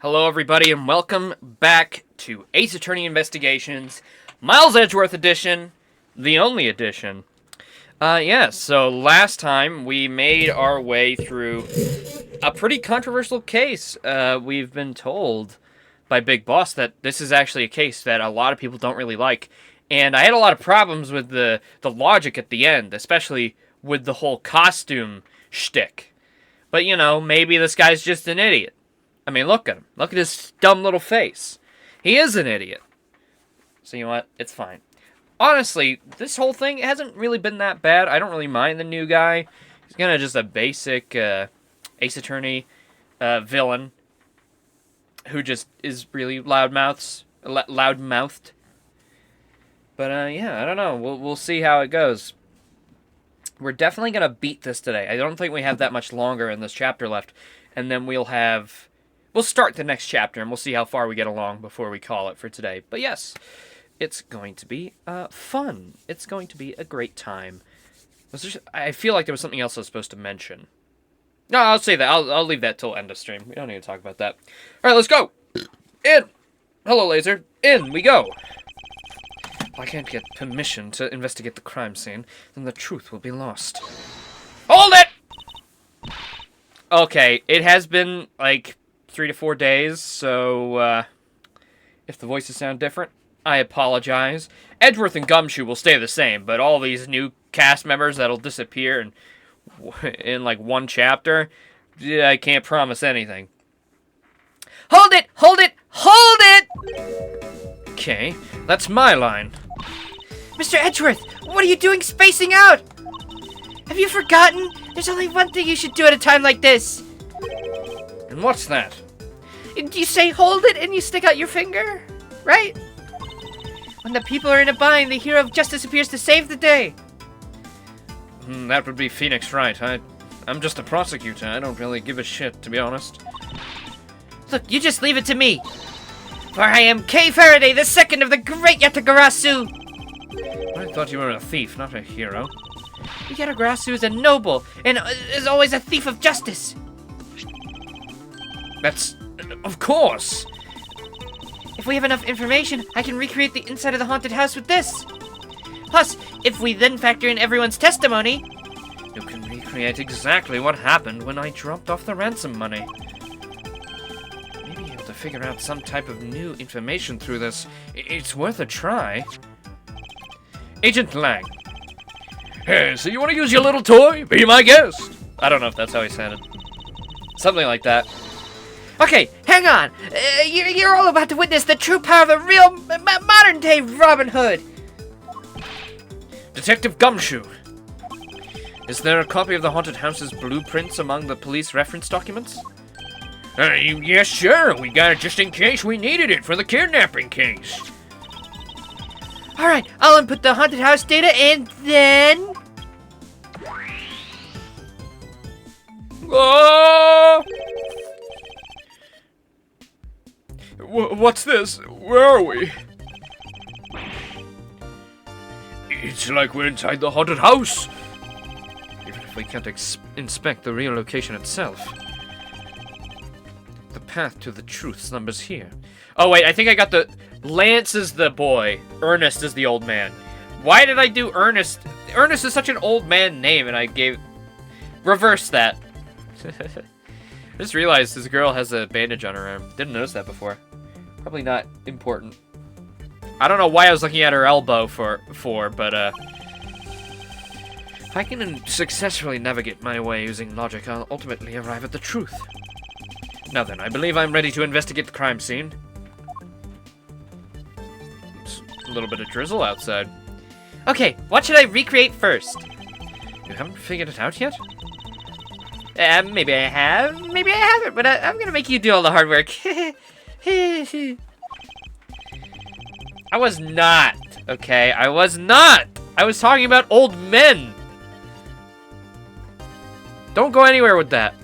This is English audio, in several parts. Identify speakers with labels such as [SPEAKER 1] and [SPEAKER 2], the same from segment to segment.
[SPEAKER 1] Hello, everybody, and welcome back to Ace Attorney Investigations, Miles Edgeworth edition, the only edition. So last time we made our way through a pretty controversial case. We've been told by Big Boss that this is actually a case that a lot of people don't really like, and I had a lot of problems with the logic at the end, especially with the whole costume shtick. But, you know, maybe this guy's just an idiot. I mean, look at him. Look at his dumb little face. He is an idiot. So, you know what? It's fine. Honestly, this whole thing hasn't really been that bad. I don't really mind the new guy. He's kind of just a basic Ace Attorney villain who just is really loudmouthed. But, I don't know. We'll see how it goes. We're definitely going to beat this today. I don't think we have that much longer in this chapter left. And then we'll start the next chapter, and we'll see how far we get along before we call it for today. But yes, it's going to be fun. It's going to be a great time. I feel like there was something else I was supposed to mention. No, I'll say that. I'll leave that till end of stream. We don't need to talk about that. All right, let's go. In. Hello, Laser. In we go. If I can't get permission to investigate the crime scene, then the truth will be lost. Hold it! Okay, it has been, like, 3 to 4 days, so, if the voices sound different, I apologize. Edgeworth and Gumshoe will stay the same, but all these new cast members that'll disappear in like, one chapter, I can't promise anything. Hold it! Hold it! Hold it! Okay, that's my line.
[SPEAKER 2] Mr. Edgeworth, what are you doing spacing out? Have you forgotten? There's only one thing you should do at a time like this.
[SPEAKER 1] And what's that?
[SPEAKER 2] You say hold it and you stick out your finger, right? When the people are in a bind, the hero of justice appears to save the day.
[SPEAKER 1] That would be Phoenix Wright. I'm just a prosecutor. I don't really give a shit, to be honest.
[SPEAKER 2] Look, you just leave it to me. For I am Kay Faraday, the second of the great Yatagarasu.
[SPEAKER 1] I thought you were a thief, not a hero.
[SPEAKER 2] Yatagarasu is a noble, and is always a thief of justice.
[SPEAKER 1] That's... of course!
[SPEAKER 2] If we have enough information, I can recreate the inside of the haunted house with this. Plus, if we then factor in everyone's testimony...
[SPEAKER 1] You can recreate exactly what happened when I dropped off the ransom money. Maybe able to figure out some type of new information through this. It's worth a try. Agent Lang. Hey, so you want to use your little toy? Be my guest! I don't know if that's how he sounded. Something like that.
[SPEAKER 2] Okay, hang on. You're all about to witness the true power of the real modern-day Robin Hood.
[SPEAKER 1] Detective Gumshoe. Is there a copy of the haunted house's blueprints among the police reference documents? Yes, sure. We got it just in case we needed it for the kidnapping case.
[SPEAKER 2] Alright, I'll input the haunted house data and then...
[SPEAKER 1] Oh! What's this? Where are we? It's like we're inside the haunted house. Even if we can't inspect the real location itself. The path to the truth's numbers here. Oh wait, I think I got the... Lance is the boy. Ernest is the old man. Why did I do Ernest? Ernest is such an old man name, and I gave... Reverse that. I just realized this girl has a bandage on her arm. Didn't notice that before. Probably not important. I don't know why I was looking at her elbow but if I can successfully navigate my way using logic, I'll ultimately arrive at the truth. Now then, I believe I'm ready to investigate the crime scene. It's a little bit of drizzle outside.
[SPEAKER 2] Okay, what should I recreate first?
[SPEAKER 1] You haven't figured it out yet?
[SPEAKER 2] Maybe I have, maybe I haven't, but I'm gonna make you do all the hard work.
[SPEAKER 1] I was not, okay? I was not! I was talking about old men! Don't go anywhere with that.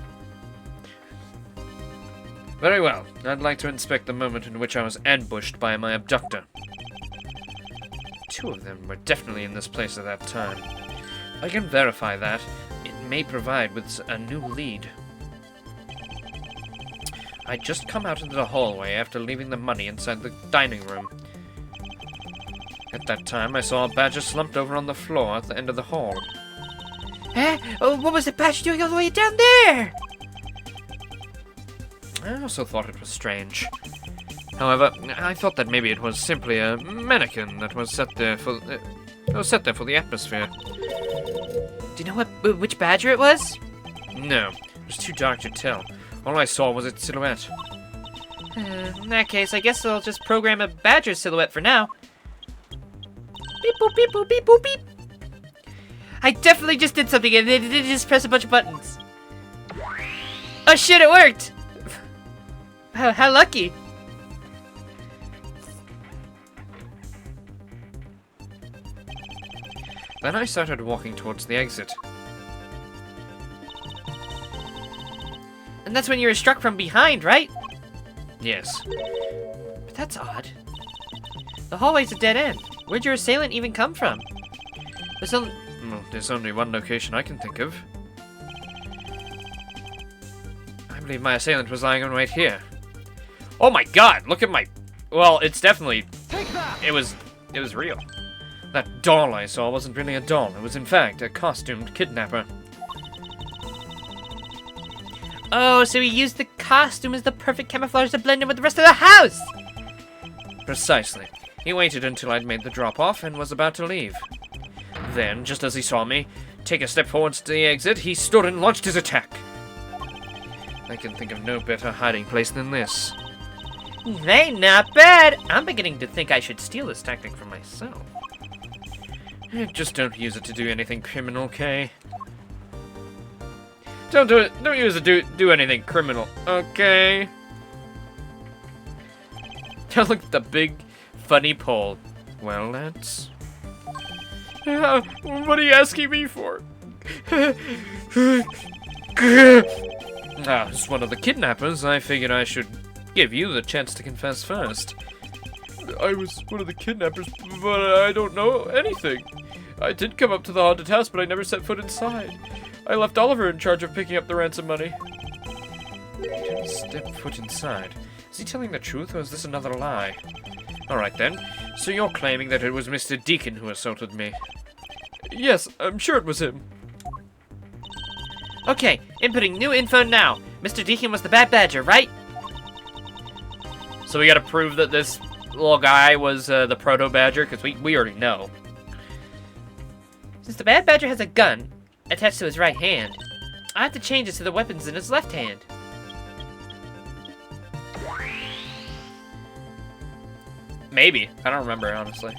[SPEAKER 1] Very well. I'd like to inspect the moment in which I was ambushed by my abductor. 2 of them were definitely in this place at that time. I can verify that. It may provide with a new lead. I'd just come out into the hallway after leaving the money inside the dining room. At that time, I saw a badger slumped over on the floor at the end of the hall.
[SPEAKER 2] Huh? Oh, what was the badger doing all the way down there?
[SPEAKER 1] I also thought it was strange. However, I thought that maybe it was simply a mannequin that was set there for the atmosphere.
[SPEAKER 2] Do you know which badger it was?
[SPEAKER 1] No, it was too dark to tell. All I saw was its silhouette.
[SPEAKER 2] In that case, I guess I'll just program a badger silhouette for now. Beep boop beep boop beep boop beep. I definitely just did something and it just press a bunch of buttons. Oh shit, it worked! How lucky!
[SPEAKER 1] Then I started walking towards the exit.
[SPEAKER 2] And that's when you were struck from behind, right?
[SPEAKER 1] Yes.
[SPEAKER 2] But that's odd. The hallway's a dead end. Where'd your assailant even come from?
[SPEAKER 1] Well, there's only one location I can think of. I believe my assailant was lying right here. Oh my god, look at my... Well, it's definitely... It was real. That doll I saw wasn't really a doll. It was, in fact, a costumed kidnapper.
[SPEAKER 2] Oh, so he used the costume as the perfect camouflage to blend in with the rest of the house!
[SPEAKER 1] Precisely. He waited until I'd made the drop-off and was about to leave. Then, just as he saw me take a step forwards to the exit, he stood and launched his attack. I can think of no better hiding place than this.
[SPEAKER 2] They not bad! I'm beginning to think I should steal this tactic for myself.
[SPEAKER 1] Just don't use it to do anything criminal, okay? Don't do it. Don't use it to do anything criminal, okay? Don't look at the big, funny pole. Well, lads. What are you asking me for? As one of the kidnappers, I figured I should give you the chance to confess first. I was one of the kidnappers, but I don't know anything. I did come up to the haunted house, but I never set foot inside. I left Oliver in charge of picking up the ransom money. Didn't step foot inside. Is he telling the truth, or is this another lie? Alright then, so you're claiming that it was Mr. Deacon who assaulted me? Yes, I'm sure it was him.
[SPEAKER 2] Okay, inputting new info now. Mr. Deacon was the bad badger, right?
[SPEAKER 1] So we gotta prove that this little guy was the proto-badger, because we already know.
[SPEAKER 2] Since the bad badger has a gun attached to his right hand, I have to change it to the weapons in his left hand.
[SPEAKER 1] Maybe. I don't remember, honestly.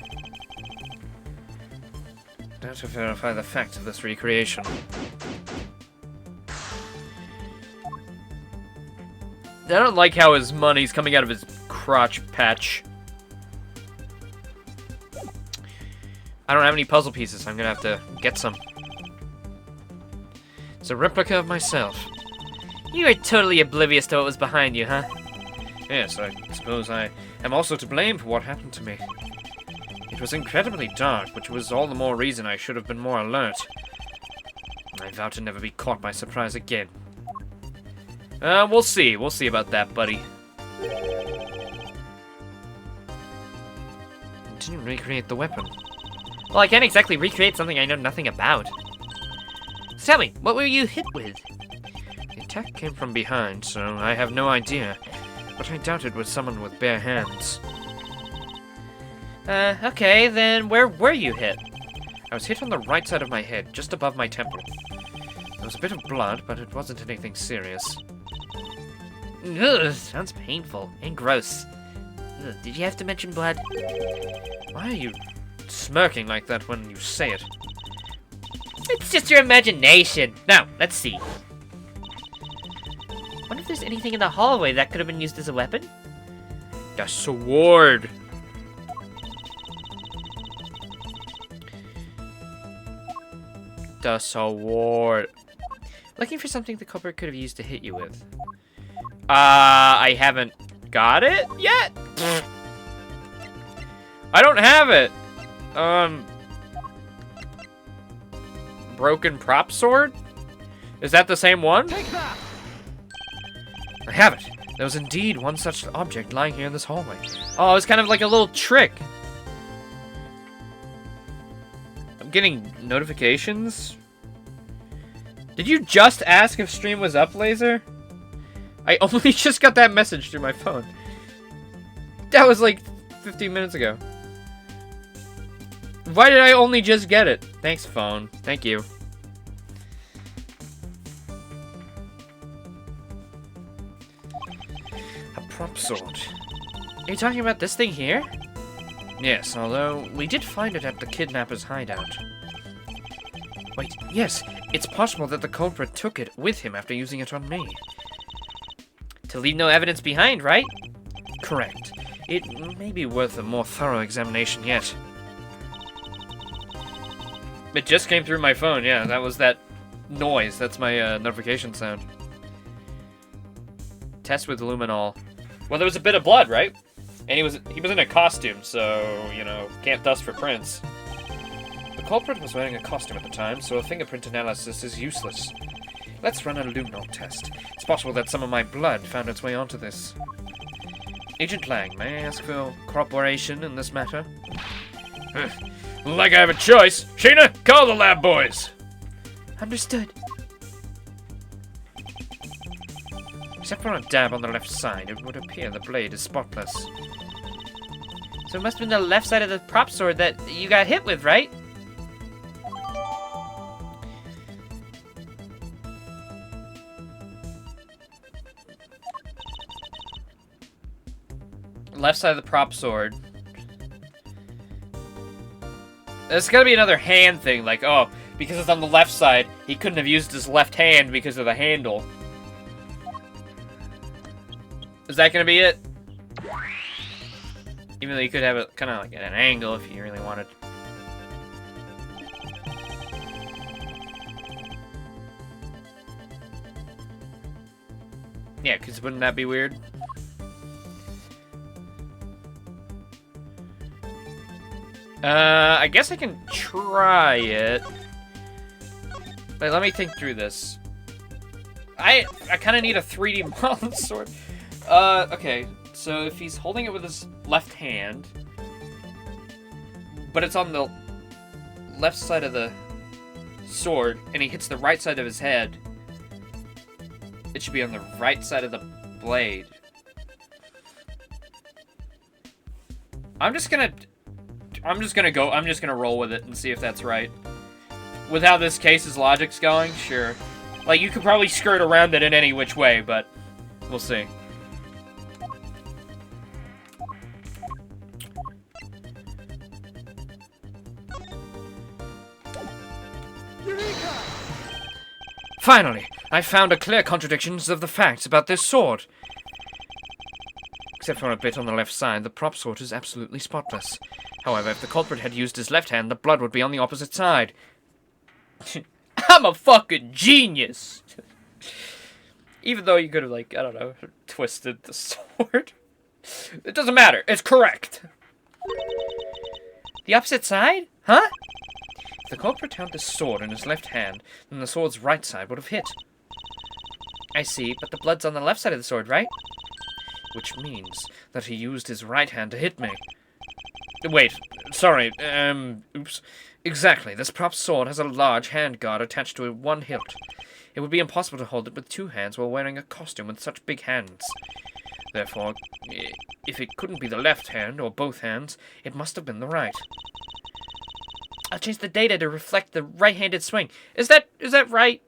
[SPEAKER 1] Now to verify the fact of this recreation. I don't like how his money's coming out of his crotch patch. I don't have any puzzle pieces. I'm gonna have to get some. It's a replica of myself.
[SPEAKER 2] You are totally oblivious to what was behind you, huh?
[SPEAKER 1] Yes, I suppose I am also to blame for what happened to me. It was incredibly dark, which was all the more reason I should have been more alert. I vow to never be caught by surprise again. We'll see. We'll see about that, buddy. Didn't recreate the weapon.
[SPEAKER 2] Well, I can't exactly recreate something I know nothing about. So tell me, what were you hit with?
[SPEAKER 1] The attack came from behind, so I have no idea. But I doubt it was someone with bare hands.
[SPEAKER 2] Okay, then where were you hit?
[SPEAKER 1] I was hit on the right side of my head, just above my temple. There was a bit of blood, but it wasn't anything serious.
[SPEAKER 2] Ugh, sounds painful and gross. Ugh, did you have to mention blood?
[SPEAKER 1] Why are you smirking like that when you say it?
[SPEAKER 2] It's just your imagination. Now, let's see. Wonder if there's anything in the hallway that could have been used as a weapon?
[SPEAKER 1] The sword! The sword.
[SPEAKER 2] Looking for something the culprit could have used to hit you with.
[SPEAKER 1] I haven't got it yet? I don't have it. Broken prop sword? Is that the same one?
[SPEAKER 3] Take that!
[SPEAKER 1] I have it. There was indeed one such object lying here in this hallway. Oh, it was kind of like a little trick. I'm getting notifications. Did you just ask if stream was up, Laser? I only just got that message through my phone. That was like 15 minutes ago. Why did I only just get it? Thanks, phone. Thank you. A prop sword. Are you talking about this thing here? Yes, although we did find it at the kidnapper's hideout. Wait, yes, it's possible that the culprit took it with him after using it on me. To leave no evidence behind, right? Correct. It may be worth a more thorough examination yet. It just came through my phone, yeah, that was that noise. That's my notification sound. Test with luminol. Well, there was a bit of blood, right? And he was in a costume, so, you know, can't dust for prints. The culprit was wearing a costume at the time, so a fingerprint analysis is useless. Let's run a luminol test. It's possible that some of my blood found its way onto this. Agent Lang, may I ask for cooperation in this matter? Like I have a choice. Sheena, call the lab boys. Understood. Except for a dab on the left side, it would appear the blade is spotless.
[SPEAKER 2] So it must have been the left side of the prop sword that you got hit with, right?
[SPEAKER 1] Left side of the prop sword. There's gotta be another hand thing, like, oh, because it's on the left side, he couldn't have used his left hand because of the handle. Is that gonna be it? Even though you could have it kind of like at an angle if you really wanted. Yeah, because wouldn't that be weird? I guess I can try it. Wait, let me think through this. I kind of need a 3D model sword. Okay, so if he's holding it with his left hand, but it's on the left side of the sword, and he hits the right side of his head, it should be on the right side of the blade. I'm just gonna roll with it and see if that's right. With how this case's logic's going, sure. Like, you could probably skirt around it in any which way, but we'll see. Finally, I found a clear contradiction of the facts about this sword. Except for a bit on the left side, the prop sword is absolutely spotless. However, if the culprit had used his left hand, the blood would be on the opposite side. I'm a fucking genius! Even though you could have, like, I don't know, twisted the sword. It doesn't matter, it's correct!
[SPEAKER 2] The opposite side? Huh?
[SPEAKER 1] If the culprit held the sword in his left hand, then the sword's right side would have hit.
[SPEAKER 2] I see, but the blood's on the left side of the sword, right?
[SPEAKER 1] Which means that he used his right hand to hit me. Wait, sorry, oops. Exactly, this prop sword has a large handguard attached to one hilt. It would be impossible to hold it with two hands while wearing a costume with such big hands. Therefore, if it couldn't be the left hand or both hands, it must have been the right.
[SPEAKER 2] I'll change the data to reflect the right-handed swing. Is that right?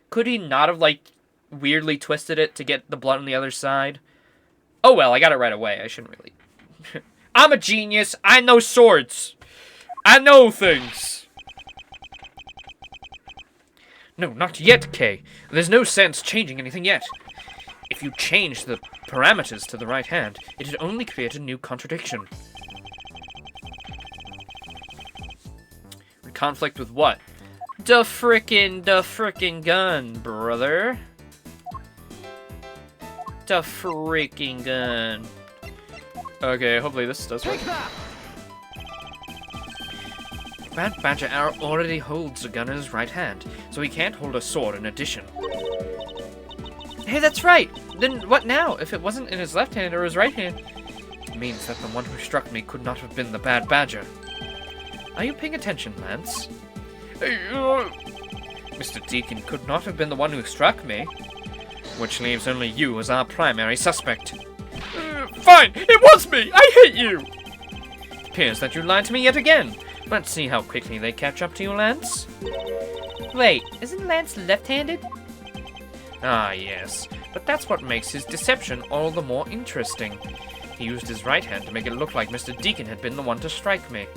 [SPEAKER 1] Could he not have, like, weirdly twisted it to get the blood on the other side? Oh well, I got it right away. I shouldn't really... I'm a genius. I know swords. I know things. No, not yet, Kay. There's no sense changing anything yet. If you change the parameters to the right hand, it'd only create a new contradiction. Conflict with what? The frickin' gun, brother. The freaking gun. Okay, hopefully this does work. Bad Badger already holds a gun in his right hand, so he can't hold a sword in addition.
[SPEAKER 2] Hey, that's right!
[SPEAKER 1] Then what now? If it wasn't in his left hand or his right hand, it means that the one who struck me could not have been the bad badger. Are you paying attention, Lance? Mr. Deacon could not have been the one who struck me, which leaves only you as our primary suspect. Fine, it was me! I hate you! It appears that you lied to me yet again. Let's see how quickly they catch up to you, Lance.
[SPEAKER 2] Wait, isn't Lance left-handed?
[SPEAKER 1] Ah, yes. But that's what makes his deception all the more interesting. He used his right hand to make it look like Mr. Deacon had been the one to strike me.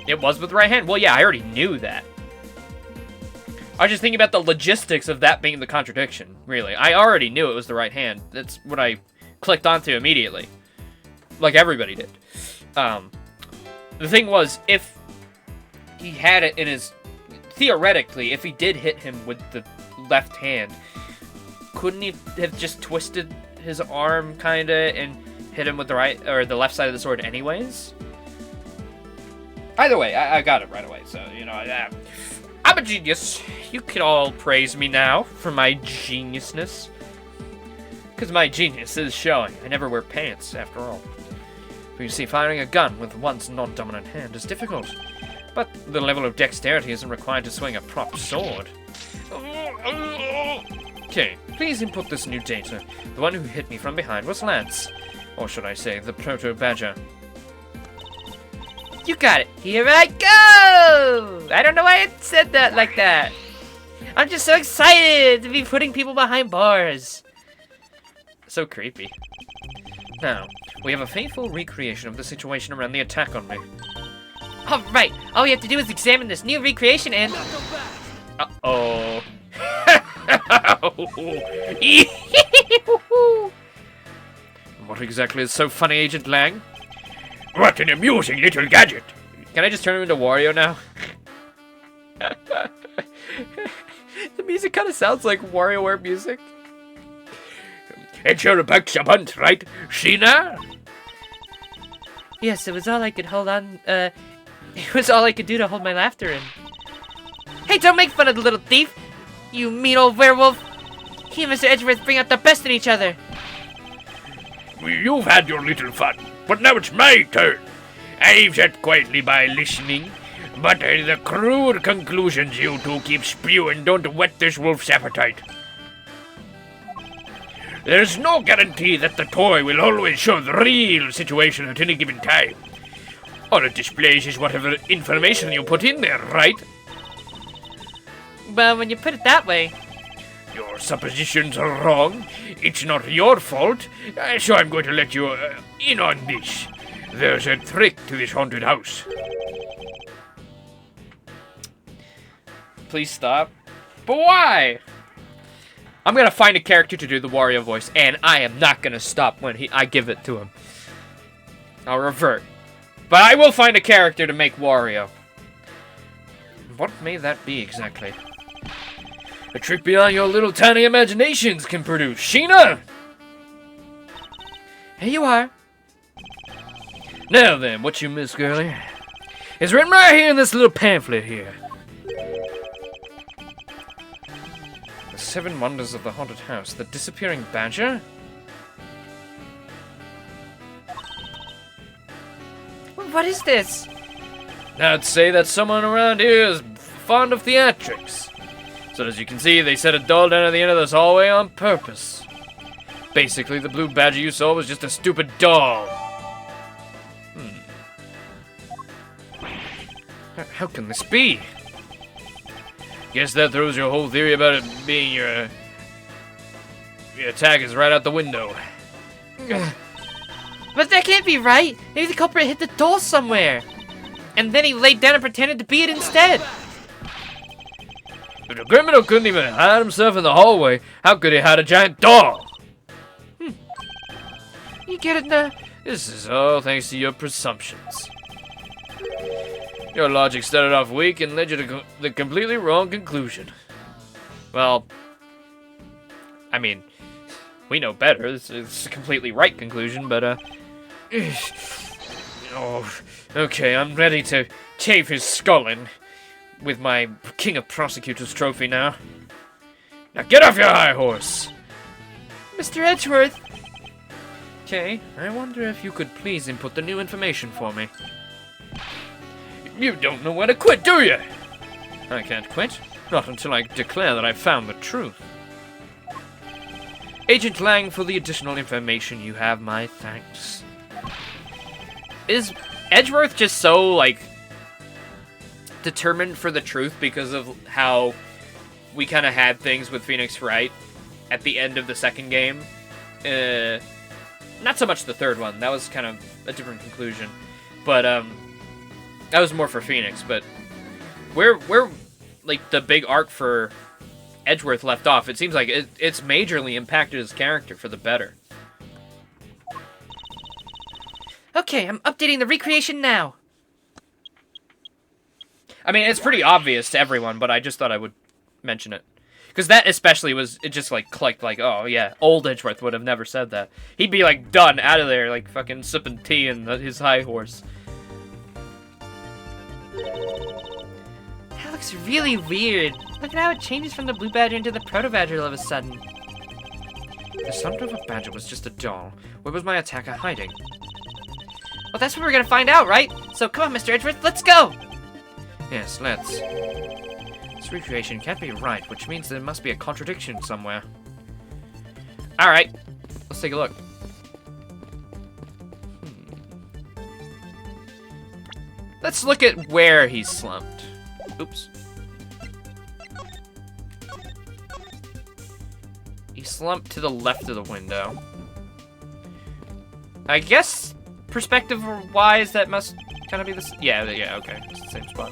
[SPEAKER 1] It was with the right hand? Well, yeah, I already knew that. I was just thinking about the logistics of that being the contradiction, really. I already knew it was the right hand. That's what I clicked onto immediately. Like everybody did. The thing was, if he had it in his... Theoretically, if he did hit him with the left hand, couldn't he have just twisted his arm, kinda, and hit him with the right, or the left side of the sword anyways? Either way, I got it right away, so, you know, I'm a genius. You can all praise me now for my geniusness. Because my genius is showing. I never wear pants, after all. But you see, firing a gun with one's non-dominant hand is difficult. But the level of dexterity isn't required to swing a proper sword. Okay, please input this new data. The one who hit me from behind was Lance. Or should I say, the proto-badger.
[SPEAKER 2] You got it. Here I go! I don't know why I said that like that. I'm just so excited to be putting people behind bars.
[SPEAKER 1] So creepy. Now, we have a faithful recreation of the situation around the attack on me.
[SPEAKER 2] Alright, all we have to do is examine this new recreation and...
[SPEAKER 1] Uh-oh. What exactly is so funny, Agent Lang? What an amusing little gadget! Can I just turn him into Wario now? The music kind of sounds like WarioWare music. It's your about to bunt, right, Sheena?
[SPEAKER 2] Yes, it was all I could hold on, it was all I could do to hold my laughter in. Hey, don't make fun of the little thief! You mean old werewolf! He and Mr. Edgeworth bring out the best in each other!
[SPEAKER 3] You've had your little fun, but now it's my turn. I've sat quietly by listening, but the crude conclusions you two keep spewing don't whet this wolf's appetite. There's no guarantee that the toy will always show the real situation at any given time. All it displays is whatever information you put in there, right?
[SPEAKER 2] Well, when you put it that way...
[SPEAKER 3] Your suppositions are wrong. It's not your fault, so I'm going to let you in on this. There's a trick to this haunted house.
[SPEAKER 1] Please stop. But why? I'm gonna find a character to do the Wario voice, and I am not gonna stop when I give it to him. I'll revert. But I will find a character to make Wario. What may that be exactly? A trick beyond your little tiny imaginations can produce. Sheena! Here you are. Now then, what you miss, girlie? It's written right here in this little pamphlet here. The 7 Wonders of the Haunted House. The Disappearing Badger?
[SPEAKER 2] What is this?
[SPEAKER 1] I'd say that someone around here is fond of theatrics. So as you can see, they set a doll down at the end of this hallway on purpose. Basically, the blue badger you saw was just a stupid doll. How can this be? Guess that throws your whole theory about it being your attack is right out the window.
[SPEAKER 2] But that can't be right! Maybe the culprit hit the doll somewhere! And then he laid down and pretended to be it instead!
[SPEAKER 1] If the criminal couldn't even hide himself in the hallway, how could he hide a giant doll?
[SPEAKER 2] You get it now?
[SPEAKER 1] This is all thanks to your presumptions. Your logic started off weak and led you to the completely wrong conclusion. Well, I mean, we know better. It's a completely right conclusion, but, oh, okay, I'm ready to cave his skull in with my King of Prosecutors trophy now.
[SPEAKER 3] Now get off your high horse!
[SPEAKER 2] Mr. Edgeworth!
[SPEAKER 1] Okay, I wonder if you could please input the new information for me.
[SPEAKER 3] You don't know when to quit, do you?
[SPEAKER 1] I can't quit. Not until I declare that I've found the truth. Agent Lang, for the additional information you have, my thanks. Is Edgeworth just so, like, determined for the truth because of how we kind of had things with Phoenix Wright at the end of the second game? Not so much the third one. That was kind of a different conclusion. But, that was more for Phoenix. But where like, the big arc for Edgeworth left off, it seems like it's majorly impacted his character for the better.
[SPEAKER 2] Okay, I'm updating the recreation now.
[SPEAKER 1] I mean, it's pretty obvious to everyone, but I just thought I would mention it. Because that especially was, it just, like, clicked, like, oh, yeah, old Edgeworth would have never said that. He'd be, like, done, out of there, like, fucking sipping tea in his high horse.
[SPEAKER 2] That looks really weird. Look at how it changes from the blue badger into the proto badger all of a sudden.
[SPEAKER 1] The son of a badger was just a doll. Where was my attacker hiding?
[SPEAKER 2] Well, that's what we're gonna find out, right? So come on, Mr. Edgeworth, let's go!
[SPEAKER 1] Yes, let's. This recreation can't be right, which means there must be a contradiction somewhere. Alright, let's take a look. Let's look at where he's slumped. Oops. He slumped to the left of the window. I guess, perspective-wise, that must kind of be the... Yeah, okay. It's the same spot.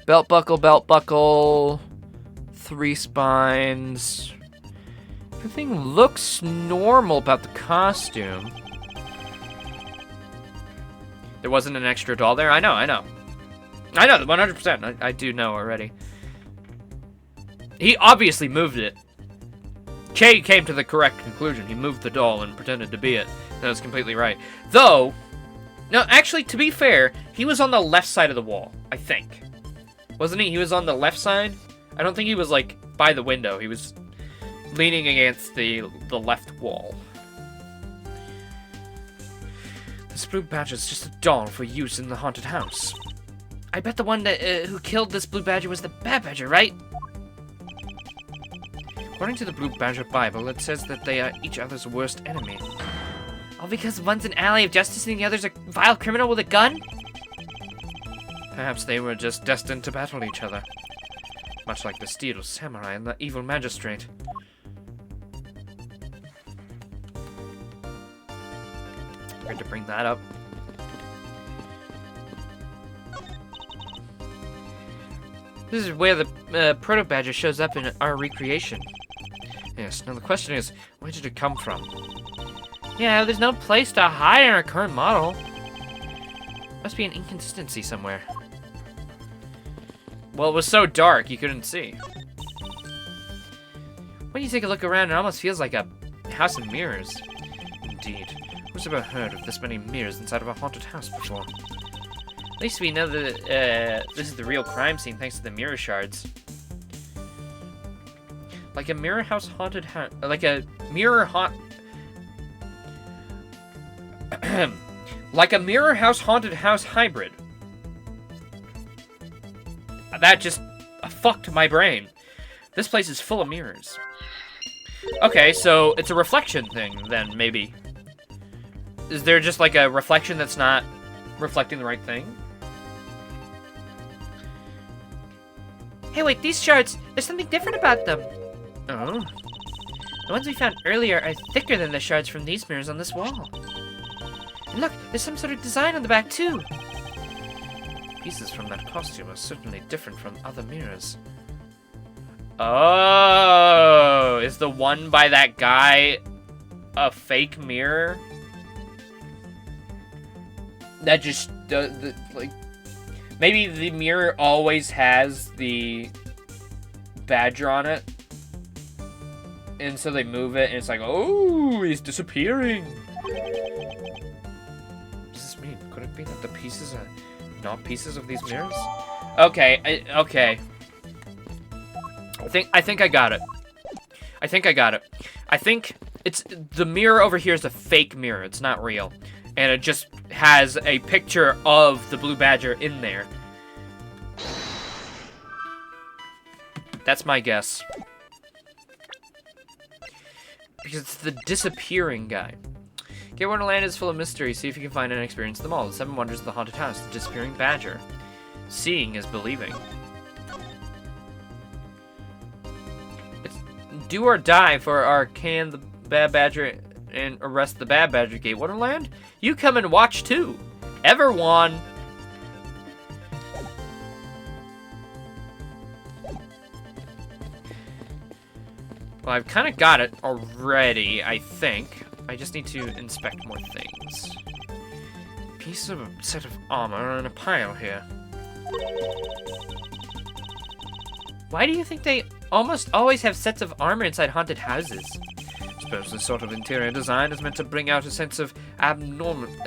[SPEAKER 1] Belt buckle. 3 spines. Everything looks normal about the costume. There wasn't an extra doll there? I know, 100%. I do know already. He obviously moved it. Kay came to the correct conclusion. He moved the doll and pretended to be it. That was completely right. Though, no, actually, to be fair, he was on the left side of the wall, I think. Wasn't he? He was on the left side? I don't think he was, like, by the window. He was leaning against the left wall. This blue badger is just a doll for use in the haunted house.
[SPEAKER 2] I bet the one that who killed this blue badger was the bad badger, right?
[SPEAKER 1] According to the Blue Badger Bible, it says that they are each other's worst enemy.
[SPEAKER 2] All because one's an ally of justice and the other's a vile criminal with a gun?
[SPEAKER 1] Perhaps they were just destined to battle each other. Much like the steel samurai and the evil magistrate. Great to bring that up. This is where the proto-badger shows up in our recreation. Yes, now the question is, where did it come from?
[SPEAKER 2] Yeah, there's no place to hide in our current model.
[SPEAKER 1] Must be an inconsistency somewhere. Well, it was so dark, you couldn't see. When you take a look around, it almost feels like a house of mirrors. Indeed. Who's ever heard of this many mirrors inside of a haunted house before? At least we know that this is the real crime scene thanks to the mirror shards. Like a mirror house haunted house, like a mirror like a mirror house haunted house hybrid. That just fucked my brain. This place is full of mirrors. Okay, so it's a reflection thing then, maybe. Is there just like a reflection that's not reflecting the right thing?
[SPEAKER 2] Hey, wait, these shards, there's something different about them.
[SPEAKER 1] Oh?
[SPEAKER 2] The ones we found earlier are thicker than the shards from these mirrors on this wall. And look, there's some sort of design on the back, too.
[SPEAKER 1] Pieces from that costume are certainly different from other mirrors. Oh, is the one by that guy a fake mirror? That just, like, maybe the mirror always has the badger on it. And so they move it, and it's like, oh, he's disappearing. What does this mean? be that the pieces are not pieces of these mirrors? Okay, okay. I think I got it. I think it's the mirror over here is a fake mirror. It's not real. And it just has a picture of the blue badger in there. That's my guess. Because it's the disappearing guy. Get Wonderland is full of mystery. See if you can find and experience them all. The 7 wonders of the haunted house. The disappearing badger. Seeing is believing. It's do or die for our can the bad badger and arrest the bad badger. Gate Wonderland. You come and watch too. Everyone. Well, I've kind of got it already, I think. I just need to inspect more things. Piece of a set of armor in a pile here. Why do you think they almost always have sets of armor inside haunted houses? I suppose this sort of interior design is meant to bring out a sense of abnormalcy?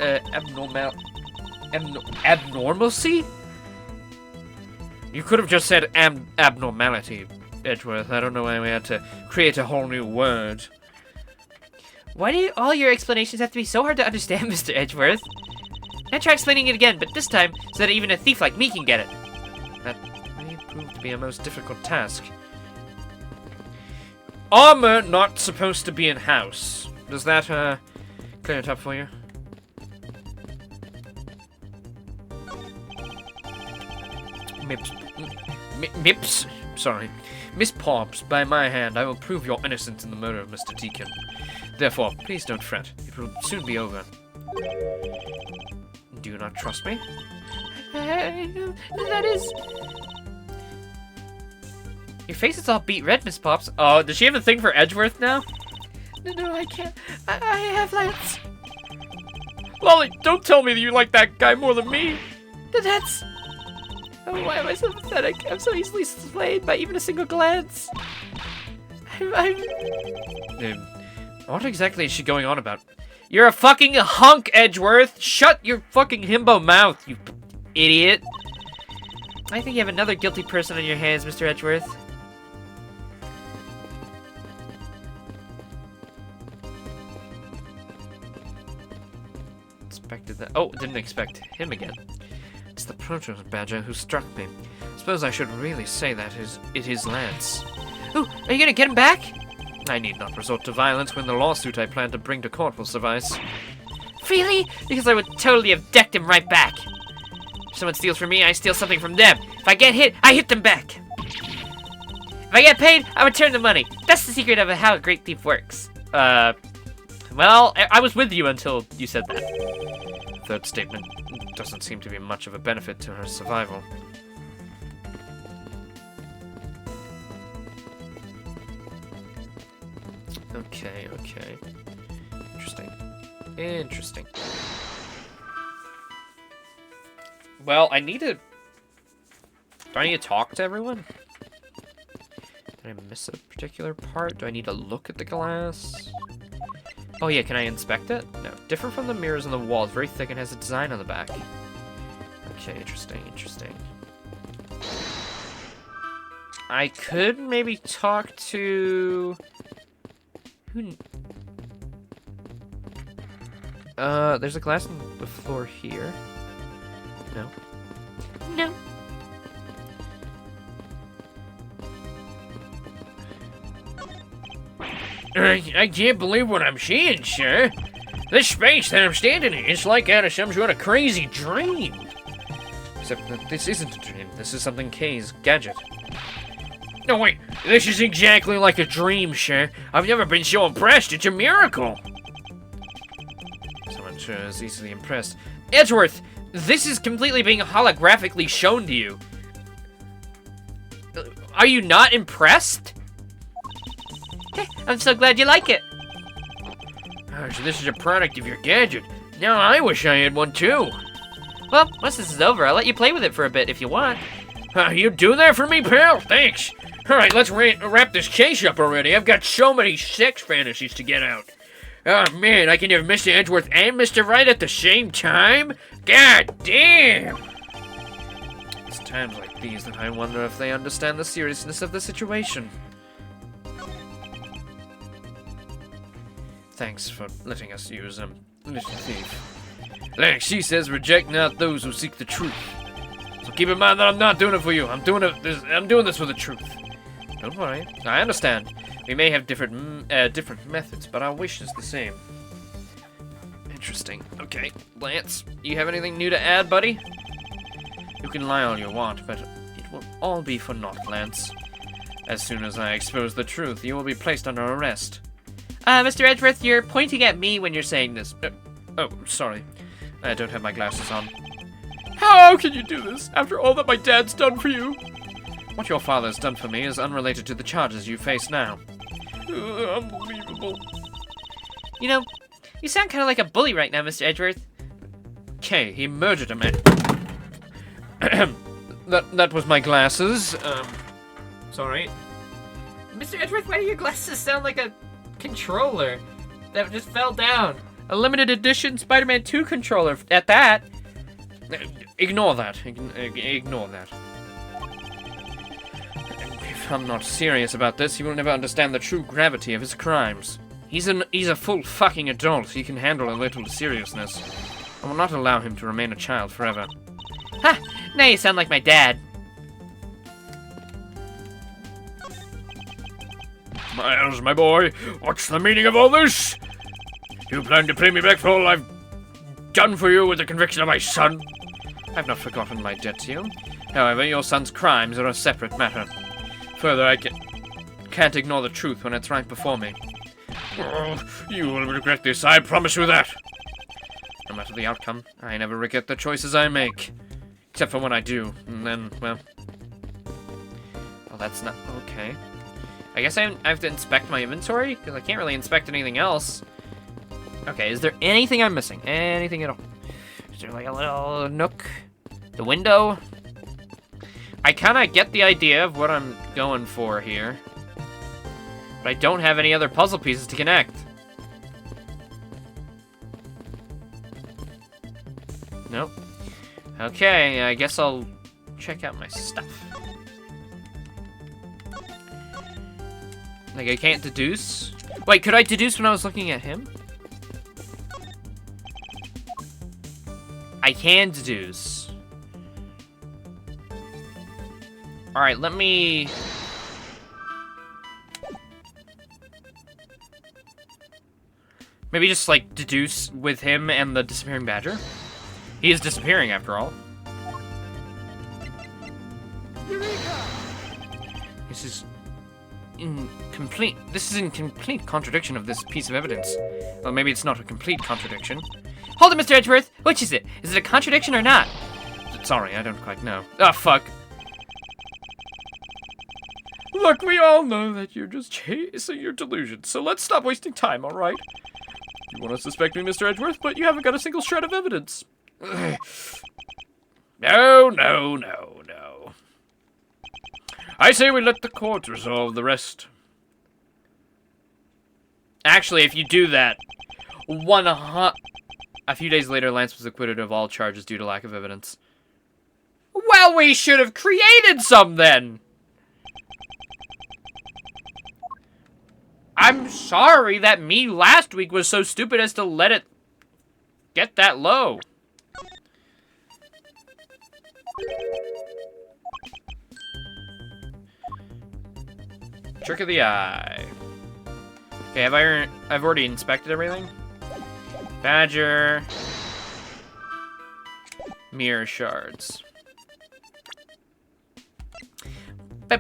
[SPEAKER 1] You could have just said abnormality, Edgeworth. I don't know why we had to create a whole new word.
[SPEAKER 2] Why do all your explanations have to be so hard to understand, Mr. Edgeworth? I'll try explaining it again, but this time so that even a thief like me can get it.
[SPEAKER 1] That may prove to be a most difficult task. Armor not supposed to be in house. Does that clear it up for you? Mips. Sorry. Miss Pops, by my hand, I will prove your innocence in the murder of Mr. Deacon. Therefore, please don't fret. It will soon be over. Do you not trust me?
[SPEAKER 2] That is...
[SPEAKER 1] Your face is all beet red, Miss Pops. Oh, does she have a thing for Edgeworth now?
[SPEAKER 2] No, I can't. I have lights.
[SPEAKER 1] Lolly, don't tell me that you like that guy more than me.
[SPEAKER 2] That's... Oh, why am I so pathetic? I'm so easily swayed by even a single glance.
[SPEAKER 1] What exactly is she going on about? You're a fucking hunk, Edgeworth! Shut your fucking himbo mouth, you idiot!
[SPEAKER 2] I think you have another guilty person on your hands, Mr. Edgeworth.
[SPEAKER 1] Expected that. Oh, didn't expect him again. It's the proto badger who struck me. Suppose I should really say that it is Lance.
[SPEAKER 2] Oh, are you gonna get him back?
[SPEAKER 1] I need not resort to violence when the lawsuit I plan to bring to court will suffice.
[SPEAKER 2] Really? Because I would totally have decked him right back. If someone steals from me, I steal something from them. If I get hit, I hit them back. If I get paid, I return the money. That's the secret of how a great thief works.
[SPEAKER 1] Well, I was with you until you said that. Third statement doesn't seem to be much of a benefit to her survival. Okay. Interesting. Well, I need to... Do I need to talk to everyone? Did I miss a particular part? Do I need to look at the glass? Oh yeah, can I inspect it? No. Different from the mirrors on the walls, very thick and has a design on the back. Okay, interesting. I could maybe talk to... Who... there's a glass on the floor here. No.
[SPEAKER 2] No.
[SPEAKER 3] I can't believe what I'm seeing, sir. This space that I'm standing in is like out of some sort of crazy dream.
[SPEAKER 1] Except that this isn't a dream. This is something Kay's gadget.
[SPEAKER 3] No, wait. This is exactly like a dream, sir. I've never been so impressed. It's a miracle.
[SPEAKER 1] Someone sure is easily impressed. Edgeworth, this is completely being holographically shown to you. Are you not impressed?
[SPEAKER 2] I'm so glad you like it.
[SPEAKER 3] Oh, so this is a product of your gadget. Now I wish I had one too.
[SPEAKER 2] Well, once this is over, I'll let you play with it for a bit if you want.
[SPEAKER 3] You do that for me, pal? Thanks. All right, let's wrap this case up already. I've got so many sex fantasies to get out. Oh man, I can have Mr. Edgeworth and Mr. Wright at the same time? God damn!
[SPEAKER 1] It's times like these that I wonder if they understand the seriousness of the situation. Thanks for letting us use Little Thief.
[SPEAKER 3] Like she says, reject not those who seek the truth. So keep in mind that I'm not doing it for you. I'm doing this for the truth.
[SPEAKER 1] Don't worry, I understand. We may have different methods, but our wish is the same. Interesting. Okay, Lance, you have anything new to add, buddy? You can lie all you want, but it will all be for naught, Lance. As soon as I expose the truth, you will be placed under arrest.
[SPEAKER 2] Mr. Edgeworth, you're pointing at me when you're saying this.
[SPEAKER 1] Oh, sorry. I don't have my glasses on.
[SPEAKER 3] How can you do this after all that my dad's done for you?
[SPEAKER 1] What your father's done for me is unrelated to the charges you face now.
[SPEAKER 3] Unbelievable.
[SPEAKER 2] You know, you sound kind of like a bully right now, Mr. Edgeworth.
[SPEAKER 1] Okay, he murdered a man. that was my glasses. Sorry.
[SPEAKER 2] Mr. Edgeworth, why do your glasses sound like a controller that just fell down? A limited edition Spider-Man 2 controller at that.
[SPEAKER 1] Ignore that. Ignore that. If I'm not serious about this, he will never understand the true gravity of his crimes. He's a full fucking adult. He can handle a little seriousness. I will not allow him to remain a child forever.
[SPEAKER 2] Ha! Now you sound like my dad.
[SPEAKER 3] Miles, my boy, what's the meaning of all this? You plan to pay me back for all I've done for you with the conviction of my son?
[SPEAKER 1] I've not forgotten my debt to you. However, your son's crimes are a separate matter. Further, I can't ignore the truth when it's right before me.
[SPEAKER 3] Oh, you will regret this, I promise you that.
[SPEAKER 1] No matter the outcome, I never regret the choices I make. Except for when I do, and then, well... Well, that's not... okay. I guess I have to inspect my inventory? Because I can't really inspect anything else. Okay, is there anything I'm missing? Anything at all? Is there like a little nook? The window? I kind of get the idea of what I'm going for here. But I don't have any other puzzle pieces to connect. Nope. Okay, I guess I'll check out my stuff. Like, I can't deduce? Wait, could I deduce when I was looking at him? I can deduce. Alright, let me... maybe just, like, deduce with him and the disappearing badger? He is disappearing, after all.
[SPEAKER 2] Eureka!
[SPEAKER 1] This is in complete contradiction of this piece of evidence. Well, maybe it's not a complete contradiction.
[SPEAKER 2] Hold it, Mr. Edgeworth! Which is it? Is it a contradiction or not?
[SPEAKER 1] Sorry, I don't quite know. Ah, fuck.
[SPEAKER 3] Look, we all know that you're just chasing your delusions, so let's stop wasting time, alright? You want to suspect me, Mr. Edgeworth, but you haven't got a single shred of evidence. No. I say we let the courts resolve the rest.
[SPEAKER 1] Actually, if you do that, a few days later, Lance was acquitted of all charges due to lack of evidence. Well, we should have created some then! I'm sorry that me last week was so stupid as to let it get that low. Trick of the eye. Okay, I've already inspected everything. Badger. Mirror shards. It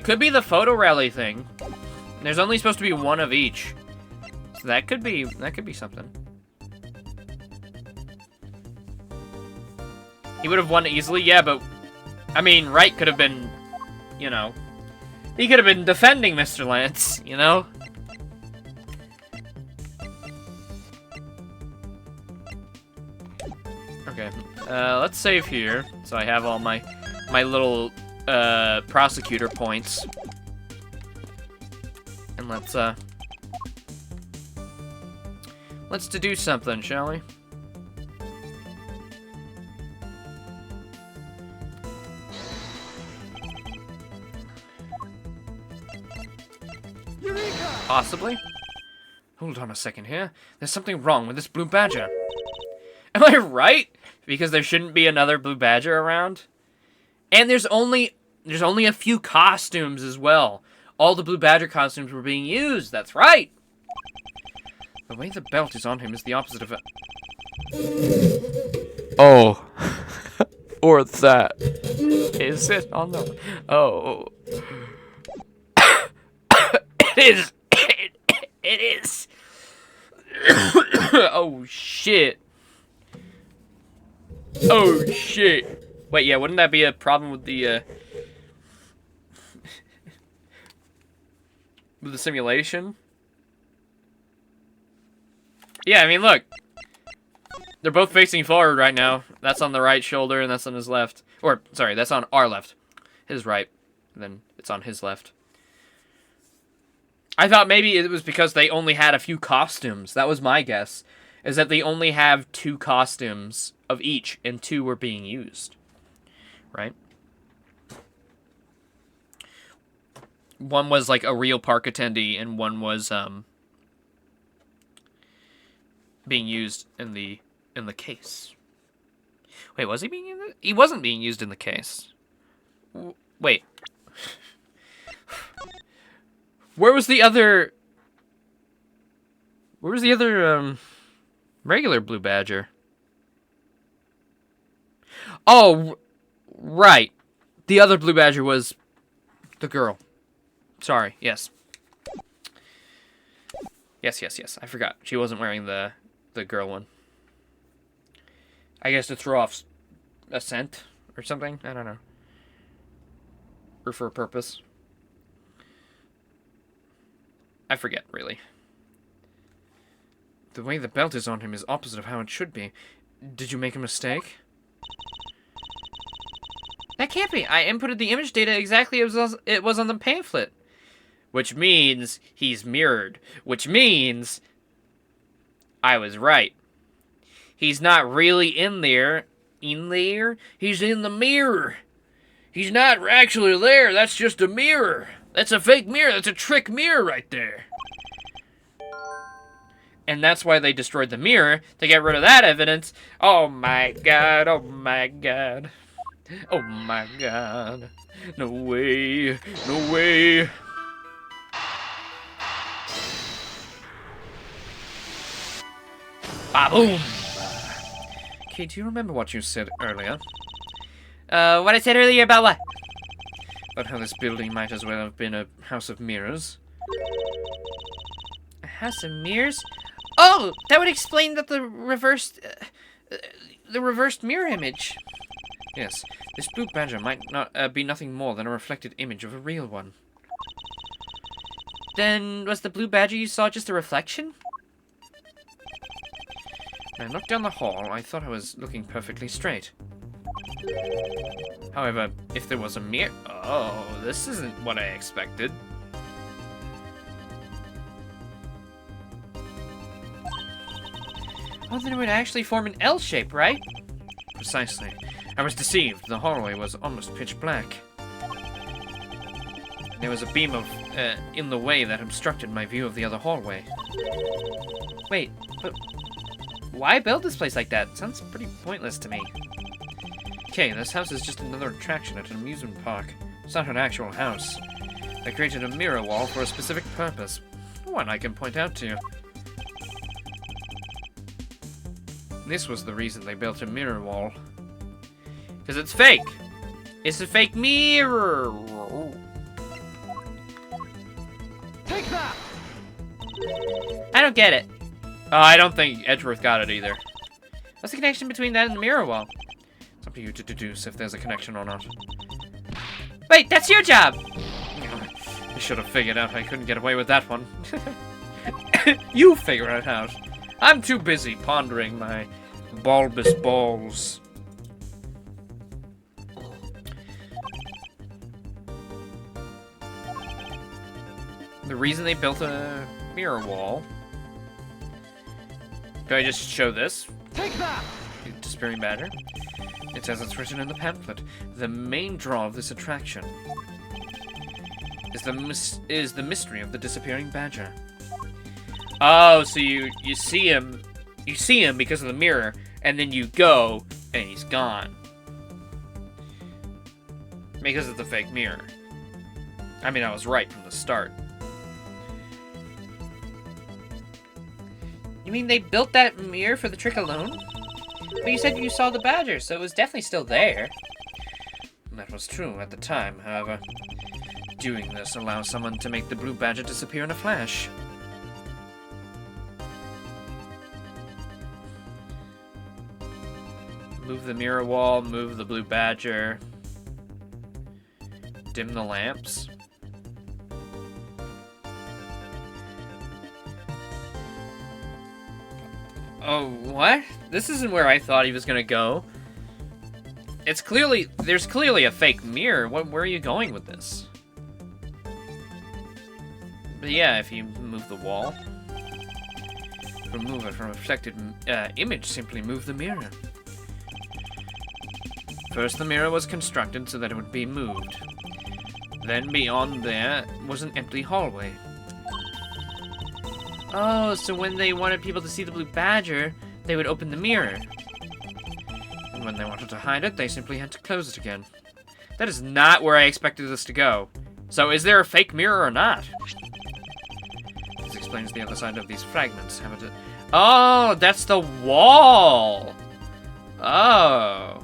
[SPEAKER 1] could be the photo rally thing. There's only supposed to be one of each. So that could be something. He would have won easily, yeah, but I mean, Wright could have been, you know, he could have been defending Mr. Lance, you know? Okay, let's save here, so I have all my my little prosecutor points. And let's do something, shall we? Possibly. Hold on a second here. There's something wrong with this blue badger. Am I right? Because there shouldn't be another blue badger around? And there's only a few costumes as well. All the blue badger costumes were being used. That's right. The way the belt is on him is the opposite of it. Oh. Or that. Is it on the... Oh. It is. It is. Oh, shit. Oh, shit. Wait, yeah, wouldn't that be a problem with the simulation? Yeah, I mean, look. They're both facing forward right now. That's on the right shoulder, and that's on his left. Or, sorry, that's on our left. His right. And then it's on his left. I thought maybe it was because they only had a few costumes. That was my guess. Is that they only have 2 costumes of each, and 2 were being used. Right? One was like a real park attendee, and one was being used in the case. Wait, was he being used? He wasn't being used in the case. Wait. Where was the other regular blue badger? Oh, right. The other blue badger was the girl. Sorry, yes. Yes. I forgot. She wasn't wearing the girl one. I guess to throw off a scent or something? I don't know. Or for a purpose. I forget, really. The way the belt is on him is opposite of how it should be. Did you make a mistake? That can't be. I inputted the image data exactly as it was on the pamphlet. Which means he's mirrored. Which means I was right. He's not really in there. In there? He's in the mirror. He's not actually there. That's just a mirror. That's a fake mirror. That's a trick mirror right there. And that's why they destroyed the mirror, to get rid of that evidence. Oh my god, oh my god. Oh my god. No way, no way. Ba-boom. Okay, do you remember what you said earlier?
[SPEAKER 2] What I said earlier about what?
[SPEAKER 1] About how this building might as well have been a house of mirrors.
[SPEAKER 2] A house of mirrors? Oh, that would explain that the reversed mirror image.
[SPEAKER 1] Yes, this blue badger might not be nothing more than a reflected image of a real one.
[SPEAKER 2] Then was the blue badger you saw just a reflection?
[SPEAKER 1] When I looked down the hall, I thought I was looking perfectly straight. However, if there was a mirror... Oh, this isn't what I expected.
[SPEAKER 2] Oh, then it would actually form an L shape, right?
[SPEAKER 1] Precisely. I was deceived. The hallway was almost pitch black. There was a beam of in the way that obstructed my view of the other hallway.
[SPEAKER 2] Wait, but why build this place like that? Sounds pretty pointless to me.
[SPEAKER 1] Okay, this house is just another attraction at an amusement park. It's not an actual house. I created a mirror wall for a specific purpose. One I can point out to you. This was the reason they built a mirror wall. Because it's fake! It's a fake mirror!
[SPEAKER 2] Take that! I don't get it.
[SPEAKER 1] I don't think Edgeworth got it either.
[SPEAKER 2] What's the connection between that and the mirror wall?
[SPEAKER 1] It's up to you to deduce if there's a connection or not.
[SPEAKER 2] Wait, that's your job!
[SPEAKER 1] I should have figured out I couldn't get away with that one. You figure it out. I'm too busy pondering my bulbous balls. The reason they built a mirror wall... Do I just show this?
[SPEAKER 4] Take that!
[SPEAKER 1] Disappearing badger. It says it's written in the pamphlet. The main draw of this attraction is the mystery of the disappearing badger. Oh, so you see him because of the mirror, and then you go and he's gone because it's a fake mirror. I mean, I was right from the start.
[SPEAKER 2] You mean they built that mirror for the trick alone? But you said you saw the badger, so it was definitely still there.
[SPEAKER 1] That was true at the time, however. Doing this allows someone to make the blue badger disappear in a flash. Move the mirror wall, move the blue badger. Dim the lamps. Oh, what? This isn't where I thought he was gonna go. There's clearly a fake mirror. Where are you going with this? But yeah, if you move the wall, remove it from a reflected image, simply move the mirror. First, the mirror was constructed so that it would be moved. Then beyond there was an empty hallway.
[SPEAKER 2] Oh, so when they wanted people to see the blue badger, they would open the mirror.
[SPEAKER 1] And when they wanted to hide it, they simply had to close it again. That is not where I expected this to go. So is there a fake mirror or not? This explains the other side of these fragments. Oh, that's the wall! Oh.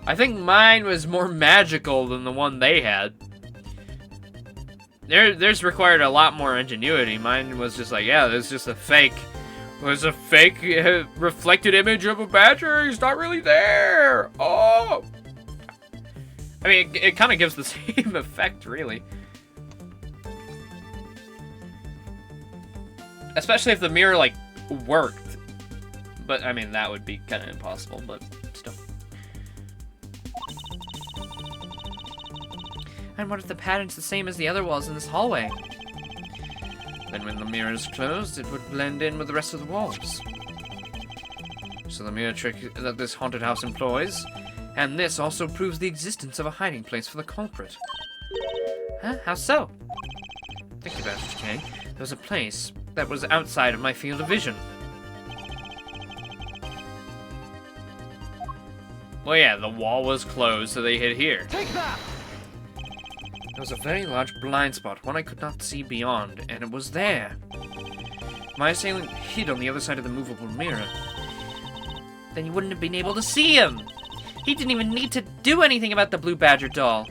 [SPEAKER 1] I think mine was more magical than the one they had. Theirs required a lot more ingenuity. Mine was just like, yeah, there's just a fake... There's a fake reflected image of a badger. He's not really there. Oh! I mean, it kind of gives the same effect, really. Especially if the mirror, like, worked. But, I mean, that would be kind of impossible, but still.
[SPEAKER 2] And what if the pattern's the same as the other walls in this hallway?
[SPEAKER 1] Then when the mirror is closed, it would blend in with the rest of the walls. So the mirror trick that this haunted house employs, and this also proves the existence of a hiding place for the culprit.
[SPEAKER 2] Huh? How so?
[SPEAKER 1] Think about it, Kay. There was a place that was outside of my field of vision. Well, yeah, the wall was closed, so they hid here.
[SPEAKER 4] Take that!
[SPEAKER 1] There was a very large blind spot, one I could not see beyond, and it was there. My assailant hid on the other side of the movable mirror.
[SPEAKER 2] Then you wouldn't have been able to see him! He didn't even need to do anything about the blue badger doll.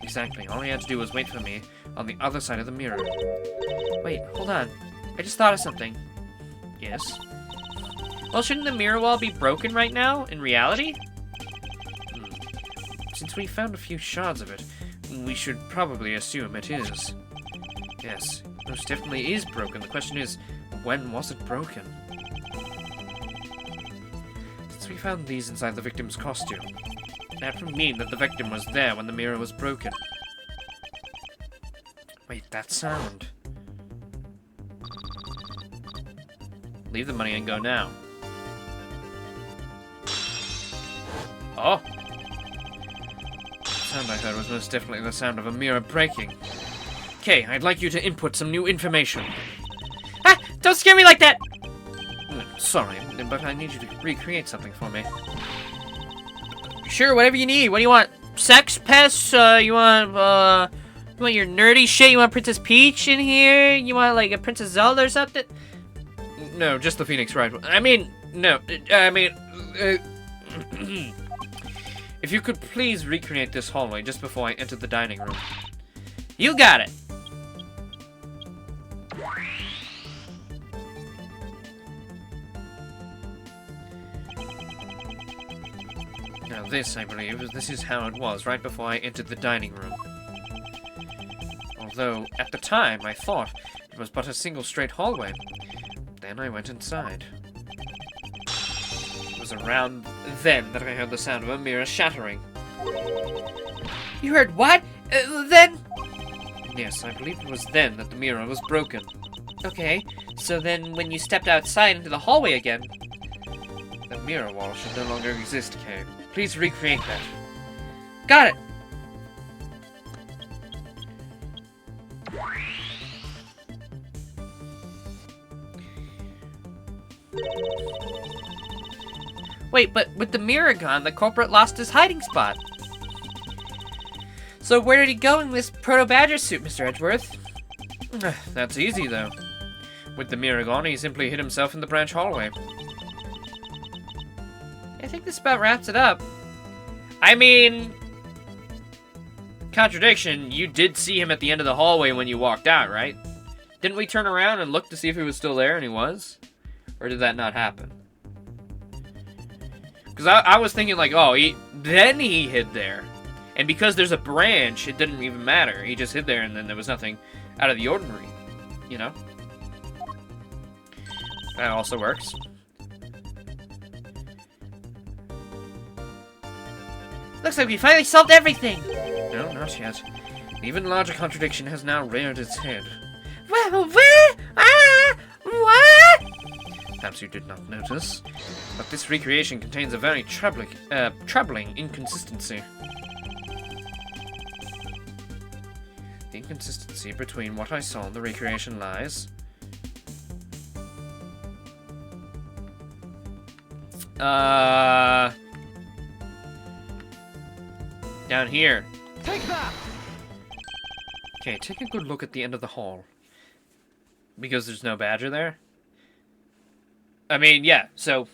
[SPEAKER 1] Exactly, all he had to do was wait for me on the other side of the mirror.
[SPEAKER 2] Wait, hold on. I just thought of something.
[SPEAKER 1] Yes?
[SPEAKER 2] Well, shouldn't the mirror wall be broken right now, in reality?
[SPEAKER 1] Since we found a few shards of it, we should probably assume it is. Yes, most definitely is broken. The question is, when was it broken? Since we found these inside the victim's costume, that would mean that the victim was there when the mirror was broken. Wait, that sound. Leave the money and go now. Oh! The sound I heard was most definitely the sound of a mirror breaking. Okay, I'd like you to input some new information.
[SPEAKER 2] Ah! Don't scare me like that!
[SPEAKER 1] Sorry, but I need you to recreate something for me.
[SPEAKER 2] Sure, whatever you need. What do you want? Sex pests? You want your nerdy shit? You want Princess Peach in here? You want, like, a Princess Zelda or something?
[SPEAKER 1] No, just the Phoenix Wright. I mean, no. If you could please recreate this hallway just before I entered the dining room.
[SPEAKER 2] You got it.
[SPEAKER 1] Now this, I believe, this is how it was right before I entered the dining room. Although, at the time, I thought it was but a single straight hallway. Then I went inside. It was around then that I heard the sound of a mirror shattering.
[SPEAKER 2] You heard what? Then?
[SPEAKER 1] Yes, I believe it was then that the mirror was broken.
[SPEAKER 2] Okay, so then when you stepped outside into the hallway again...
[SPEAKER 1] The mirror wall should no longer exist, Kay. Please recreate that.
[SPEAKER 2] Got it! Wait, but with the mirror gone, the culprit lost his hiding spot. So where did he go in this proto-badger suit, Mr. Edgeworth?
[SPEAKER 1] That's easy, though. With the mirror gone, he simply hid himself in the branch hallway.
[SPEAKER 2] I think this about wraps it up.
[SPEAKER 1] I mean... Contradiction, you did see him at the end of the hallway when you walked out, right? Didn't we turn around and look to see if he was still there, and he was? Or did that not happen? Because I was thinking, like, oh, then he hid there. And because there's a branch, it didn't even matter. He just hid there, and then there was nothing out of the ordinary, you know? That also works.
[SPEAKER 2] Looks like we finally solved everything!
[SPEAKER 1] No, not yet. An even larger contradiction has now reared its head.
[SPEAKER 2] What? What?
[SPEAKER 1] Perhaps you did not notice, but this recreation contains a very troubling inconsistency. The inconsistency between what I saw in the recreation lies... Down here.
[SPEAKER 4] Take that!
[SPEAKER 1] Okay, take a good look at the end of the hall. Because there's no badger there? I mean, yeah, so...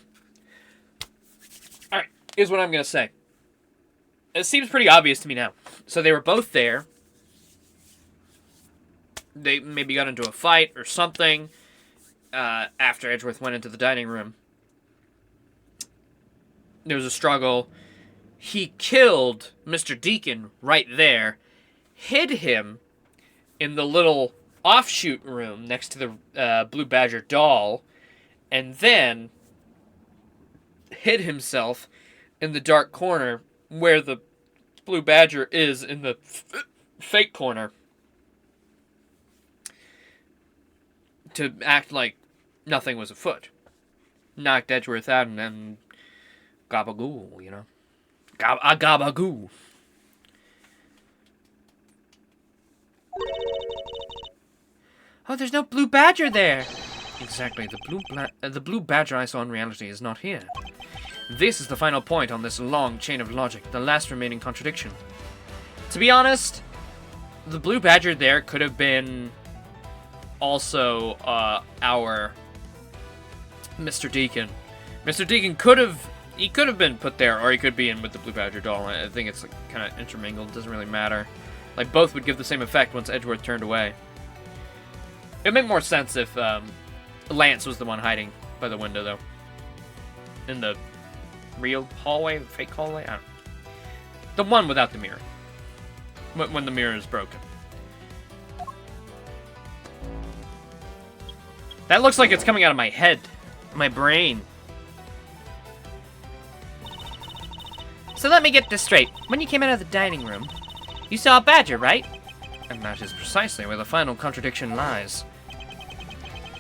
[SPEAKER 1] Alright, here's what I'm gonna say. It seems pretty obvious to me now. So they were both there. They maybe got into a fight or something after Edgeworth went into the dining room. There was a struggle. He killed Mr. Deacon right there, hid him in the little offshoot room next to the Blue Badger doll, and then hid himself in the dark corner where the Blue Badger is in the fake corner to act like nothing was afoot. Knocked Edgeworth out and then gabagoo, you know? Gabagoo.
[SPEAKER 2] Oh, there's no blue badger there!
[SPEAKER 1] Exactly, the blue badger I saw in reality is not here. This is the final point on this long chain of logic, the last remaining contradiction. To be honest, the blue badger there could have been also our Mr. Deacon. Mr. Deacon could have been put there, or he could be in with the Blue Badger doll. I think it's like, kind of intermingled. It doesn't really matter. Like, both would give the same effect once Edgeworth turned away. It would make more sense if Lance was the one hiding by the window, though. In the real hallway, the fake hallway? I don't know. The one without the mirror. When the mirror is broken. That looks like it's coming out of my head. My brain.
[SPEAKER 2] So let me get this straight. When you came out of the dining room, you saw a badger, right?
[SPEAKER 1] And that is precisely where the final contradiction lies.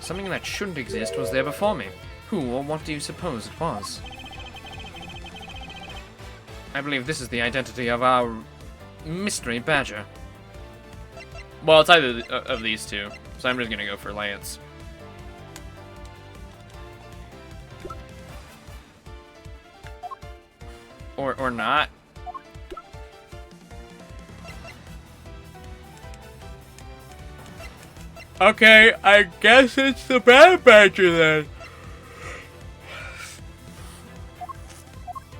[SPEAKER 1] Something that shouldn't exist was there before me. Who or what do you suppose it was? I believe this is the identity of our mystery badger. Well, it's either of these two, so I'm just gonna go for Lance. Or not. Okay, I guess it's the bad badger then.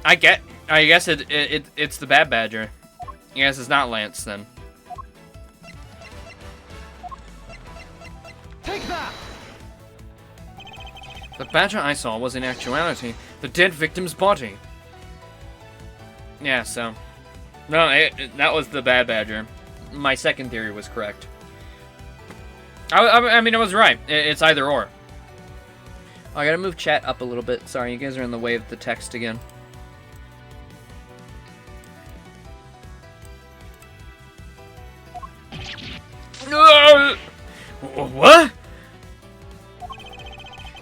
[SPEAKER 1] I guess it's the bad badger. I guess it's not Lance then.
[SPEAKER 4] Take that!
[SPEAKER 1] The badger I saw was in actuality the dead victim's body. Yeah, so... No, that was the bad badger. My second theory was correct. I mean, I was right. It's either or. Oh, I gotta move chat up a little bit. Sorry, you guys are in the way of the text again.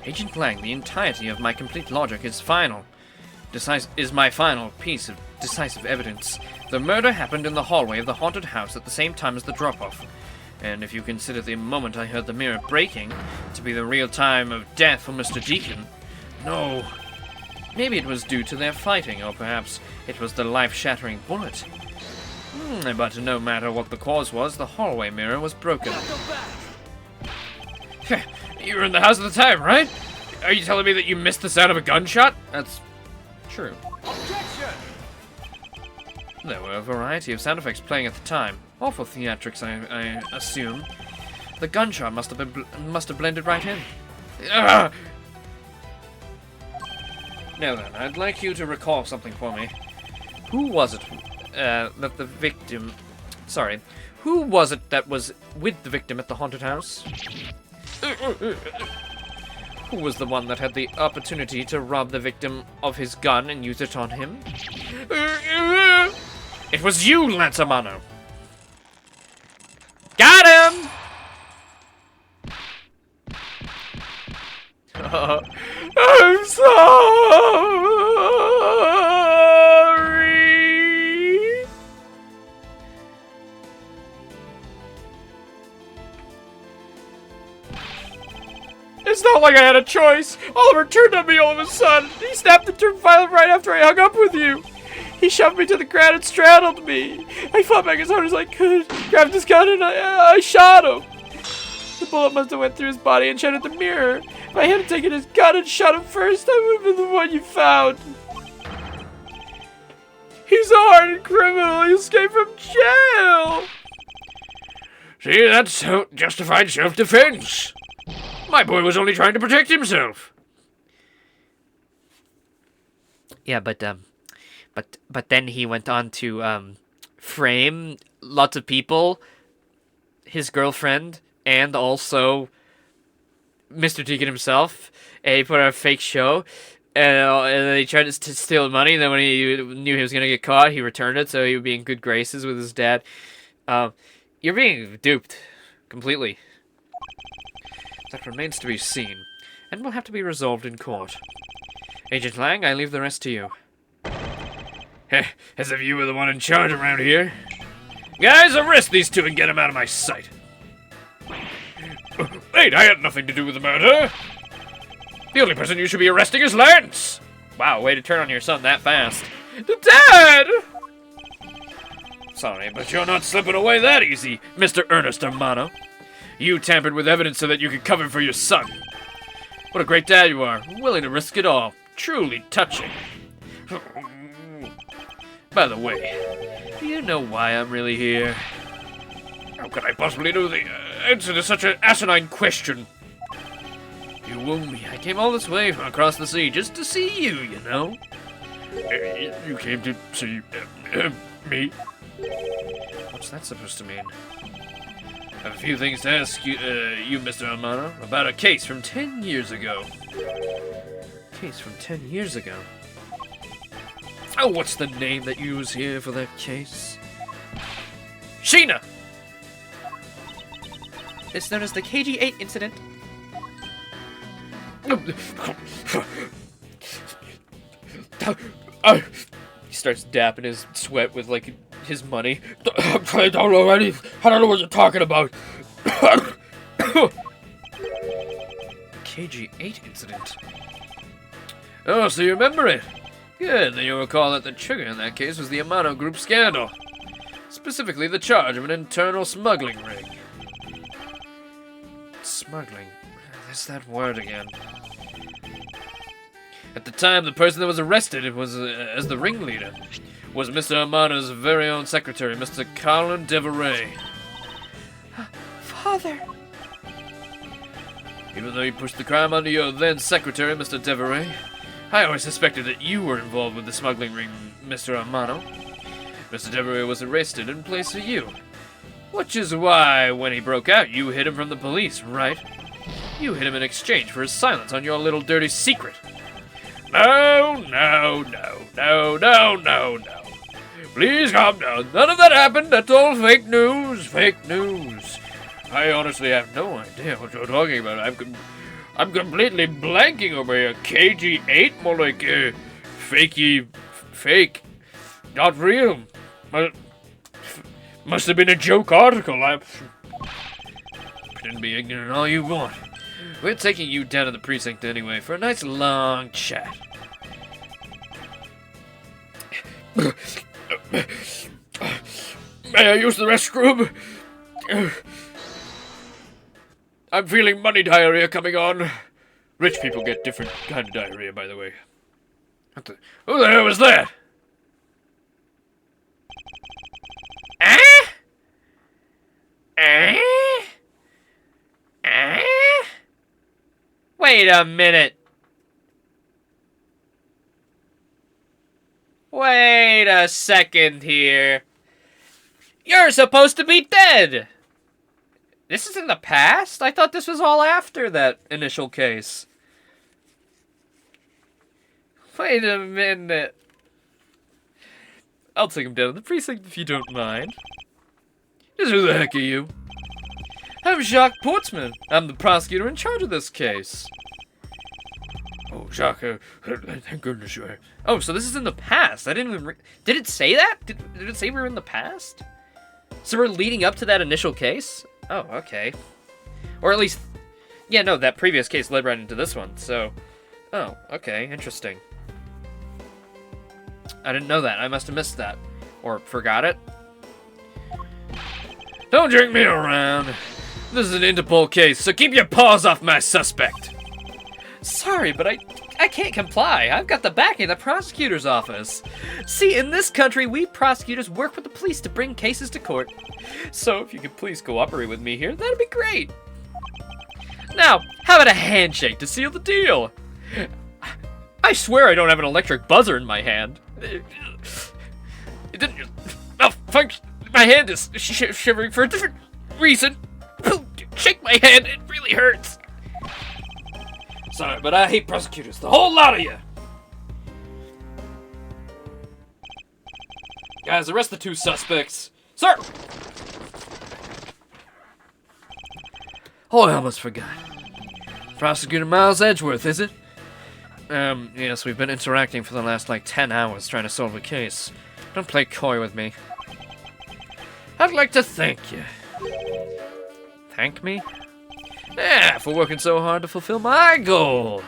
[SPEAKER 1] Agent Lang, the entirety of my complete logic is my final piece of decisive evidence. The murder happened in the hallway of the haunted house at the same time as the drop-off. And if you consider the moment I heard the mirror breaking to be the real time of death for Mr. Deacon, no. Maybe it was due to their fighting, or perhaps it was the life-shattering bullet. But no matter what the cause was, the hallway mirror was broken. You were in the house at the time, right? Are you telling me that you missed the sound of a gunshot? That's true.
[SPEAKER 3] Objection!
[SPEAKER 1] There were a variety of sound effects playing at the time. All for theatrics, I assume. The gunshot must have blended right in. Ugh! Now then, I'd like you to recall something for me. Who was it that the victim... Sorry. Who was it that was with the victim at the haunted house? Who was the one that had the opportunity to rob the victim of his gun and use it on him? It was you, Lance Amano. Got him! I'm sorry. It's not like I had a choice. Oliver turned on me all of a sudden. He snapped and turned violent right after I hung up with you. He shoved me to the ground and straddled me. I fought back as hard as I could, grabbed his gun, and I shot him. The bullet must have went through his body and shattered the mirror. If I hadn't taken his gun and shot him first, I would have been the one you found. He's a hardened criminal. He escaped from jail.
[SPEAKER 3] See, that's justified self-defense. My boy was only trying to protect himself.
[SPEAKER 2] Yeah, but then he went on to frame lots of people, his girlfriend, and also Mr. Deacon himself, and he put on a fake show, and then he tried to steal money, and then when he knew he was going to get caught, he returned it, so he would be in good graces with his dad. You're being duped. Completely. That remains to be seen, and will have to be resolved in court. Agent Lang, I leave the rest to you.
[SPEAKER 3] As if you were the one in charge around here. Guys, arrest these two and get them out of my sight. Wait, I had nothing to do with the murder. The only person you should be arresting is Lance.
[SPEAKER 1] Wow, way to turn on your son that fast.
[SPEAKER 3] Dad! Sorry, but you're not slipping away that easy, Mr. Ernest Amano. You tampered with evidence so that you could cover for your son. What a great dad you are, willing to risk it all. Truly touching. By the way, do you know why I'm really here? How could I possibly know the answer to such an asinine question? You wound me. I came all this way from across the sea just to see you, you know. You came to see me? What's that supposed to mean? I have a few things to ask you, Mr. Amano, about a case from 10 years ago.
[SPEAKER 1] Case from 10 years ago?
[SPEAKER 3] Oh, what's the name that you use here for that case? Sheena!
[SPEAKER 2] It's known as the KG-8 incident.
[SPEAKER 1] He starts dapping his sweat with, like, his money.
[SPEAKER 3] I don't know what you're talking about.
[SPEAKER 1] KG-8 incident? Oh, so you remember it? Good, then you'll recall that the trigger in that case was the Amano Group scandal. Specifically, the charge of an internal smuggling ring. Smuggling? There's that word again. At the time, the person that was arrested as the ringleader was Mr. Amano's very own secretary, Mr. Colin Deveray.
[SPEAKER 2] Father!
[SPEAKER 1] Even though you pushed the crime onto your then secretary, Mr. Deveray, I always suspected that you were involved with the smuggling ring, Mr. Amano. Mr. Deveray was arrested in place of you. Which is why, when he broke out, you hid him from the police, right? You hid him in exchange for his silence on your little dirty secret. No. Please calm down. None of that happened. That's all fake news. Fake news. I honestly have no idea what you're talking about.
[SPEAKER 3] I'm completely blanking over here. KG8? More like, fake. Not real. Must have been a joke article. Pretend to be ignorant all you want. We're taking you down to the precinct anyway for a nice long chat. May I use the restroom? I'm feeling money diarrhea coming on. Rich people get different kind of diarrhea, by the way. Who the hell was that?
[SPEAKER 1] Wait a minute. Wait a second here. You're supposed to be dead. This is in the past? I thought this was all after that initial case. Wait a minute. I'll take him down to the precinct if you don't mind.
[SPEAKER 3] Just who the heck are you?
[SPEAKER 1] I'm Jacques Portsman. I'm the prosecutor in charge of this case.
[SPEAKER 3] Oh, Jacques, thank goodness you are.
[SPEAKER 1] Oh, so this is in the past. I didn't even... Did it say that? Did it say we were in the past? So we're leading up to that initial case? Oh, okay. Or at least... Yeah, no, that previous case led right into this one, so... Oh, okay, interesting. I didn't know that. I must have missed that. Or forgot it.
[SPEAKER 3] Don't drink me around. This is an Interpol case, so keep your paws off my suspect.
[SPEAKER 1] Sorry, but I can't comply. I've got the backing of the prosecutor's office. See, in this country, we prosecutors work with the police to bring cases to court. So if you could please cooperate with me here, that'd be great. Now, how about a handshake to seal the deal? I swear I don't have an electric buzzer in my hand.
[SPEAKER 3] It didn't... Malfunction. My hand is shivering for a different reason. Shake my hand, it really hurts. Sorry, but I hate prosecutors, the whole lot of you. Guys, arrest the two suspects. Sir! Oh, I almost forgot. Prosecutor Miles Edgeworth, is it?
[SPEAKER 1] Yes, we've been interacting for the last, 10 hours trying to solve a case. Don't play coy with me.
[SPEAKER 3] I'd like to thank you.
[SPEAKER 1] Thank me?
[SPEAKER 3] Yeah, for working so hard to fulfill my goal.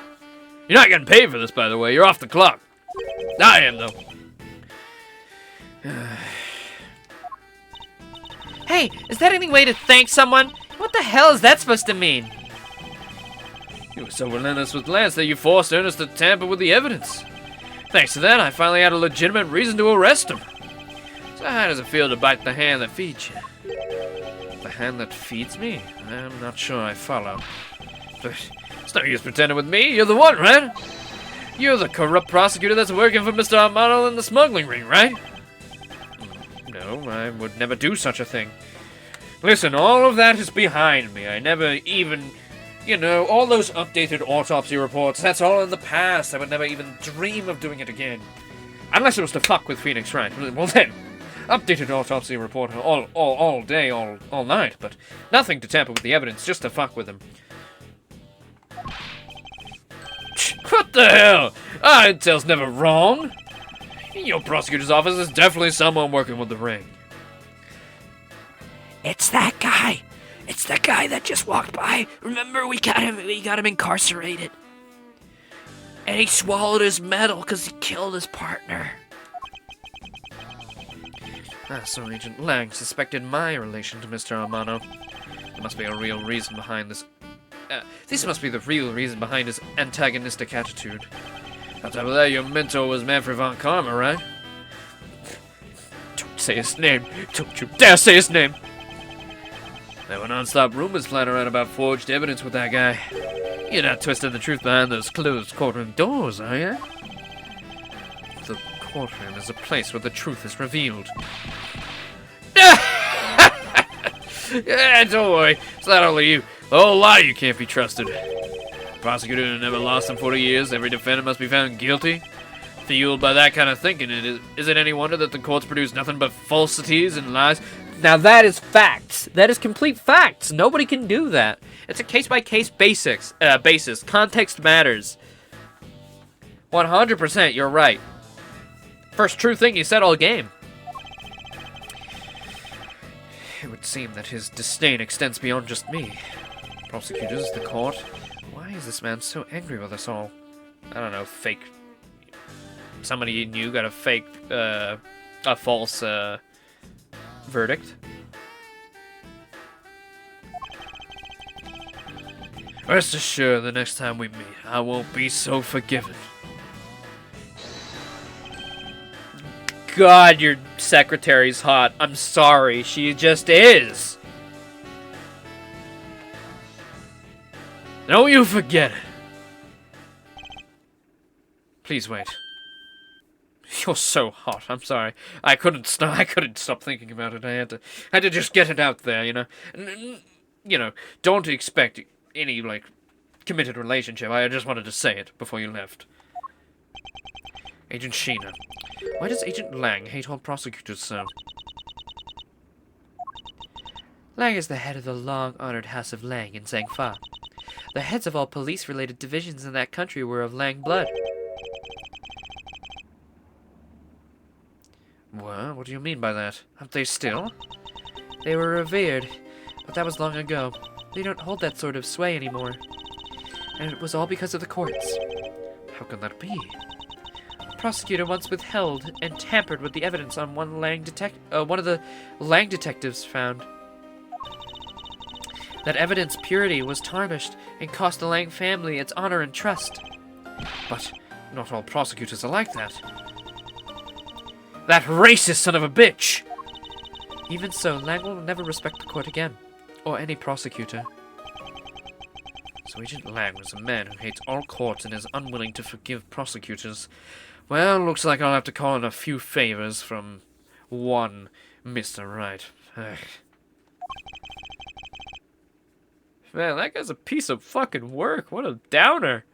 [SPEAKER 3] You're not getting paid for this, by the way. You're off the clock. I am, though.
[SPEAKER 2] Hey, is that any way to thank someone? What the hell is that supposed to mean?
[SPEAKER 3] You were so relentless with Lance that you forced Ernest to tamper with the evidence. Thanks to that, I finally had a legitimate reason to arrest him. So how does it feel to bite the hand that feeds you?
[SPEAKER 1] The hand that feeds me? I'm not sure I follow.
[SPEAKER 3] It's no use pretending with me. You're the one, right? You're the corrupt prosecutor that's working for Mr. Armano in the smuggling ring, right?
[SPEAKER 1] No, I would never do such a thing. Listen, all of that is behind me. I never even... all those updated autopsy reports, that's all in the past. I would never even dream of doing it again. Unless it was to fuck with Phoenix Wright. Well then, updated autopsy report all day, all night, but nothing to tamper with the evidence, just to fuck with him.
[SPEAKER 3] What the hell? Intel's never wrong. In your prosecutor's office is definitely someone working with the ring.
[SPEAKER 2] It's that guy. It's the guy that just walked by. Remember, we got him incarcerated. And he swallowed his medal because he killed his partner.
[SPEAKER 1] So Agent Lang suspected my relation to Mr. Armano. There must be a real reason behind this. This must be the real reason behind his antagonistic attitude.
[SPEAKER 3] On top of that, your mentor was Manfred von Karma, right?
[SPEAKER 1] Don't say his name. Don't you dare say his name.
[SPEAKER 3] There were non-stop rumors flying around about forged evidence with that guy. You're not twisting the truth behind those closed courtroom doors, are you?
[SPEAKER 1] The courtroom is a place where the truth is revealed.
[SPEAKER 3] Yeah, don't worry. It's not only you. The whole lot of you can't be trusted. Prosecutor never lost in 40 years. Every defendant must be found guilty. Fueled by that kind of thinking, is it any wonder that the courts produce nothing but falsities and lies?
[SPEAKER 1] Now that is facts. That is complete facts. Nobody can do that. It's a case-by-case basis. Context matters. 100%, you're right. First true thing you said all game. It would seem that his disdain extends beyond just me. Prosecutors, the court. Why is this man so angry with us all? I don't know, fake... Somebody you knew got a fake, a false, verdict. Rest assured, the next time we meet, I won't be so forgiven. God, your secretary's hot. I'm sorry, she just is. Don't you forget it. Please wait. You're so hot. I'm sorry. I couldn't stop thinking about it. I had to just get it out there, you know. You know, don't expect any like committed relationship. I just wanted to say it before you left. Agent Sheena. Why does Agent Lang hate all prosecutors so?
[SPEAKER 2] Lang is the head of the long-honored House of Lang in Zhangfa. The heads of all police-related divisions in that country were of Lang blood.
[SPEAKER 1] What do you mean by that? Aren't they still?
[SPEAKER 2] They were revered, but that was long ago. They don't hold that sort of sway anymore. And it was all because of the courts.
[SPEAKER 1] How can that be?
[SPEAKER 2] The prosecutor once withheld and tampered with the evidence on one of the Lang detectives found. That evidence purity was tarnished and cost the Lang family its honor and trust.
[SPEAKER 1] But not all prosecutors are like that. That racist son of a bitch!
[SPEAKER 2] Even so, Lang will never respect the court again, or any prosecutor.
[SPEAKER 1] So Agent Lang was a man who hates all courts and is unwilling to forgive prosecutors. Well, looks like I'll have to call in a few favors from one Mr. Right. Ugh. Man, that guy's a piece of fucking work. What a downer.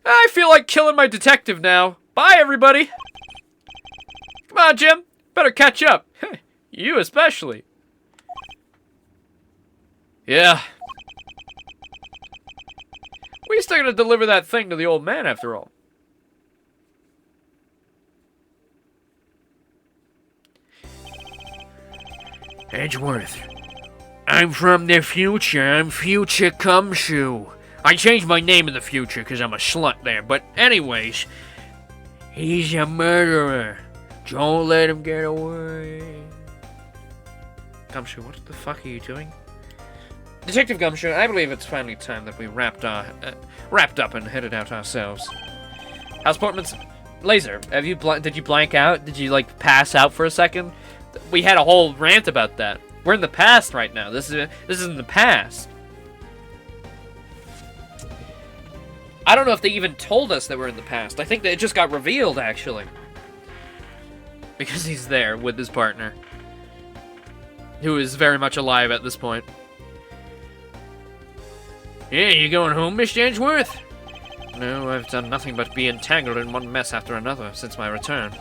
[SPEAKER 1] I feel like killing my detective now. Bye, everybody! Come on, Jim. Better catch up. You especially. Yeah. We still gonna deliver that thing to the old man after all. Edgeworth. I'm from the future. I'm Future Cumshoe. I changed my name in the future because I'm a slut there. But anyways, he's a murderer. Don't let him get away. Gumshoe, what the fuck are you doing? Detective Gumshoe, I believe it's finally time that we wrapped up and headed out ourselves. How's Portman's laser? Did you blank out? Did you like pass out for a second? We had a whole rant about that. We're in the past right now. This is in the past. I don't know if they even told us that we're in the past. I think that it just got revealed actually. Because he's there with his partner. Who is very much alive at this point. Yeah, you going home, Mr. Edgeworth? No, I've done nothing but be entangled in one mess after another since my return.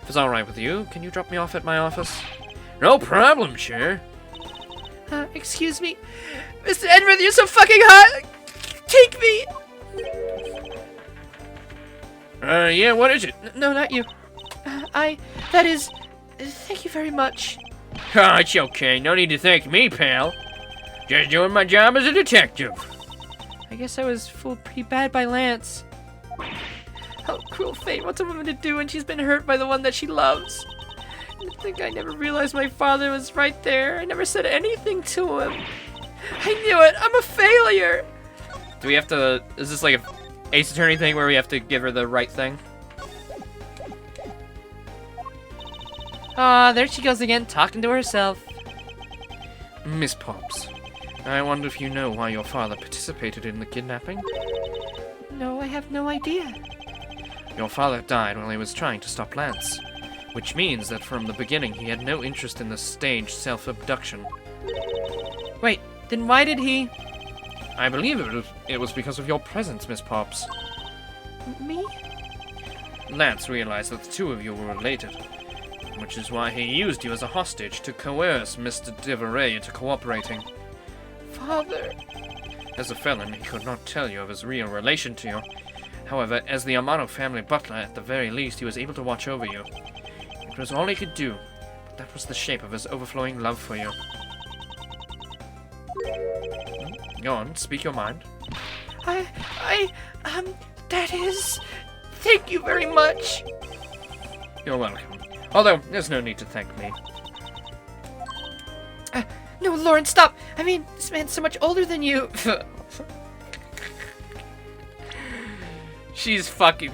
[SPEAKER 1] If it's alright with you, can you drop me off at my office? No problem, sure.
[SPEAKER 2] Excuse me? Mr. Edgeworth, you're so fucking hot! Take me!
[SPEAKER 3] Yeah, what is it?
[SPEAKER 2] No, not you. Thank you very much.
[SPEAKER 3] Oh, it's okay. No need to thank me, pal. Just doing my job as a detective.
[SPEAKER 2] I guess I was fooled pretty bad by Lance. Oh, cruel fate. What's a woman to do when she's been hurt by the one that she loves? I think I never realized my father was right there. I never said anything to him. I knew it. I'm a failure.
[SPEAKER 1] Do we have to... Is this like a Ace Attorney thing where we have to give her the right thing?
[SPEAKER 2] Ah, there she goes again, talking to herself.
[SPEAKER 1] Miss Pops, I wonder if you know why your father participated in the kidnapping?
[SPEAKER 2] No, I have no idea.
[SPEAKER 1] Your father died while he was trying to stop Lance, which means that from the beginning he had no interest in the staged self-abduction.
[SPEAKER 2] Wait, then why did he...
[SPEAKER 1] I believe it was because of your presence, Miss Pops.
[SPEAKER 2] Me?
[SPEAKER 1] Lance realized that the two of you were related.
[SPEAKER 3] which is why he used you as a hostage to coerce Mr. Deveray into cooperating.
[SPEAKER 2] Father...
[SPEAKER 3] As a felon, he could not tell you of his real relation to you. However, as the Amano family butler, at the very least, he was able to watch over you. It was all he could do, but that was the shape of his overflowing love for you. Go on, speak your mind.
[SPEAKER 2] that is... Thank you very much.
[SPEAKER 3] You're welcome. Although, there's no need to thank me.
[SPEAKER 2] No, Lauren, stop! I mean, this man's so much older than you.
[SPEAKER 1] She's fucking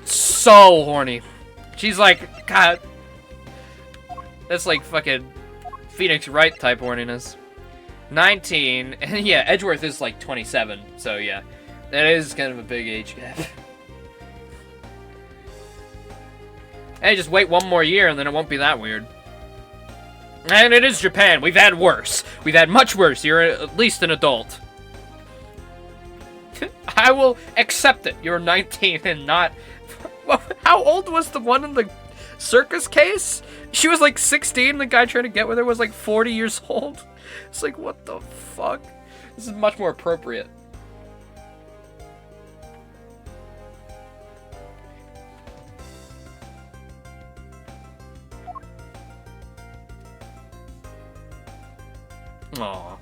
[SPEAKER 1] so horny. She's like, God. That's like fucking Phoenix Wright type horniness. 19, and yeah, Edgeworth is like 27, so yeah. That is kind of a big age gap. Hey, just wait one more year and then it won't be that weird. And it is Japan. We've had worse. We've had much worse. You're at least an adult. I will accept it. You're 19 and not... How old was the one in the circus case? She was like 16. The guy trying to get with her was like 40 years old. It's like, what the fuck? This is much more appropriate. Aww.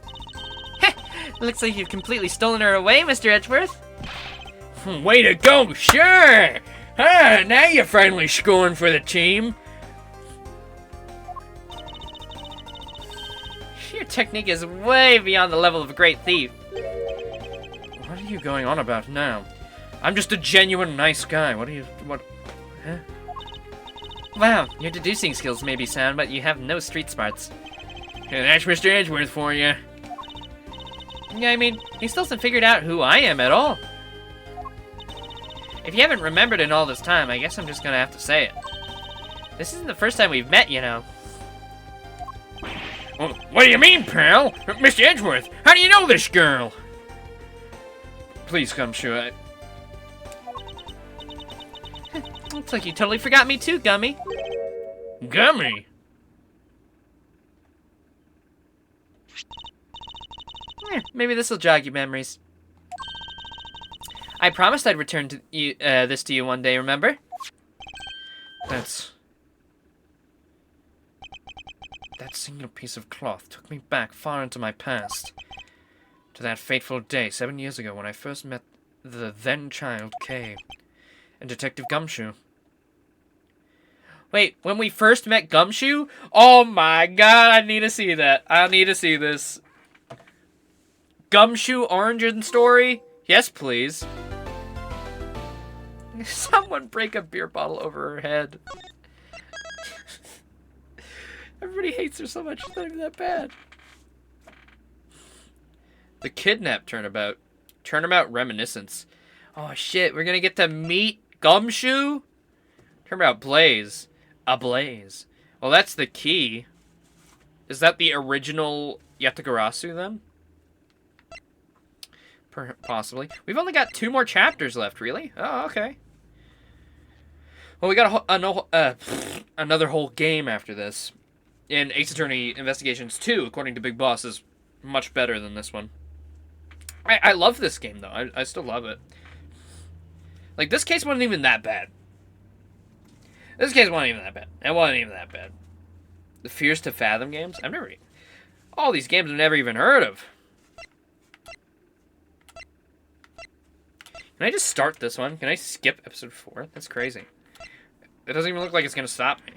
[SPEAKER 2] Looks like you've completely stolen her away, Mr. Edgeworth.
[SPEAKER 3] Way to go, sure! Now you're finally scoring for the team.
[SPEAKER 2] Your technique is way beyond the level of a great thief.
[SPEAKER 3] What are you going on about now? I'm just a genuine nice guy. What? Huh?
[SPEAKER 2] Wow, your deducing skills may be sound, but you have no street smarts.
[SPEAKER 3] Yeah, that's Mr. Edgeworth for you.
[SPEAKER 2] Yeah, I mean, he still hasn't figured out who I am at all. If you haven't remembered in all this time, I guess I'm just gonna have to say it. This isn't the first time we've met, you know.
[SPEAKER 3] Well, what do you mean, pal? Mr. Edgeworth, how do you know this girl? Please come, Shua.
[SPEAKER 2] Looks like you totally forgot me too, Gummy.
[SPEAKER 3] Gummy?
[SPEAKER 2] Maybe this will jog your memories. I promised I'd return to you, this to you one day, remember?
[SPEAKER 3] That single piece of cloth took me back far into my past. To that fateful day 7 years ago when I first met the then-child Kay and Detective Gumshoe.
[SPEAKER 1] Wait, when we first met Gumshoe? Oh my god, I need to see that. I need to see this. Gumshoe origin story? Yes, please. Someone break a beer bottle over her head. Everybody hates her so much, it's not even that bad. The Kidnap Turnabout. Turnabout Reminiscence. Oh shit, we're gonna get to meet Gumshoe? Turnabout Blaze. A Blaze. Well, that's the key. Is that the original Yatagarasu then? Possibly. We've only got 2 more chapters left, really? Oh, okay. Well, we got another whole game after this. And Ace Attorney Investigations 2, according to Big Boss, is much better than this one. I love this game, though. I still love it. Like, this case wasn't even that bad. This case wasn't even that bad. It wasn't even that bad. The Fears to Fathom games? I've never... All these games I've never even heard of. Can I just start this one? Can I skip episode 4? That's crazy. It doesn't even look like it's going to stop me.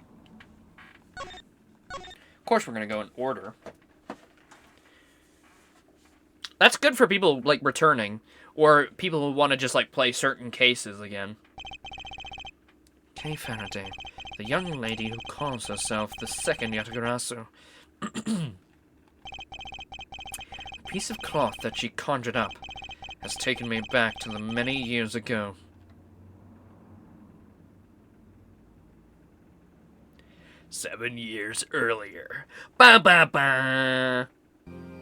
[SPEAKER 1] Of course we're going to go in order. That's good for people, like, returning. Or people who want to just, like, play certain cases again. Kay Faraday, the young lady who calls herself the second Yatagarasu. The piece of cloth that she conjured up has taken me back to the many years ago. "7 years earlier. Ba ba ba.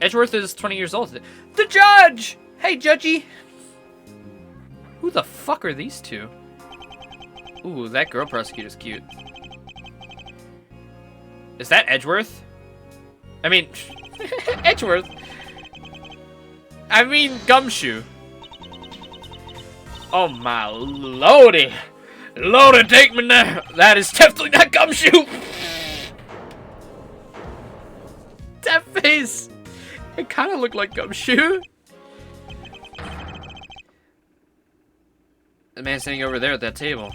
[SPEAKER 1] Edgeworth is 20 years old. The judge! Hey, judgy! Who the fuck are these two? Ooh, that girl prosecutor's cute. Is that Edgeworth? I mean, Edgeworth. I mean, Gumshoe. Oh my lordy. Lordy, take me now. That is definitely not Gumshoe. That face. It kind of looked like Gumshoe. The man sitting over there at that table.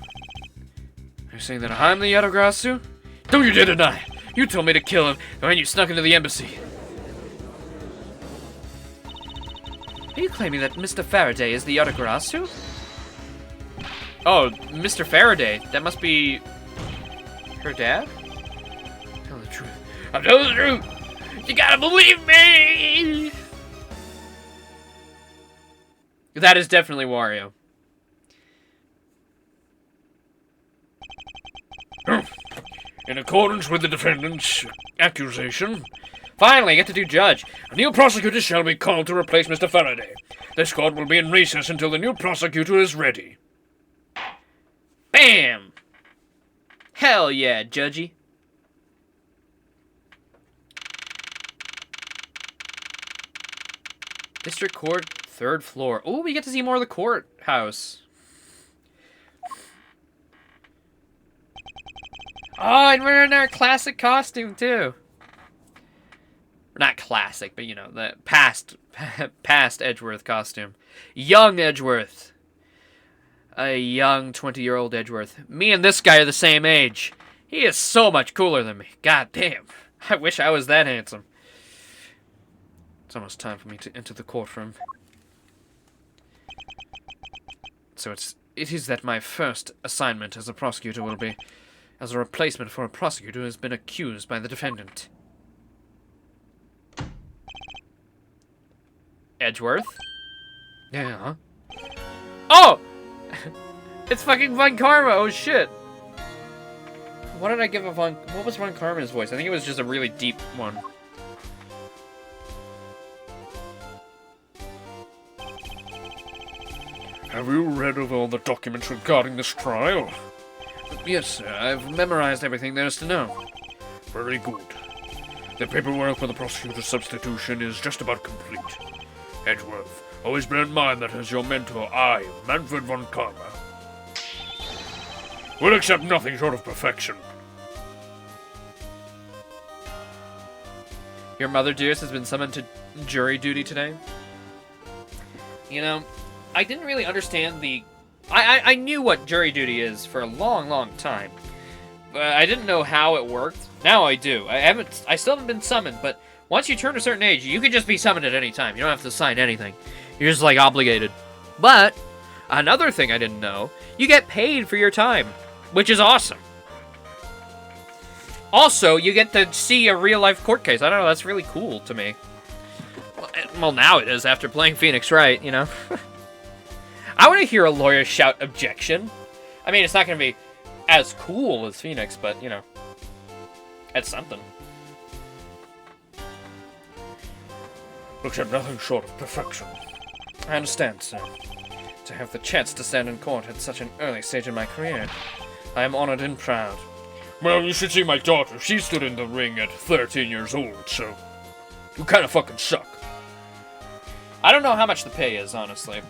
[SPEAKER 1] You're saying that I'm the Yatagarasu? Don't you dare deny! You told me to kill him when you snuck into the embassy. Are you claiming that Mr. Faraday is the Yatagarasu? Oh, Mr. Faraday. That must be... her dad? Tell the truth. I'm telling the truth! You gotta believe me! That is definitely Wario.
[SPEAKER 3] In accordance with the defendant's accusation,
[SPEAKER 1] Finally, I get to do judge.
[SPEAKER 3] a new prosecutor shall be called to replace Mr. Faraday. This court will be in recess until the new prosecutor is ready.
[SPEAKER 1] Bam! Hell yeah, judgy. District Court, 3rd floor. Oh, we get to see more of the courthouse. Oh, and we're in our classic costume, too. Not classic, but, you know, the past Edgeworth costume. Young Edgeworth. A young 20-year-old Edgeworth. Me and this guy are the same age. He is so much cooler than me. God damn. I wish I was that handsome. It's almost time for me to enter the courtroom. So it is that my first assignment as a prosecutor will be as a replacement for a prosecutor who has been accused by the defendant. Edgeworth?
[SPEAKER 3] Yeah.
[SPEAKER 1] Oh! It's fucking Von Karma, oh shit. What did I give a Von... What was Von Karma's voice? I think it was just a really deep one.
[SPEAKER 3] Have you read over all the documents regarding this trial?
[SPEAKER 1] Yes, sir. I've memorized everything there is to know.
[SPEAKER 3] Very good. The paperwork for the prosecutor's substitution is just about complete. Edgeworth, always bear in mind that as your mentor, I, Manfred von Karma, will accept nothing short of perfection.
[SPEAKER 1] Your mother, dearest, has been summoned to jury duty today. You know, I didn't really understand the... I knew what jury duty is for a long, long time. But I didn't know how it worked. Now I do. I still haven't been summoned, but once you turn a certain age, you can just be summoned at any time. You don't have to sign anything. You're just, like, obligated. But, another thing I didn't know, you get paid for your time, which is awesome. Also, you get to see a real-life court case. I don't know, that's really cool to me. Well, now it is after playing Phoenix Wright, you know? I want to hear a lawyer shout objection. I mean, it's not going to be as cool as Phoenix, but, you know, it's something.
[SPEAKER 3] Looks at nothing short of perfection.
[SPEAKER 1] I understand, sir. To have the chance to stand in court at such an early stage in my career, I am honored and proud.
[SPEAKER 3] Well, you should see my daughter. She stood in the ring at 13 years old, so you kind of fucking suck.
[SPEAKER 1] I don't know how much the pay is, honestly.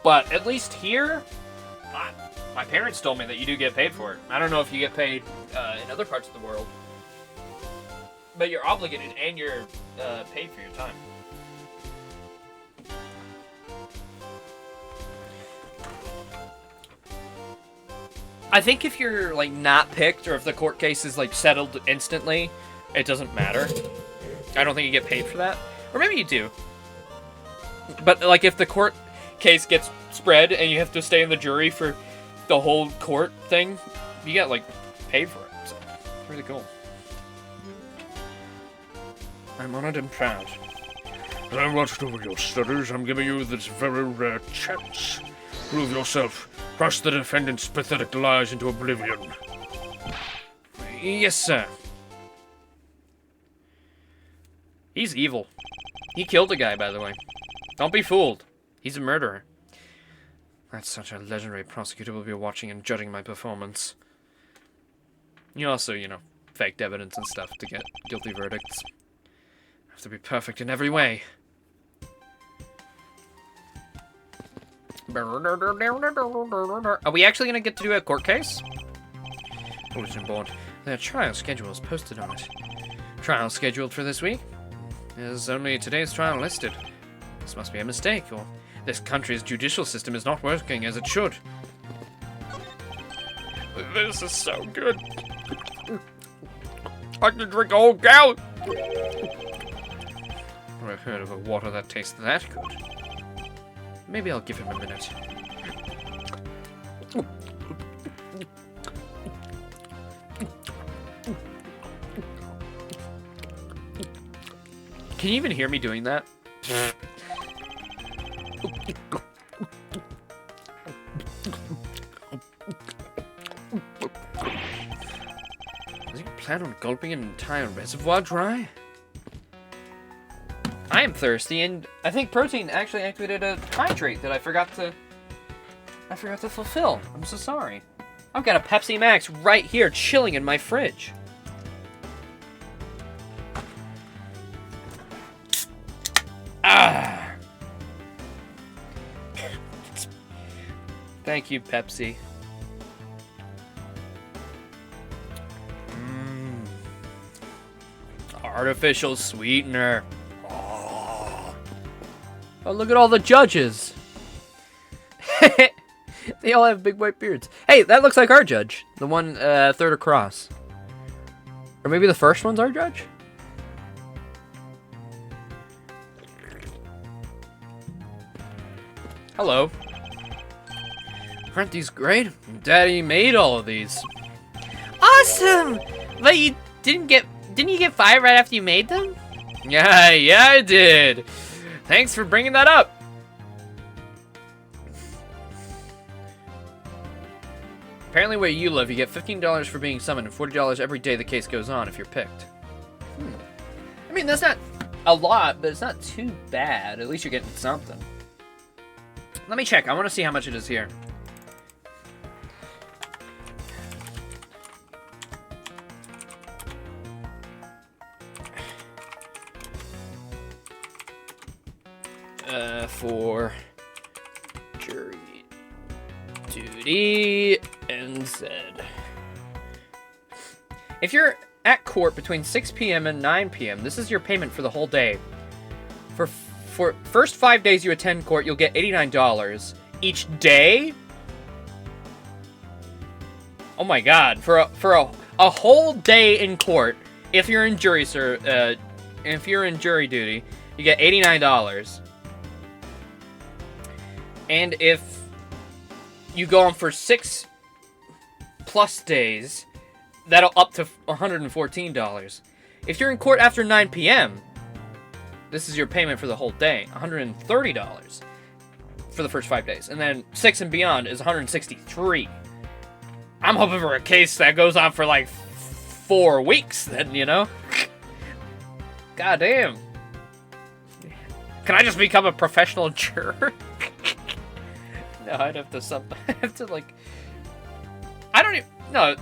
[SPEAKER 1] But at least here, my parents told me that you do get paid for it. I don't know if you get paid in other parts of the world. But you're obligated and you're paid for your time. I think if you're, like, not picked, or if the court case is, like, settled instantly, it doesn't matter. I don't think you get paid for that. Or maybe you do. But, like, if the court case gets spread and you have to stay in the jury for the whole court thing, you get, like, paid for it. So, it's really cool. I'm honored and proud.
[SPEAKER 3] As I watched over your studies, I'm giving you this very rare chance. Prove yourself. Crush the defendant's pathetic lies into oblivion.
[SPEAKER 1] Yes, sir. He's evil. He killed a guy, by the way. Don't be fooled. He's a murderer. That's such a legendary prosecutor will be watching and judging my performance. You also, you know, faked evidence and stuff to get guilty verdicts. Have to be perfect in every way. Are we actually going to get to do a court case? Bulletin board. The trial schedule is posted on it. Trial scheduled for this week? There's only today's trial listed. This must be a mistake, or this country's judicial system is not working as it should. This is so good. I can drink a whole gallon. I've heard of a water that tastes that good. Maybe I'll give him a minute. Can you even hear me doing that? Does he plan on gulping an entire reservoir dry? I am thirsty, and I think protein actually activated a hydrate that I forgot to fulfill. I'm so sorry. I've got a Pepsi Max right here, chilling in my fridge. Ah. Thank you, Pepsi. Artificial sweetener. Oh, look at all the judges. They all have big white beards. Hey, that looks like our judge. The one third across. Or maybe the first one's our judge? Hello. Aren't these great? Daddy made all of these.
[SPEAKER 2] Awesome! But you didn't you get fired right after you made them?
[SPEAKER 1] Yeah, I did. Thanks for bringing that up. Apparently where you live, you get $15 for being summoned and $40 every day the case goes on if you're picked. I mean, that's not a lot, but it's not too bad. At least you're getting something. Let me check. I want to see how much it is here. For jury duty NZ. If you're at court between 6 p.m. and 9 p.m., this is your payment for the whole day. For first 5 days you attend court, you'll get $89 each day. Oh my God! For a whole day in court, if you're in jury duty, you get $89. And if you go on for 6+ days, that'll up to $114. If you're in court after 9 p.m., this is your payment for the whole day, $130 for the first 5 days. And then 6 and beyond is $163. I'm hoping for a case that goes on for like 4 weeks then, you know? God damn. Can I just become a professional juror? No, I'd have to like... I don't even... No,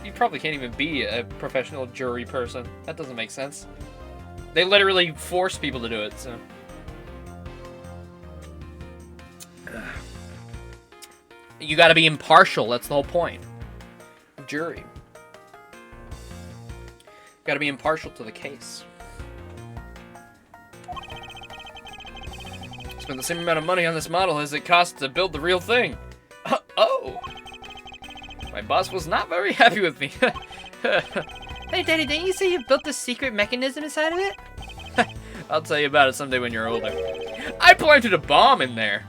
[SPEAKER 1] you probably can't even be a professional jury person. That doesn't make sense. They literally force people to do it, so... You gotta be impartial, that's the whole point. Jury. Gotta be impartial to the case. Spend the same amount of money on this model as it costs to build the real thing. Oh! My boss was not very happy with me.
[SPEAKER 2] Hey, Daddy, didn't you say you built the secret mechanism inside of it?
[SPEAKER 1] I'll tell you about it someday when you're older. I planted a bomb in there.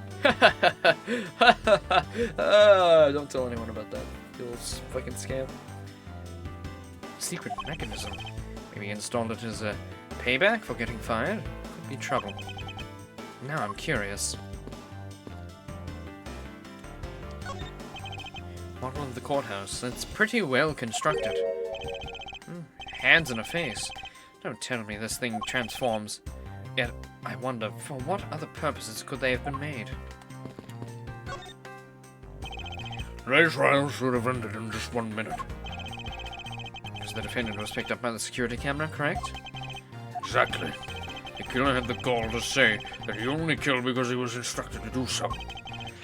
[SPEAKER 1] Don't tell anyone about that. You'll fucking scam. Secret mechanism. Maybe installed it as a payback for getting fired? Could be trouble. Now I'm curious. Model of the courthouse. It's pretty well constructed. Hands and a face. Don't tell me this thing transforms. Yet, I wonder, for what other purposes could they have been made?
[SPEAKER 3] Today's trial should have ended in just 1 minute.
[SPEAKER 1] Is the defendant was picked up by the security camera, correct?
[SPEAKER 3] Exactly. The killer had the gall to say that he only killed because he was instructed to do so.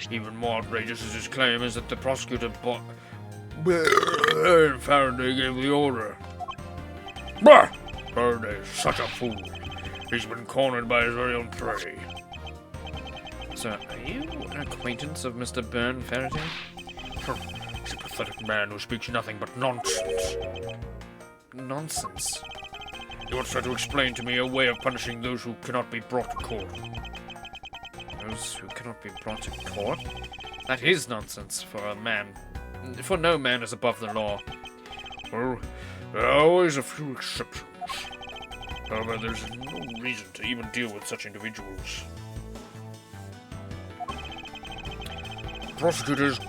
[SPEAKER 3] Even more outrageous is his claim is that the prosecutor Faraday gave the order. Bah! Faraday is such a fool. He's been cornered by his very own prey.
[SPEAKER 1] So, are you an acquaintance of Mr. Byrne Faraday?
[SPEAKER 3] He's a pathetic man who speaks nothing but nonsense.
[SPEAKER 1] Nonsense.
[SPEAKER 3] He once tried to explain to me a way of punishing those who cannot be brought to court.
[SPEAKER 1] Those who cannot be brought to court? That is nonsense for a man. For no man is above the law.
[SPEAKER 3] Well, there are always a few exceptions. However, there's no reason to even deal with such individuals. The prosecutor is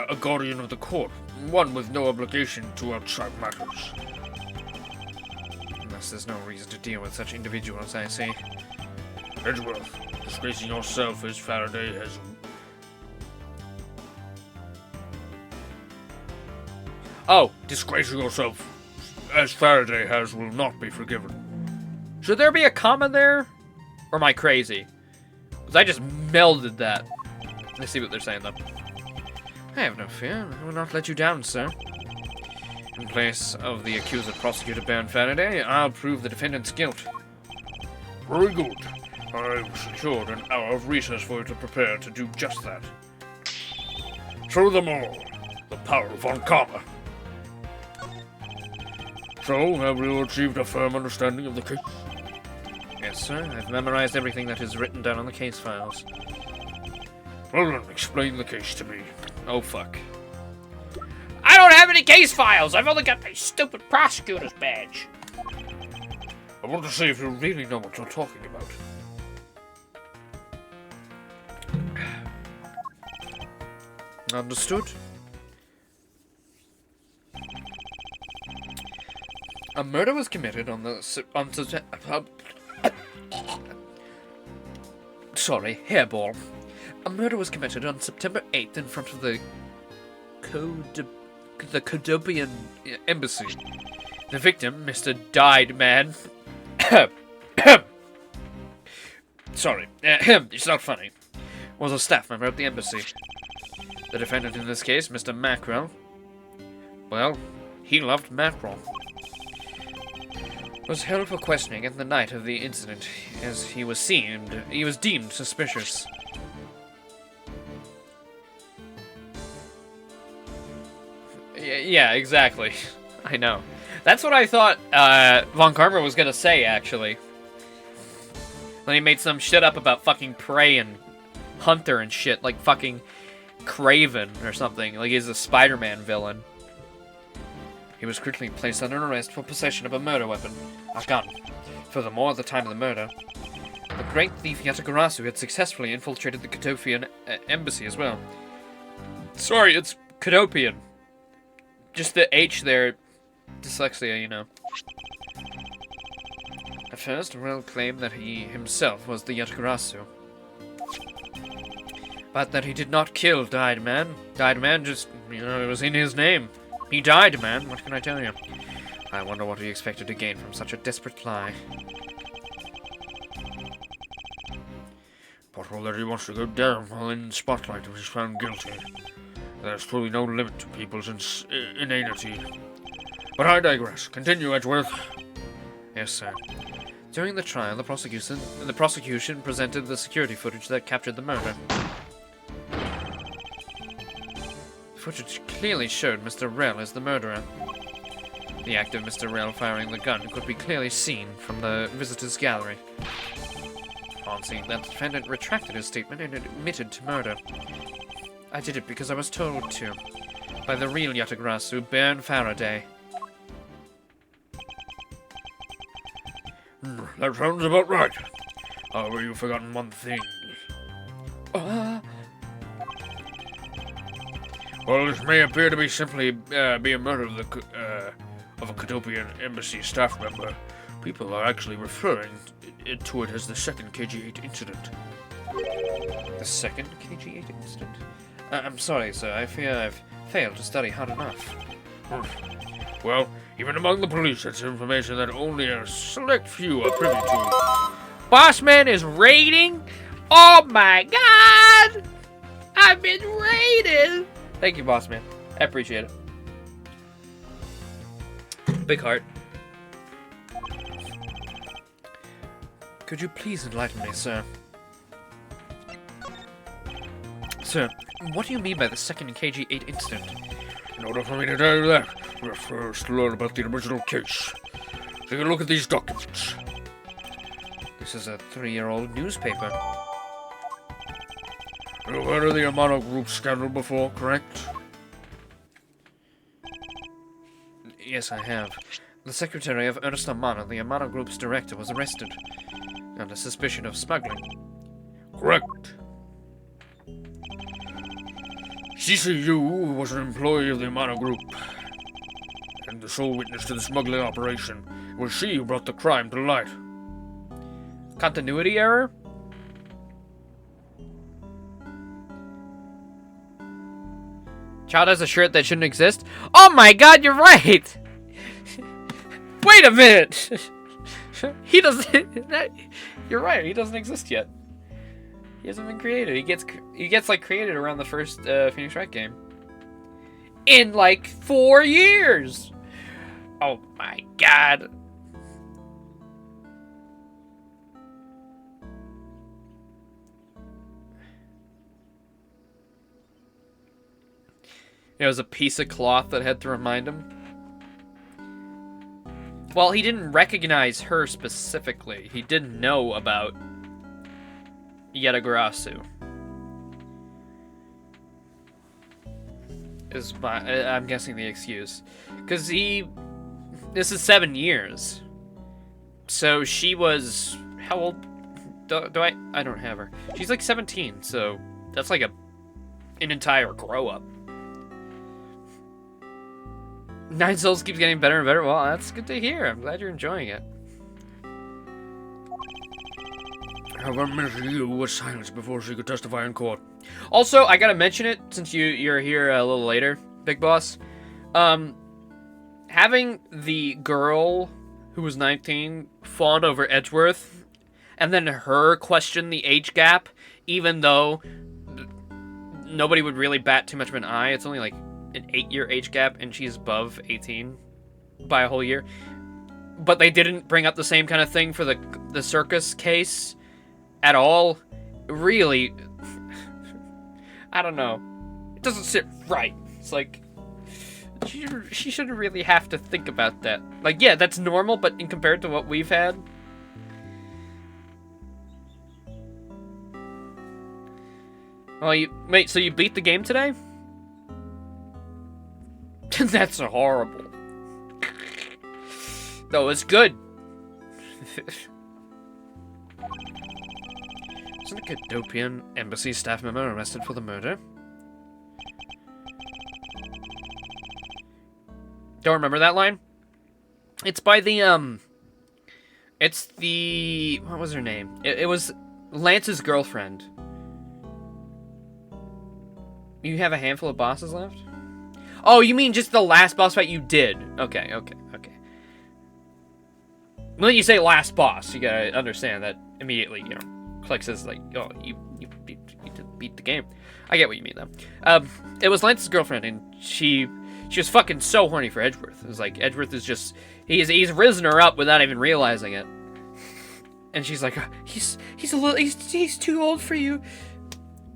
[SPEAKER 3] a guardian of the court, one with no obligation to outside matters.
[SPEAKER 1] Unless there's no reason to deal with such individuals, I see.
[SPEAKER 3] Edgeworth, disgracing yourself as Faraday has...
[SPEAKER 1] Oh!
[SPEAKER 3] Disgracing yourself as Faraday has will not be forgiven.
[SPEAKER 1] Should there be a comma there? Or am I crazy? Because I just melded that. Let's see what they're saying, though. I have no fear. I will not let you down, sir. In place of the accuser prosecutor Baron Faraday, I'll prove the defendant's guilt.
[SPEAKER 3] Very good. I've secured an hour of recess for you to prepare to do just that. Show them all the power of Von Karma. So, have you achieved a firm understanding of the case?
[SPEAKER 1] Yes, sir. I've memorized everything that is written down on the case files.
[SPEAKER 3] Well then, explain the case to me.
[SPEAKER 1] Oh, fuck.
[SPEAKER 2] I don't have any case files. I've only got my stupid prosecutor's badge.
[SPEAKER 3] I want to see if you really know what you're talking about.
[SPEAKER 1] Understood. A murder was committed on the... Sorry, hairball. A murder was committed on September 8th in front of the Codopian embassy. The victim, Mr. Died Man... Sorry, it's not funny. Was a staff member at the embassy. The defendant in this case, Mr. Mackerel... Well, he loved mackerel. Was held for questioning at the night of the incident, as he was deemed suspicious. Yeah, exactly. I know. That's what I thought Von Karma was gonna say, actually. When he made some shit up about fucking Prey and Hunter and shit, like fucking Craven or something. Like he's a Spider-Man villain. He was quickly placed under arrest for possession of a murder weapon, a gun. Furthermore, at the time of the murder, the great thief Yatagarasu had successfully infiltrated the Kodopian embassy as well. Sorry, it's Kodopian. Just the H there, dyslexia, you know. At first, Rel claimed that he himself was the Yatagarasu. But that he did not kill Died Man. Died Man just, you know, it was in his name. He died, man. What can I tell you? I wonder what he expected to gain from such a desperate lie.
[SPEAKER 3] Possible that he wants to go down while in the spotlight if he's found guilty. There's truly no limit to people's inanity. But I digress. Continue, Edgeworth.
[SPEAKER 1] Yes, sir. During the trial, the prosecution presented the security footage that captured the murder. Footage clearly showed Mr. Rel as the murderer. The act of Mr. Rel firing the gun could be clearly seen from the visitors' gallery. On seeing that, the defendant retracted his statement and admitted to murder. I did it because I was told to, by the real Yatagarasu, Baron Faraday.
[SPEAKER 3] That sounds about right. However, you've forgotten one thing. Well, this may appear to be simply be a murder of a Kodopian embassy staff member. People are actually referring to it as the second KG-8 incident.
[SPEAKER 1] The second KG-8 incident? I'm sorry, sir. I fear I've failed to study hard enough.
[SPEAKER 3] Well, Even among the police, it's information that only a select few are privy to.
[SPEAKER 1] Bossman is raiding? Oh my god! I've been raided! Thank you, Bossman. I appreciate it. Big heart.
[SPEAKER 3] Could you please enlighten me, sir? Sir,
[SPEAKER 1] What do you mean by the second KG-8 incident?
[SPEAKER 3] in order for me to tell you that, we'll first learn about the original case. Take a look at these documents.
[SPEAKER 1] This is a 3-year-old newspaper.
[SPEAKER 3] You've heard of the Amano Group scandal before, correct?
[SPEAKER 1] Yes, I have. The secretary of Ernest Amano, the Amano Group's director, was arrested under suspicion of smuggling.
[SPEAKER 3] Correct. CCU was an employee of the Amano Group, and the sole witness to the smuggling operation. It was she who brought the crime to light.
[SPEAKER 1] Continuity error? Child has a shirt that shouldn't exist? Oh my god, you're right! Wait a minute! He doesn't... You're right, he doesn't exist yet. He hasn't been created. He gets like created around the first Phoenix Wright game. In like 4 years! Oh my god. It was a piece of cloth that had to remind him. Well, he didn't recognize her specifically. He didn't know about Yetagarasu. I'm guessing the excuse. Because this is 7 years. So she was, how old? I don't have her. She's like 17, so that's like an entire grow up. Nine Souls keeps getting better and better. Well, that's good to hear. I'm glad you're enjoying it.
[SPEAKER 3] However, Mrs. Yu was silenced before she could testify in court.
[SPEAKER 1] Also, I gotta mention it since you're here a little later, Big Boss. Having the girl who was 19 fawn over Edgeworth, and then her question the age gap, even though nobody would really bat too much of an eye. It's only like an 8-year age gap, and she's above 18 by a whole year. But they didn't bring up the same kind of thing for the circus case at all. Really, I don't know. It doesn't sit right. It's like she shouldn't really have to think about that. Like, yeah, that's normal, but in compared to what we've had. Well, so you beat the game today? That's horrible. No, it's good. Isn't a Cadopian embassy staff member arrested for the murder? Don't remember that line? It's by the, it's the, what was her name? It was Lance's girlfriend. You have a handful of bosses left? Oh, you mean just the last boss fight you did? Okay. When you say last boss, you gotta understand that immediately, clicks as like, oh, you beat the game. I get what you mean though. It was Lance's girlfriend, and she was fucking so horny for Edgeworth. It was like Edgeworth is just he's risen her up without even realizing it. And she's like, he's too old for you.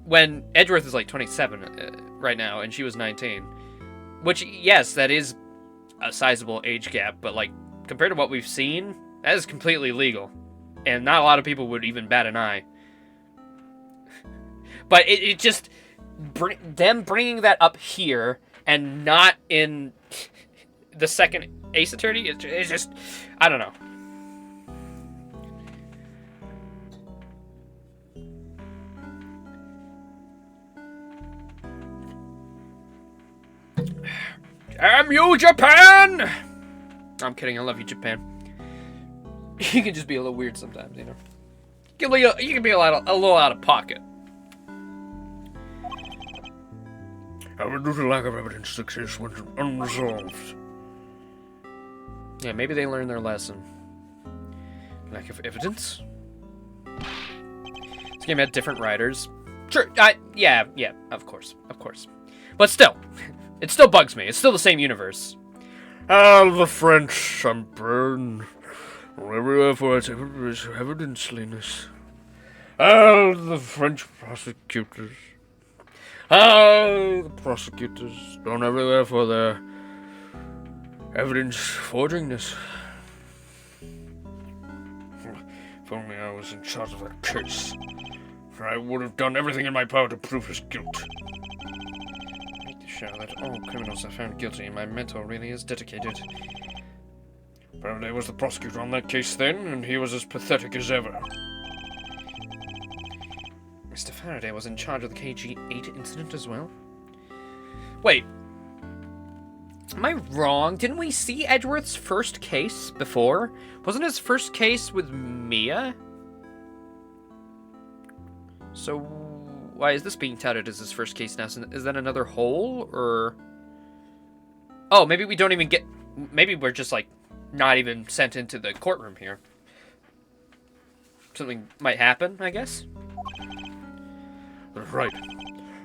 [SPEAKER 1] When Edgeworth is like 27 right now, and she was 19. Which, yes, that is a sizable age gap, but, like, compared to what we've seen, that is completely legal. And not a lot of people would even bat an eye. But it just... them bringing that up here, and not in the second Ace Attorney, it's just... I don't know. Damn you, Japan! I'm kidding, I love you, Japan. You can just be a little weird sometimes, You can be a little out of pocket.
[SPEAKER 3] However, due to lack of evidence, the case went unresolved.
[SPEAKER 1] Yeah, maybe they learned their lesson. Lack of evidence? This game had different writers. Sure, yeah, of course. But still, it still bugs me. It's still the same universe.
[SPEAKER 3] The French sunburn. Everywhere for its evidence-liness. The French prosecutors. The prosecutors known everywhere for their evidence forgeringness. If only I was in charge of that case, I would have done everything in my power to prove his guilt.
[SPEAKER 1] Make to show that all criminals are found guilty and my mentor really is dedicated.
[SPEAKER 3] Faraday was the prosecutor on that case then, and he was as pathetic as ever.
[SPEAKER 1] Mr. Faraday was in charge of the KG-8 incident as well? Wait. Am I wrong? Didn't we see Edgeworth's first case before? Wasn't his first case with Mia? So, why is this being touted as his first case now? Is that another hole, or... Oh, maybe we don't even get... Maybe we're just, like, not even sent into the courtroom here. Something might happen, I guess?
[SPEAKER 3] That's right.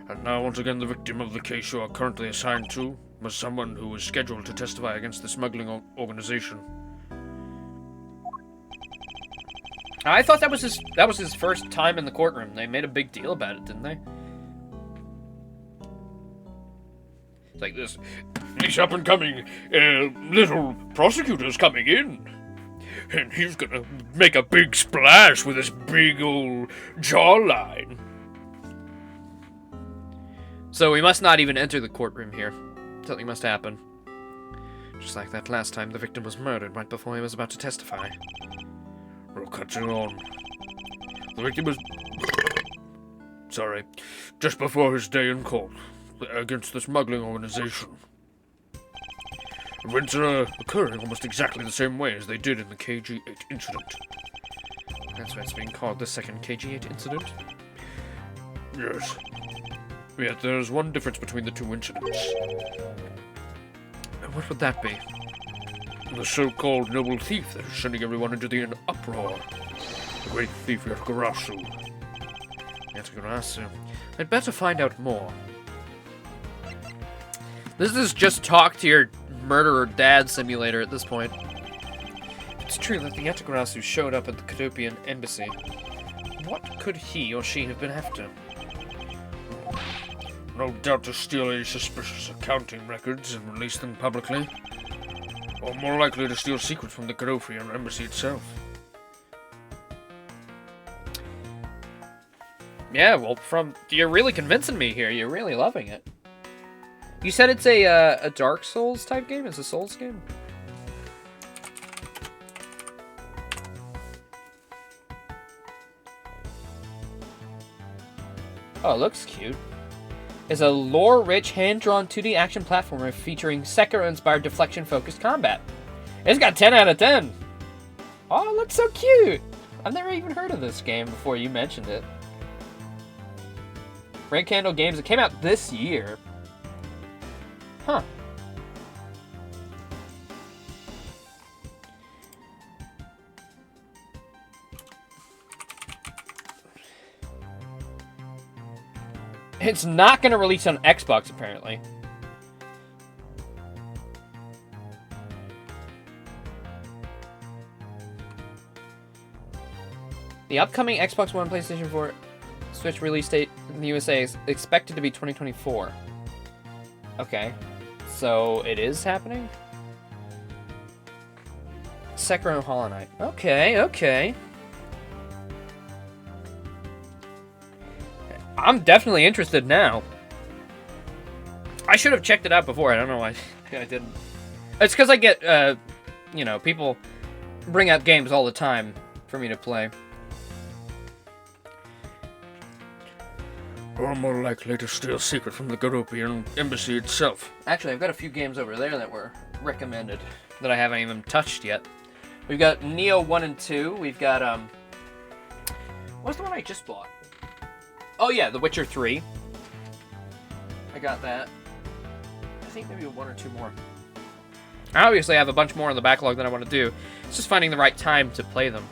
[SPEAKER 3] And now, once again, the victim of the case you are currently assigned to was someone who was scheduled to testify against the smuggling organization.
[SPEAKER 1] I thought that was his first time in the courtroom. They made a big deal about it, didn't they?
[SPEAKER 3] It's like this. These up-and-coming little prosecutors coming in. And he's gonna make a big splash with his big old jawline.
[SPEAKER 1] So we must not even enter the courtroom here. Something must happen. Just like that last time the victim was murdered right before he was about to testify.
[SPEAKER 3] We'll cut you on. The victim was... Sorry. Just before his day in court. Against the smuggling organization. Events are occurring almost exactly the same way as they did in the KG-8 incident.
[SPEAKER 1] That's why it's being called the second KG-8 incident?
[SPEAKER 3] Yes. Yet there's one difference between the two incidents.
[SPEAKER 1] And what would that be?
[SPEAKER 3] The so-called noble thief that is sending everyone into the uproar. The great thief Yatagarasu.
[SPEAKER 1] Yatagarasu. I'd better find out more. This is just talk to your murderer dad simulator at this point. It's true that the Yatagarasu showed up at the Cadopian embassy. What could he or she have been after?
[SPEAKER 3] No doubt to steal any suspicious accounting records and release them publicly. Or more likely to steal secrets from the Cadopian embassy itself.
[SPEAKER 1] Yeah, well, you're really convincing me here. You're really loving it. You said it's a Dark Souls type game? It's a Souls game? Oh, it looks cute. It's a lore-rich, hand-drawn 2D action platformer featuring Sekiro-inspired deflection-focused combat. It's got 10 out of 10. Oh, it looks so cute. I've never even heard of this game before you mentioned it. Red Candle Games. It came out this year. Huh. It's not going to release on Xbox, apparently. The upcoming Xbox One, PlayStation 4, Switch release date in the USA is expected to be 2024. Okay. So, it is happening? Sekiro Hollow Knight. Okay. I'm definitely interested now. I should have checked it out before. I don't know why I didn't. It's because I get, people bring up games all the time for me to play.
[SPEAKER 3] Or more likely to steal a secret from the Cadopian embassy itself.
[SPEAKER 1] Actually, I've got a few games over there that were recommended that I haven't even touched yet. We've got Neo 1 and 2. We've got, what's the one I just bought? Oh yeah, The Witcher 3. I got that. I think maybe one or two more. I obviously have a bunch more in the backlog than I want to do. It's just finding the right time to play them.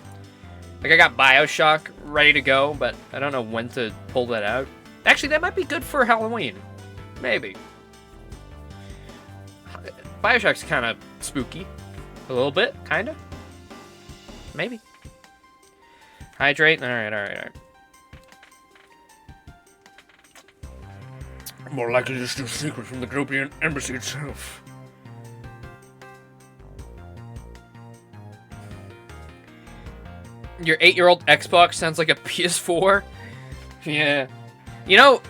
[SPEAKER 1] Like, I got BioShock ready to go, but I don't know when to pull that out. Actually, that might be good for Halloween. Maybe. BioShock's kind of spooky. A little bit, kind of. Maybe. Hydrate. Alright.
[SPEAKER 3] More likely to steal secret from the Gropian embassy itself.
[SPEAKER 1] Your 8-year-old Xbox sounds like a PS4. Yeah. You know,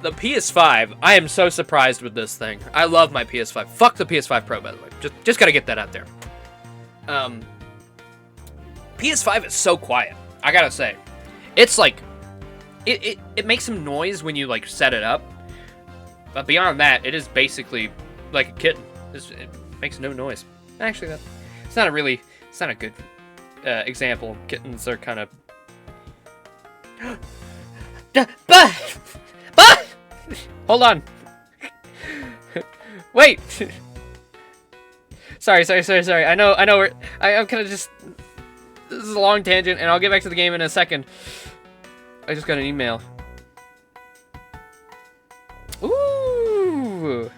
[SPEAKER 1] the PS5, I am so surprised with this thing. I love my PS5. Fuck the PS5 Pro, by the way. Just gotta get that out there. PS5 is so quiet. I gotta say. It's like, it makes some noise when you, like, set it up. But beyond that, it is basically like a kitten. It makes no noise. Actually, it's not a good example. Kittens are kind of... Hold on. Wait. Sorry. I know. I'm kind of just... This is a long tangent, and I'll get back to the game in a second. I just got an email. Ooh.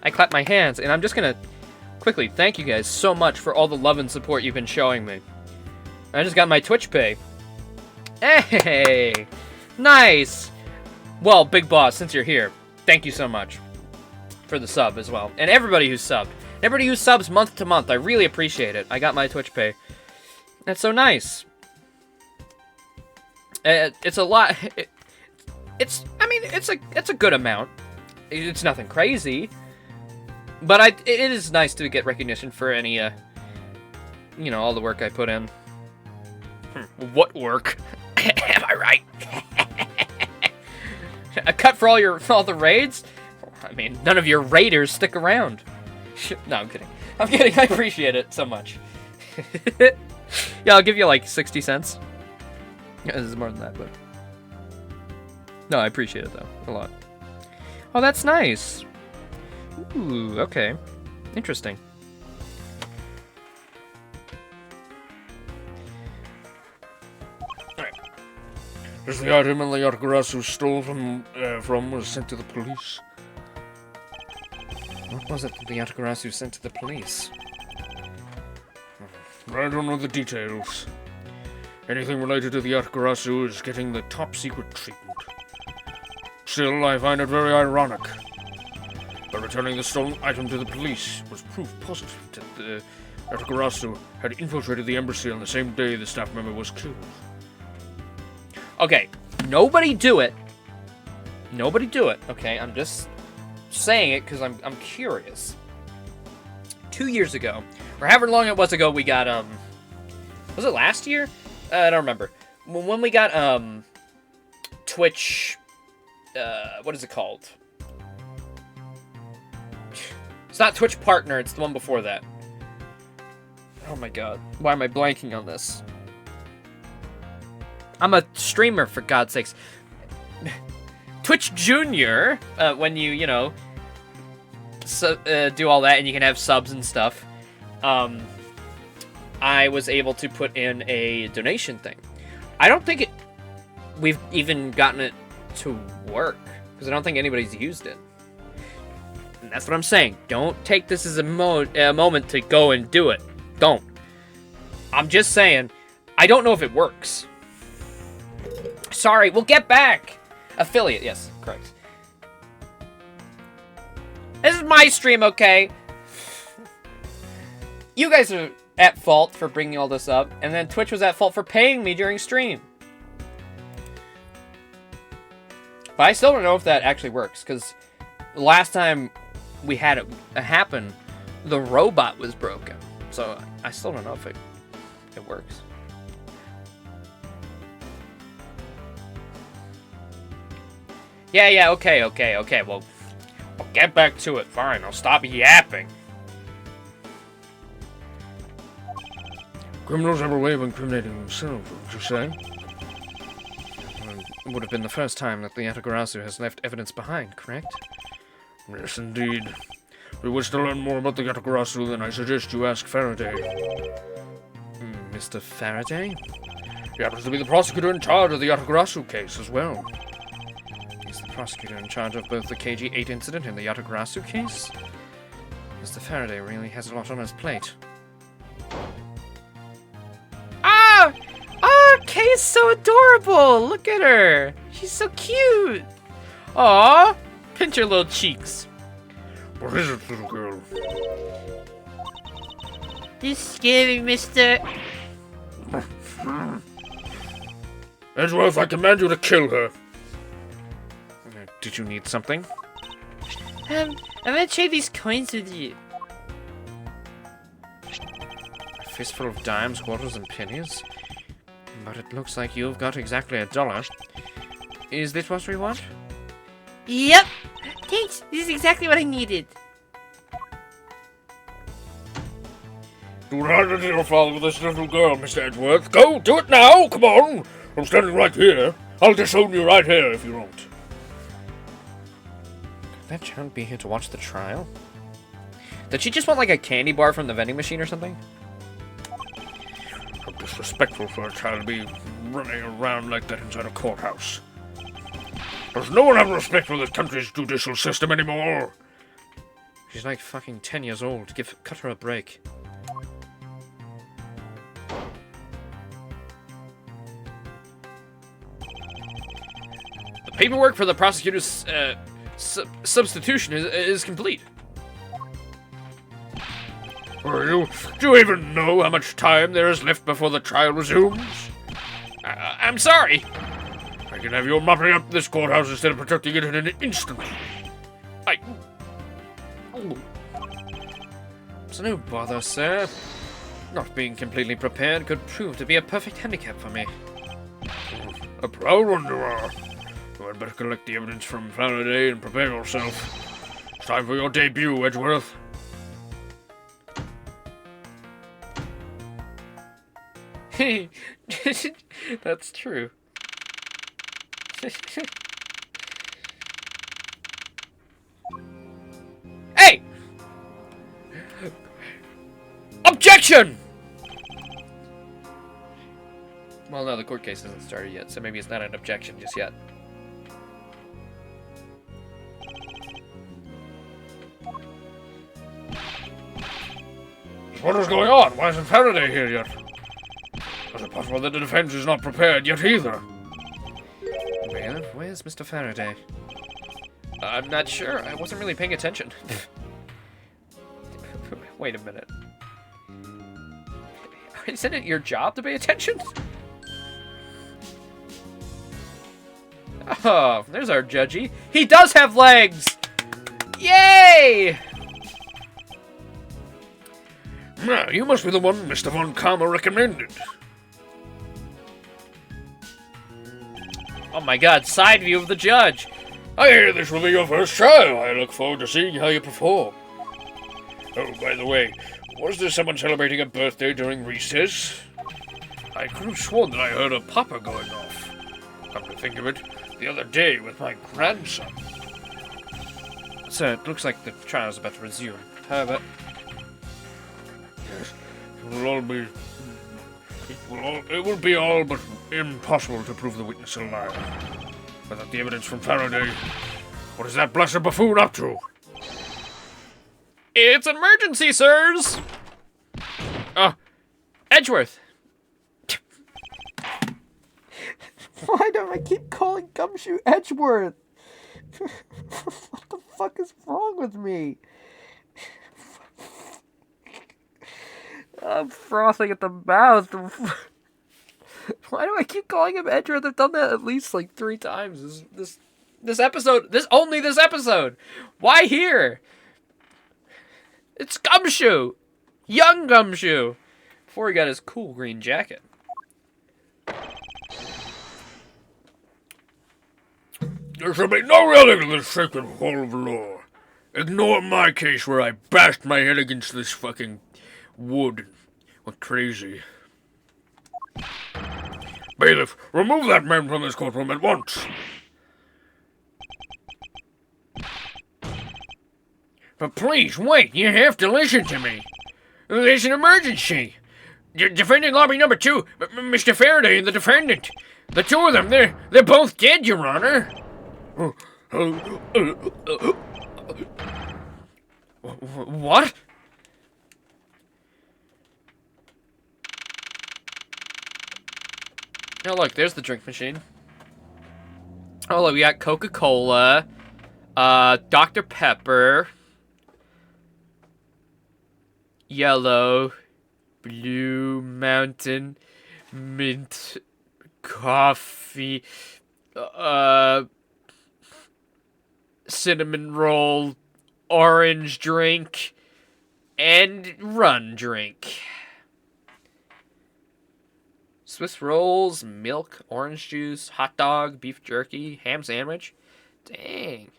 [SPEAKER 1] I clap my hands, and I'm just gonna quickly thank you guys so much for all the love and support you've been showing me. I just got my Twitch pay. Hey! Nice! Well, Big Boss, since you're here, thank you so much for the sub as well. And everybody who's subbed. Everybody who subs month to month, I really appreciate it. I got my Twitch pay. That's so nice. It's a lot. It's a good amount. It's nothing crazy. But it is nice to get recognition for any, all the work I put in. What work? Am I right? A cut for all the raids? I mean, none of your raiders stick around. No, I'm kidding. I appreciate it so much. Yeah, I'll give you like 60 cents. Yeah, this is more than that, but... No, I appreciate it, though. A lot. Oh, that's nice. Ooh, okay. Interesting.
[SPEAKER 3] Alright. Is the item in the Yatagarasu stole from was sent to the police?
[SPEAKER 1] What was it that the Yatagarasu sent to the police?
[SPEAKER 3] I don't know the details. Anything related to the Yatagarasu is getting the top secret treatment. Still, I find it very ironic. By returning the stolen item to the police was proof positive that the Yatagarasu had infiltrated the embassy on the same day the staff member was killed.
[SPEAKER 1] Okay, nobody do it. Nobody do it, okay? I'm just saying it because I'm curious. 2 years ago, or however long it was ago, we got, was it last year? I don't remember. When we got, Twitch, what is it called? It's not Twitch Partner, it's the one before that. Oh my god, why am I blanking on this? I'm a streamer, for God's sakes. Twitch Junior, when you do all that and you can have subs and stuff, I was able to put in a donation thing. I don't think we've even gotten it to work, because I don't think anybody's used it. And that's what I'm saying. Don't take this as a moment to go and do it. Don't. I'm just saying, I don't know if it works. Sorry, we'll get back. Affiliate, yes, correct. This is my stream, okay? You guys are at fault for bringing all this up, and then Twitch was at fault for paying me during stream. But I still don't know if that actually works, because the last time we had it happen, the robot was broken. So I still don't know if it works. Yeah, okay. Well, I'll get back to it. Fine, I'll stop yapping.
[SPEAKER 3] Criminals have a way of incriminating themselves, would you say?
[SPEAKER 1] It would have been the first time that the Yatagarasu has left evidence behind, correct?
[SPEAKER 3] Yes, indeed. If you wish to learn more about the Yatagarasu, then I suggest you ask Faraday.
[SPEAKER 1] Mr. Faraday?
[SPEAKER 3] He happens to be the prosecutor in charge of the Yatagarasu case as well.
[SPEAKER 1] He's the prosecutor in charge of both the KG-8 incident and the Yatagarasu case? Mr. Faraday really has a lot on his plate. Ah! Ah, Kay's so adorable! Look at her! She's so cute! Aw! Pinch her little cheeks.
[SPEAKER 3] What is it, little girl?
[SPEAKER 2] This scary, mister.
[SPEAKER 3] Edgeworth, I command you to kill her.
[SPEAKER 1] Did you need something?
[SPEAKER 2] I'm gonna trade these coins with you.
[SPEAKER 1] A fistful of dimes, quarters, and pennies? But it looks like you've got exactly $1. Is this what we want?
[SPEAKER 2] Yep. Thanks. This is exactly what I needed.
[SPEAKER 3] Do not let your father with this little girl, Mr. Edgeworth. Go, do it now! Come on! I'm standing right here. I'll disown you right here if you don't.
[SPEAKER 1] Could that child be here to watch the trial? Did she just want like a candy bar from the vending machine or something?
[SPEAKER 3] How disrespectful for a child to be running around like that inside a courthouse. Does no one have respect for this country's judicial system anymore?
[SPEAKER 1] She's like fucking 10 years old. Cut her a break. The paperwork for the prosecutor's substitution is complete.
[SPEAKER 3] Do you even know how much time there is left before the trial resumes?
[SPEAKER 1] I'm sorry.
[SPEAKER 3] I can have you mopping up this courthouse instead of protecting it in an instant.
[SPEAKER 1] It's no bother, sir. Not being completely prepared could prove to be a perfect handicap for me.
[SPEAKER 3] A proud one you are. You had better collect the evidence from Faraday and prepare yourself. It's time for your debut, Edgeworth.
[SPEAKER 1] Hey, that's true. Hey! Objection! Well, no, the court case hasn't started yet, so maybe it's not an objection just yet.
[SPEAKER 3] What is going on? Why isn't Faraday here yet? Is it possible that the defense is not prepared yet either?
[SPEAKER 1] Bailiff, where's Mr. Faraday? I'm not sure. I wasn't really paying attention. Wait a minute. Isn't it your job to pay attention? Oh, there's our judgy. He does have legs! Yay!
[SPEAKER 3] Ah, you must be the one Mr. Von Karma recommended.
[SPEAKER 1] Oh my god, side view of the judge.
[SPEAKER 3] I hear this will be your first trial. I look forward to seeing how you perform. Oh, by the way, was there someone celebrating a birthday during recess? I could have sworn that I heard a popper going off. Come to think of it, the other day with my grandson.
[SPEAKER 1] Sir, it looks like the trial's about to resume. Herbert.
[SPEAKER 3] Yes, it will be all but impossible to prove the witness a liar. Without the evidence from Faraday, what is that blessed buffoon up to?
[SPEAKER 1] It's an emergency, sirs! Edgeworth! Why do I keep calling Gumshoe Edgeworth? What the fuck is wrong with me? I'm frothing at the mouth. Why do I keep calling him Edgeworth? I've done that at least like 3 times. This episode. Only this episode. Why here? It's Gumshoe. Young Gumshoe. Before he got his cool green jacket.
[SPEAKER 3] There shall be no yelling in this sacred hall of law. Ignore my case where I bashed my head against this fucking wood and went crazy. Bailiff, remove that man from this courtroom at once. But please, wait, you have to listen to me. There's an emergency. Defendant lobby number 2, Mr. Faraday and the defendant. The two of them, they're both dead, Your Honor.
[SPEAKER 1] What? Oh, look, there's the drink machine. Oh, look, we got Coca-Cola, Dr. Pepper, yellow, blue, mountain, mint, coffee, cinnamon roll, orange drink, and rum drink. Swiss rolls, milk, orange juice, hot dog, beef jerky, ham sandwich. Dang.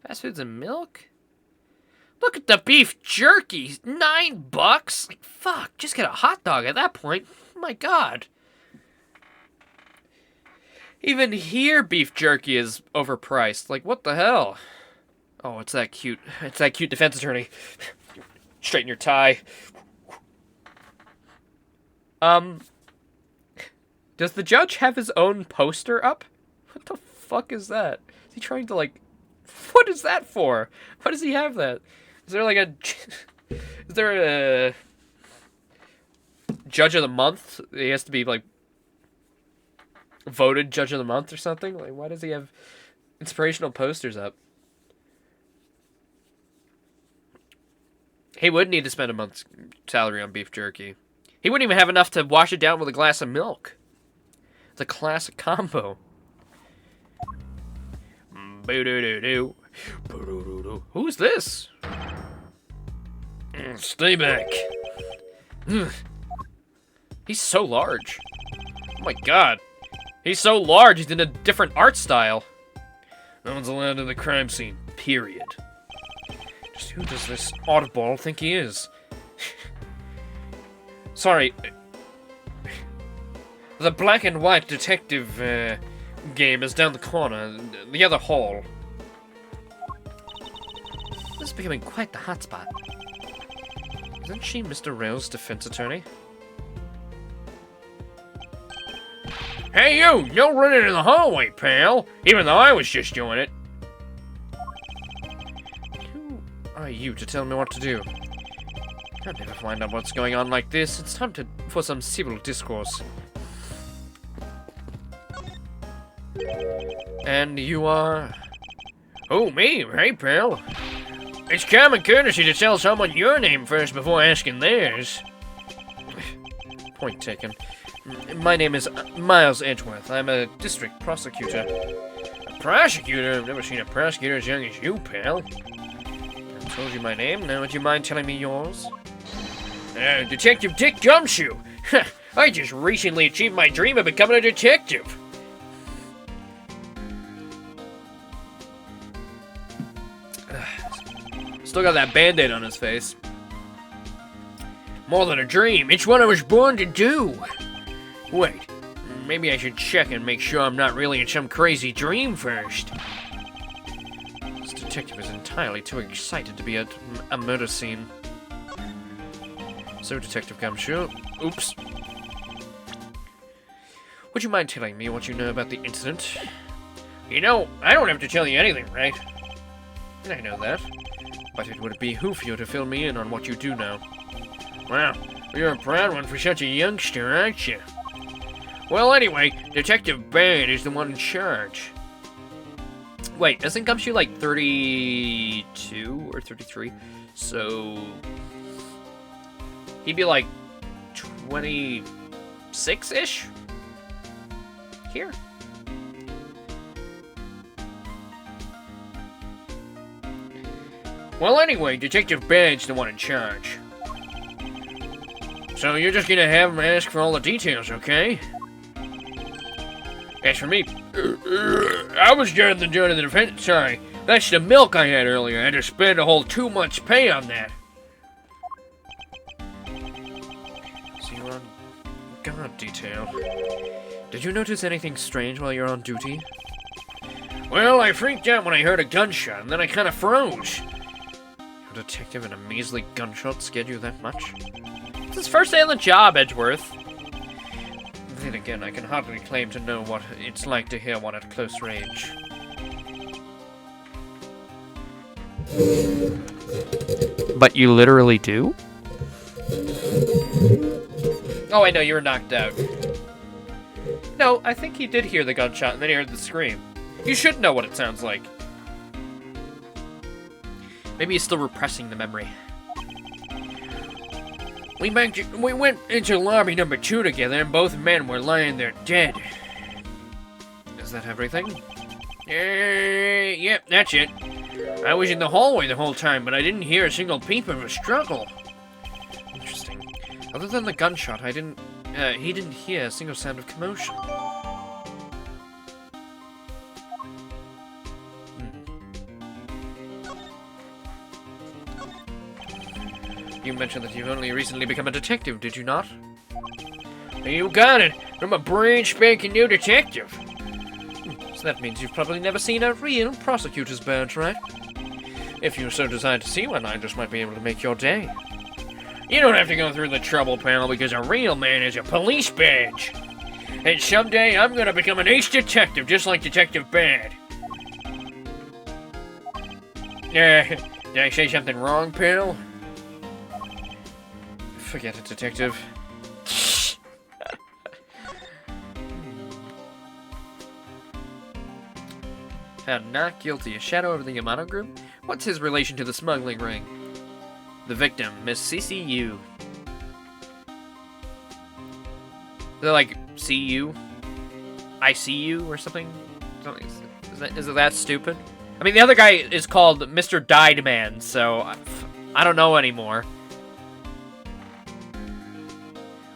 [SPEAKER 1] Fast foods and milk? Look at the beef jerky. $9? Like, fuck. Just get a hot dog at that point. Oh my god. Even here, beef jerky is overpriced. Like, what the hell? Oh, it's that cute. It's that cute defense attorney. Straighten your tie. Does the judge have his own poster up? What the fuck is that? Is he trying to, like... What is that for? Why does he have that? Is there, like, a... Is there a... Judge of the Month? He has to be, like... Voted Judge of the Month or something? Like, why does he have inspirational posters up? He would need to spend a month's salary on beef jerky. He wouldn't even have enough to wash it down with a glass of milk. It's a classic combo. Who's this?
[SPEAKER 3] Stay back.
[SPEAKER 1] He's so large. Oh my god. He's so large, he's in a different art style.
[SPEAKER 3] No one's allowed in the crime scene, period.
[SPEAKER 1] Just who does this oddball think he is? Sorry. The black and white detective game is down the corner, the other hall. This is becoming quite the hotspot. Isn't she Mr. Rail's defense attorney?
[SPEAKER 3] Hey you, no running in the hallway, pal. Even though I was just doing it.
[SPEAKER 1] Who are you to tell me what to do? I'll never find out what's going on like this. It's time for some civil discourse. And you are...
[SPEAKER 3] Oh, me? Hey, pal. It's common courtesy to tell someone your name first before asking theirs.
[SPEAKER 1] Point taken. My name is Miles Edgeworth. I'm a district prosecutor.
[SPEAKER 3] A prosecutor? I've never seen a prosecutor as young as you, pal.
[SPEAKER 1] I told you my name. Now would you mind telling me yours?
[SPEAKER 3] Detective Dick Gumshoe. I just recently achieved my dream of becoming a detective.
[SPEAKER 1] Still got that band-aid on his face.
[SPEAKER 3] More than a dream, it's what I was born to do. Wait, maybe I should check and make sure I'm not really in some crazy dream first.
[SPEAKER 1] This detective is entirely too excited to be at a murder scene. So, Detective Gumshoe, oops. Would you mind telling me what you know about the incident?
[SPEAKER 3] You know, I don't have to tell you anything, right?
[SPEAKER 1] I know that. But it would behoove you to fill me in on what you do know.
[SPEAKER 3] Wow, you're a proud one for such a youngster, aren't you? Well, anyway, Detective Bad is the one in charge.
[SPEAKER 1] Wait, isn't Gumshoe like 32 or 33? So... he'd be like 26-ish? Here.
[SPEAKER 3] Well, anyway, Detective Bad's the one in charge. So you're just gonna have him ask for all the details, okay? As for me, I was doing the defense. Sorry, that's the milk I had earlier. I had to spend a whole 2 months' pay on that.
[SPEAKER 1] So you're on guard detail. Did you notice anything strange while you're on duty?
[SPEAKER 3] Well, I freaked out when I heard a gunshot, and then I kind of froze. detective and a measly gunshot scared you that much?
[SPEAKER 1] It's his first day on the job, Edgeworth.
[SPEAKER 3] Then again, I can hardly claim to know what it's like to hear one at close range.
[SPEAKER 1] But you literally do? Oh, I know, you were knocked out. No, I think he did hear the gunshot and then he heard the scream. You should know what it sounds like. Maybe he's still repressing the memory.
[SPEAKER 3] We went into lobby number 2 together and both men were lying there dead. Is that everything? Yep, that's it. I was in the hallway the whole time, but I didn't hear a single peep of a struggle.
[SPEAKER 1] Interesting. Other than the gunshot, he didn't hear a single sound of commotion.
[SPEAKER 3] You mentioned that you've only recently become a detective, did you not? You got it! I'm a brand spanking new detective!
[SPEAKER 1] So that means you've probably never seen a real prosecutor's badge, right?
[SPEAKER 3] If you so decide to see one, I just might be able to make your day. You don't have to go through the trouble, pal, because a real man has a police badge. And someday I'm gonna become an ace detective, just like Detective Bad. Did I say something wrong, pal?
[SPEAKER 1] Forget it, detective. Found not guilty. A shadow over the Yamato group? What's his relation to the smuggling ring? The victim, Miss CCU. They're like, see you? I see you or something? Is it that stupid? I mean, the other guy is called Mr. Died Man, so I don't know anymore.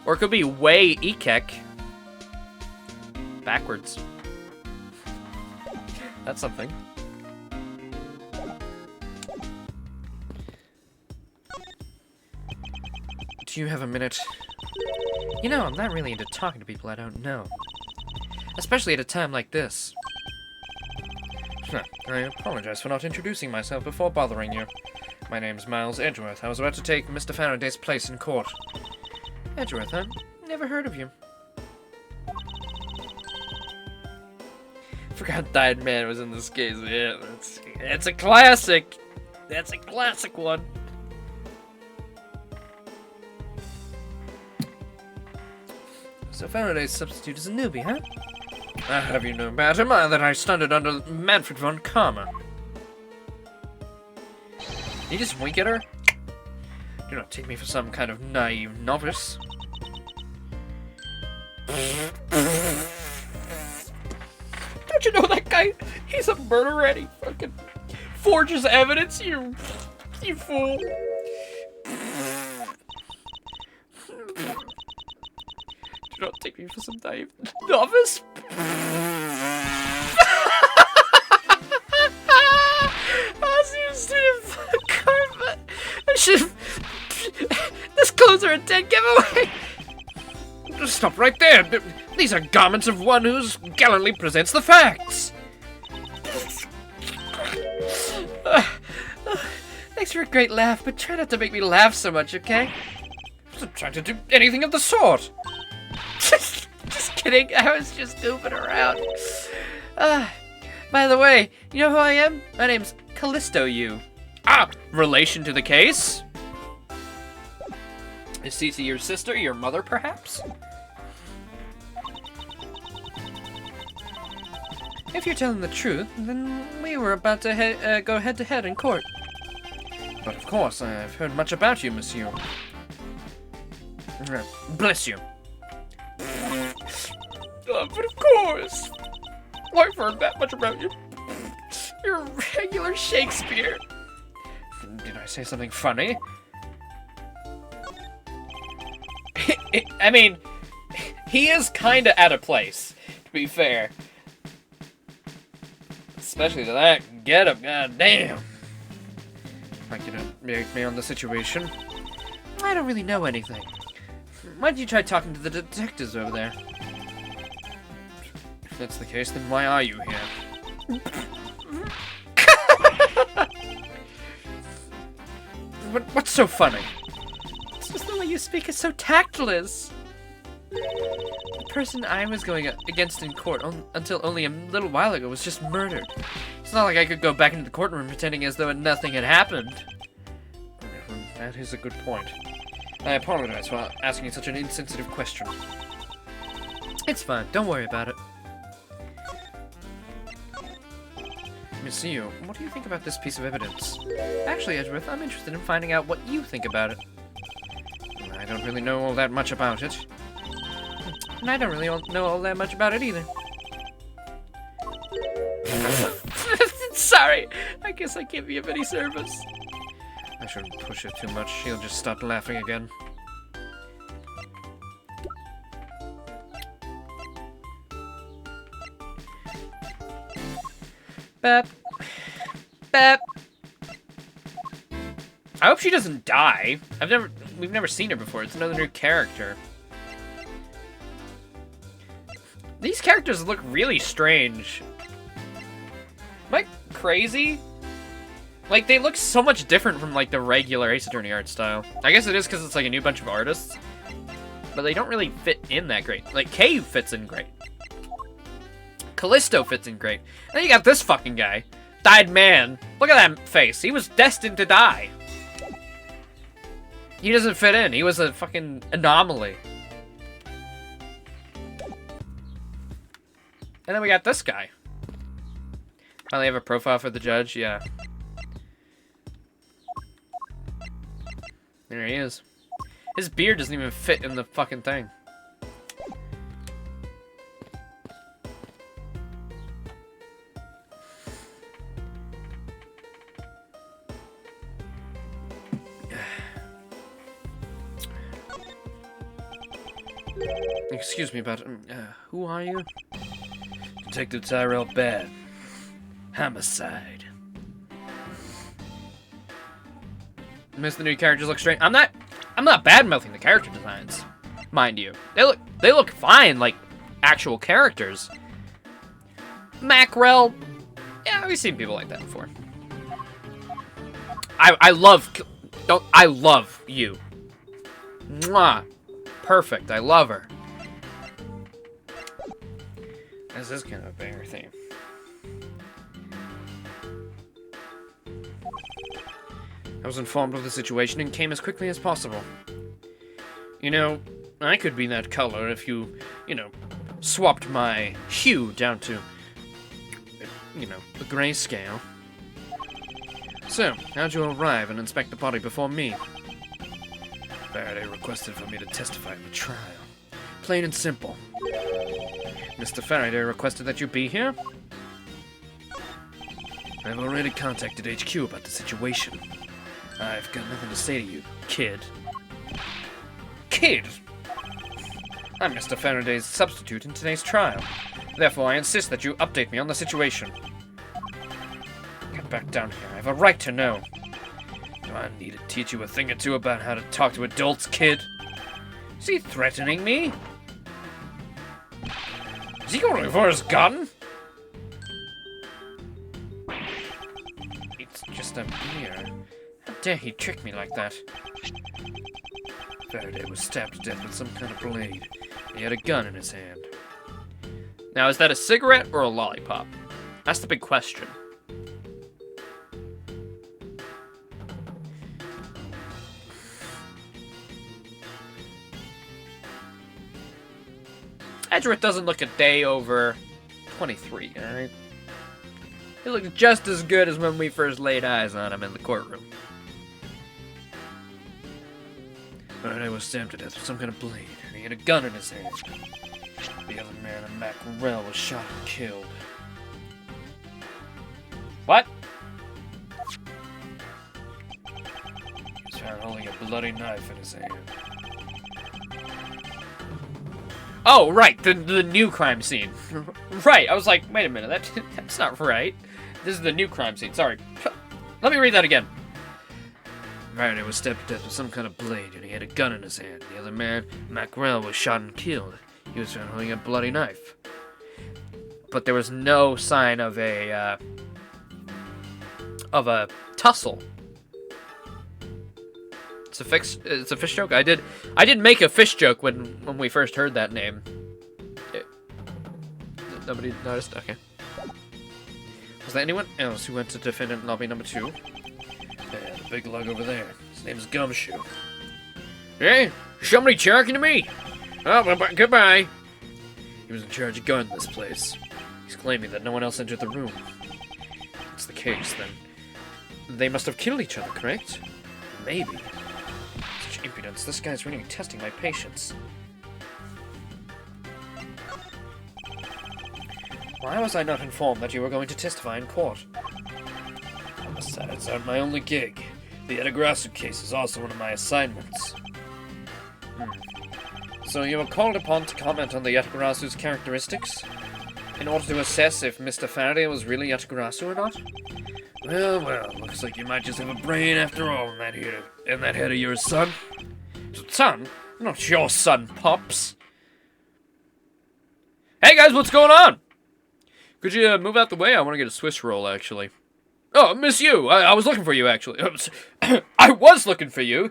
[SPEAKER 1] Or it could be Wei Ikek. Backwards. That's something. Do you have a minute? You know, I'm not really into talking to people I don't know. Especially at a time like this. I apologize for not introducing myself before bothering you. My name's Miles Edgeworth. I was about to take Mr. Faraday's place in court. Edgeworth, huh? Never heard of you. Forgot Died Man was in this case. Yeah, it's a classic. That's a classic one. So Faraday's substitute is a newbie, huh?
[SPEAKER 3] I'll have you know about him, that I studied under Manfred von Karma.
[SPEAKER 1] You just wink at her?
[SPEAKER 3] Do not take me for some kind of naive novice.
[SPEAKER 1] Don't you know that guy? He's a murderer and he fucking forges evidence, you fool. Do not take me for some naive novice. This clothes are a dead giveaway.
[SPEAKER 3] Stop right there. These are garments of one who gallantly presents the facts.
[SPEAKER 1] Thanks for a great laugh, but try not to make me laugh so much, okay?
[SPEAKER 3] I wasn't trying to do anything of the sort.
[SPEAKER 1] Just kidding. I was just goofing around. By the way, you know who I am? My name's Callisto Yu.
[SPEAKER 3] Ah,
[SPEAKER 1] Relation to the case? Is Cece your sister, your mother, perhaps? If you're telling the truth, then we were about to go head-to-head in court.
[SPEAKER 3] but of course, I've heard much about you, monsieur. Bless you.
[SPEAKER 1] But of course! I've heard that much about you. You're a regular Shakespeare.
[SPEAKER 3] Did I say something funny?
[SPEAKER 1] I mean, he is kind of out of place, to be fair. Especially to that getup, goddamn.
[SPEAKER 3] I can update me on the situation.
[SPEAKER 1] I don't really know anything. Why don't you try talking to the detectives over there?
[SPEAKER 3] If that's the case, then why are you here?
[SPEAKER 1] What's so funny?
[SPEAKER 2] It's just the way you speak is so tactless. The person I was going against in court until only a little while ago was just murdered. It's not like I could go back into the courtroom pretending as though nothing had happened.
[SPEAKER 1] That is a good point. I apologize for asking such an insensitive question.
[SPEAKER 2] It's fine. Don't worry about it.
[SPEAKER 1] Monsieur, what do you think about this piece of evidence?
[SPEAKER 2] Actually, Edgeworth, I'm interested in finding out what you think about it.
[SPEAKER 1] I don't really know all that much about it.
[SPEAKER 2] And I don't really know all that much about it either. Sorry, I guess I can't be of any service.
[SPEAKER 1] I shouldn't push her too much. She'll just start laughing again.
[SPEAKER 2] Bep. Bep.
[SPEAKER 1] I hope she doesn't die. We've never seen her before. It's another new character. These characters look really strange. Am I crazy? Like, they look so much different from, like, the regular Ace Attorney art style. I guess it is because it's, like, a new bunch of artists. But they don't really fit in that great. Like, Kay fits in great. Callisto fits in great. And then you got this fucking guy. Dyed man. Look at that face. He was destined to die. He doesn't fit in. He was a fucking anomaly. And then we got this guy. Finally have a profile for the judge, yeah. There he is. His beard doesn't even fit in the fucking thing. Excuse me, but who are you?
[SPEAKER 3] Detective Tyrell Badd. Homicide.
[SPEAKER 1] Miss the new characters look strange. I'm not bad mouthing the character designs, mind you. They look fine, like actual characters. Mackerel, yeah, we've seen people like that before. I love you. Mwah. Perfect. I love her. This is kind of a banger theme. I was informed of the situation and came as quickly as possible. You know, I could be that color if you know, swapped my hue down to, you know, the grayscale. So, how'd you arrive and inspect the body before me?
[SPEAKER 3] Faraday requested for me to testify in the trial.
[SPEAKER 1] Plain and simple. Mr. Faraday requested that you be here?
[SPEAKER 3] I've already contacted HQ about the situation. I've got nothing to say to you, kid.
[SPEAKER 1] Kid? I'm Mr. Faraday's substitute in today's trial. Therefore, I insist that you update me on the situation. Get back down here. I have a right to know.
[SPEAKER 3] Do I need to teach you a thing or two about how to talk to adults, kid?
[SPEAKER 1] Is he threatening me? Is he going for his gun? It's just a mirror. How dare he trick me like that?
[SPEAKER 3] Faraday was stabbed to death with some kind of blade. He had a gun in his hand.
[SPEAKER 1] Now, is that a cigarette or a lollipop? That's the big question. Edgeworth doesn't look a day over 23, alright? He looks just as good as when we first laid eyes on him in the courtroom.
[SPEAKER 3] Faraday was stabbed to death with some kind of blade, and he had a gun in his hand. The other man, a Mackerel, was shot and killed.
[SPEAKER 1] What?
[SPEAKER 3] He was found holding a bloody knife in his hand.
[SPEAKER 1] Oh, right, the new crime scene. Right, I was like, wait a minute, that's not right. This is the new crime scene, sorry. Let me read that again.
[SPEAKER 3] Faraday was stabbed to death with some kind of blade, and he had a gun in his hand. The other man, Mackerel, was shot and killed. He was found holding a bloody knife.
[SPEAKER 1] But there was no sign of a tussle. It's a fish joke. I did make a fish joke when we first heard that name. Nobody noticed? Okay. Was there anyone else who went to defendant lobby number 2? Yeah, the big lug over there. His name's Gumshoe. Hey, somebody talking to me? Oh, goodbye. He was in charge of guarding this place. He's claiming that no one else entered the room. If that's the case, then they must have killed each other, correct? Maybe. Such impudence. This guy's really testing my patience. Why was I not informed that you were going to testify in court? Besides, I'm my only gig. The Edgeworth case is also one of my assignments. So you were called upon to comment on the Edgeworth's characteristics? In order to assess if Mr. Faraday was really Edgeworth or not? Well, looks like you might just have a brain after all in that head of yours, son. Son? Not your son, Pops. Hey guys, what's going on? Could you move out the way? I want to get a Swiss roll, actually. Oh, miss you. I was looking for you, actually. I was looking for you.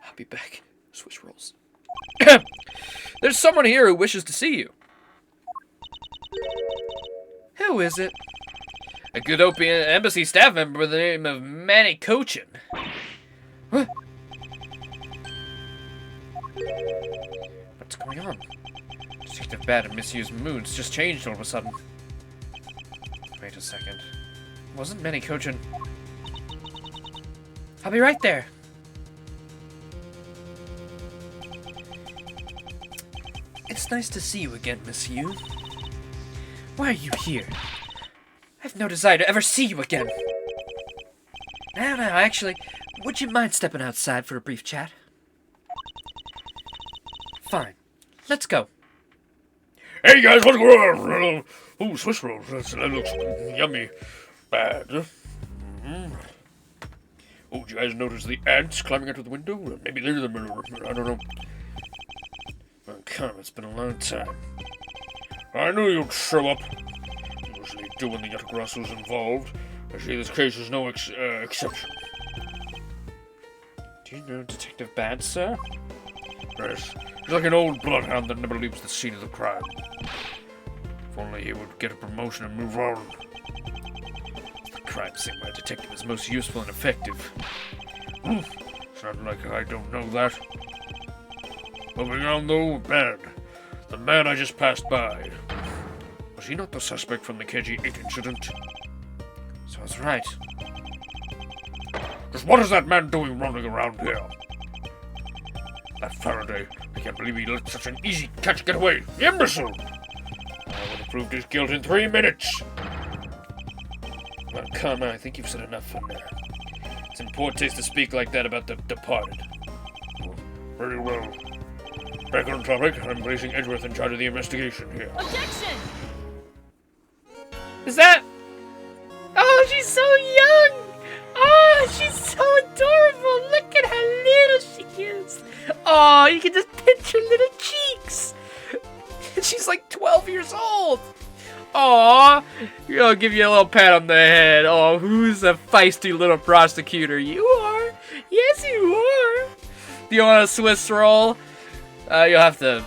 [SPEAKER 1] I'll be back. Swiss rolls. There's someone here who wishes to see you. Who is it? A good embassy staff member by the name of Manny Cochin. What? What's going on? Detective Bad and Misused Moods just changed all of a sudden. Wait a second. Wasn't Manny Cochin? I'll be right there. It's nice to see you again, Miss Yu. Why are you here? I've no desire to ever see you again. Now, actually, would you mind stepping outside for a brief chat? Fine. Let's go.
[SPEAKER 3] Hey guys, what's going on? Oh, Swiss rolls. That looks yummy. Bad. Oh, did you guys notice the ants climbing out of the window? Maybe they're the murderer. I don't know. Oh, come, it's been a long time. I knew you'd show up. Usually do when the Edgeworth was involved. I see this case is no exception.
[SPEAKER 1] Do you know Detective Bad, sir?
[SPEAKER 3] Yes. He's like an old bloodhound that never leaves the scene of the crime. If only he would get a promotion and move on. The crime scene by a detective is most useful and effective. Sounds like I don't know that. Moving on though, Bad. The man I just passed by. Was he not the suspect from the KG-8 incident?
[SPEAKER 1] So it's right.
[SPEAKER 3] Just what is that man doing running around here? That Faraday, I can't believe he let such an easy catch get away. The imbecile! I would have proved his guilt in 3 minutes.
[SPEAKER 1] Well, Karma, I think you've said enough for now. It's in poor taste to speak like that about the departed.
[SPEAKER 3] Very well. Back on topic, I'm placing Edgeworth in charge of the investigation here.
[SPEAKER 2] Objection!
[SPEAKER 1] Is that...
[SPEAKER 2] Oh, she's so young! Oh, she's so adorable! Look at how little she is! Oh, you can just pinch her little cheeks!
[SPEAKER 1] She's like 12 years old! Aw, I'll give you a little pat on the head. Oh, who's a feisty little prosecutor? You are! Yes, you are! Do you want a Swiss roll? I'll have to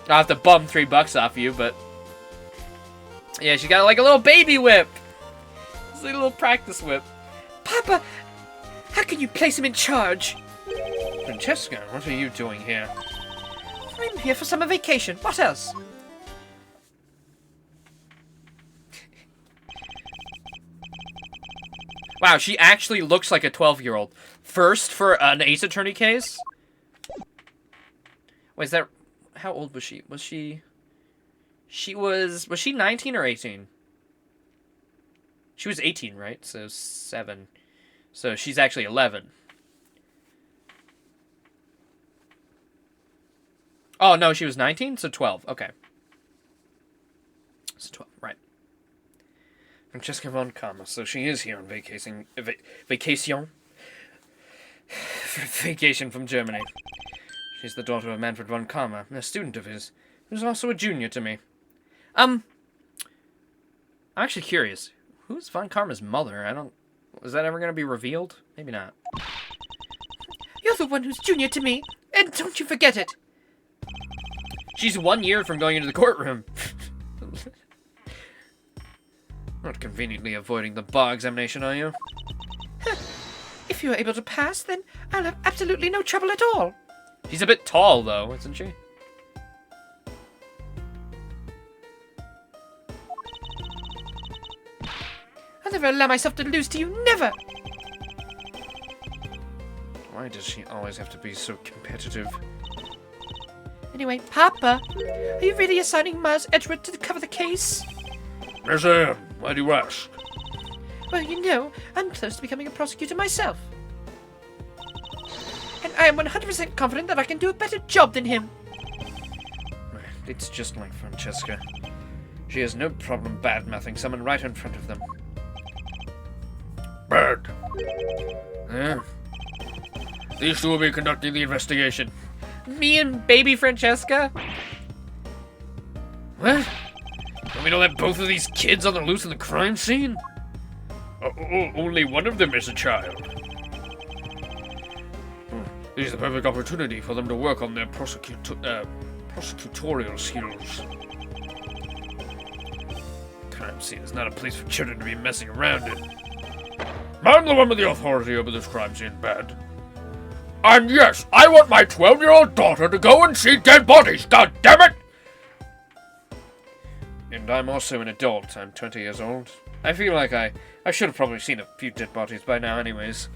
[SPEAKER 1] bum $3 off you, but... Yeah, she got like a little baby whip! It's like a little practice whip.
[SPEAKER 2] Papa, how can you place him in charge?
[SPEAKER 1] Francesca, what are you doing here?
[SPEAKER 2] I'm here for summer vacation. What else?
[SPEAKER 1] Wow, she actually looks like a 12-year-old. First for an Ace Attorney case? Wait, is that... How old was she? Was she... Was she 19 or 18? She was 18, right? So 7. So she's actually 11. Oh, no, she was 19? So 12. Okay. So 12, right. Francesca von Kama. So she is here on vacation. Vacation? Vacation from Germany. She's the daughter of Manfred von Kama, a student of his, who's also a junior to me. I'm actually curious. Who's Von Karma's mother? Is that ever going to be revealed? Maybe not.
[SPEAKER 2] You're the one who's junior to me, and don't you forget it.
[SPEAKER 1] She's 1 year from going into the courtroom. Not conveniently avoiding the bar examination, are you?
[SPEAKER 2] If you're able to pass, then I'll have absolutely no trouble at all.
[SPEAKER 1] She's a bit tall, though, isn't she?
[SPEAKER 2] I'll never allow myself to lose to you, never!
[SPEAKER 1] Why does she always have to be so competitive?
[SPEAKER 2] Anyway, Papa, are you really assigning Miles Edgeworth to cover the case?
[SPEAKER 3] Yes, I am. Why do you ask?
[SPEAKER 2] Well, you know, I'm close to becoming a prosecutor myself. And I am 100% confident that I can do a better job than him.
[SPEAKER 1] It's just like Francesca. She has no problem bad-mouthing someone right in front of them.
[SPEAKER 3] Bad.
[SPEAKER 1] Yeah.
[SPEAKER 3] These two will be conducting the investigation.
[SPEAKER 2] Me and baby Francesca?
[SPEAKER 1] What? Want me to let both of these kids on the loose in the crime scene?
[SPEAKER 3] Only one of them is a child. This is the perfect opportunity for them to work on their prosecutorial skills.
[SPEAKER 1] Crime scene is not a place for children to be messing around in.
[SPEAKER 3] I'm the one with the authority over this crime scene, Bad. And yes, I want my 12-year-old daughter to go and see dead bodies, god damn it!
[SPEAKER 1] And I'm also an adult. I'm 20 years old. I feel like I should have probably seen a few dead bodies by now anyways.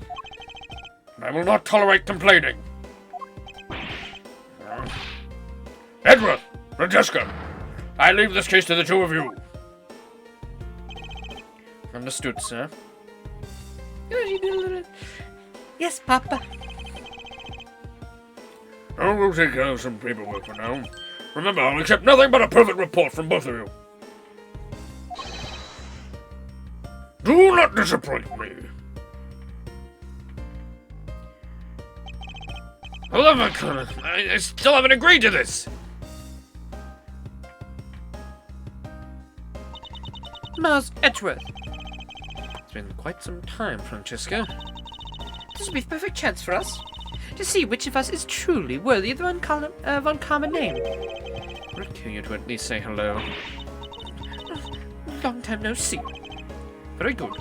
[SPEAKER 3] I will not tolerate complaining. Edgeworth, Francesca, I leave this case to the two of you.
[SPEAKER 1] Understood, sir.
[SPEAKER 2] Yes, Papa.
[SPEAKER 3] I will take care of some paperwork for now. Remember, I'll accept nothing but a perfect report from both of you. Do not disappoint me.
[SPEAKER 1] Hold on, McConnell. I still haven't agreed to this.
[SPEAKER 2] Miles Edgeworth.
[SPEAKER 1] It's been quite some time, Francesca.
[SPEAKER 2] This will be a perfect chance for us to see which of us is truly worthy of the uncommon name.
[SPEAKER 1] Would it kill you to at least say hello?
[SPEAKER 2] Long time no see.
[SPEAKER 1] Very good.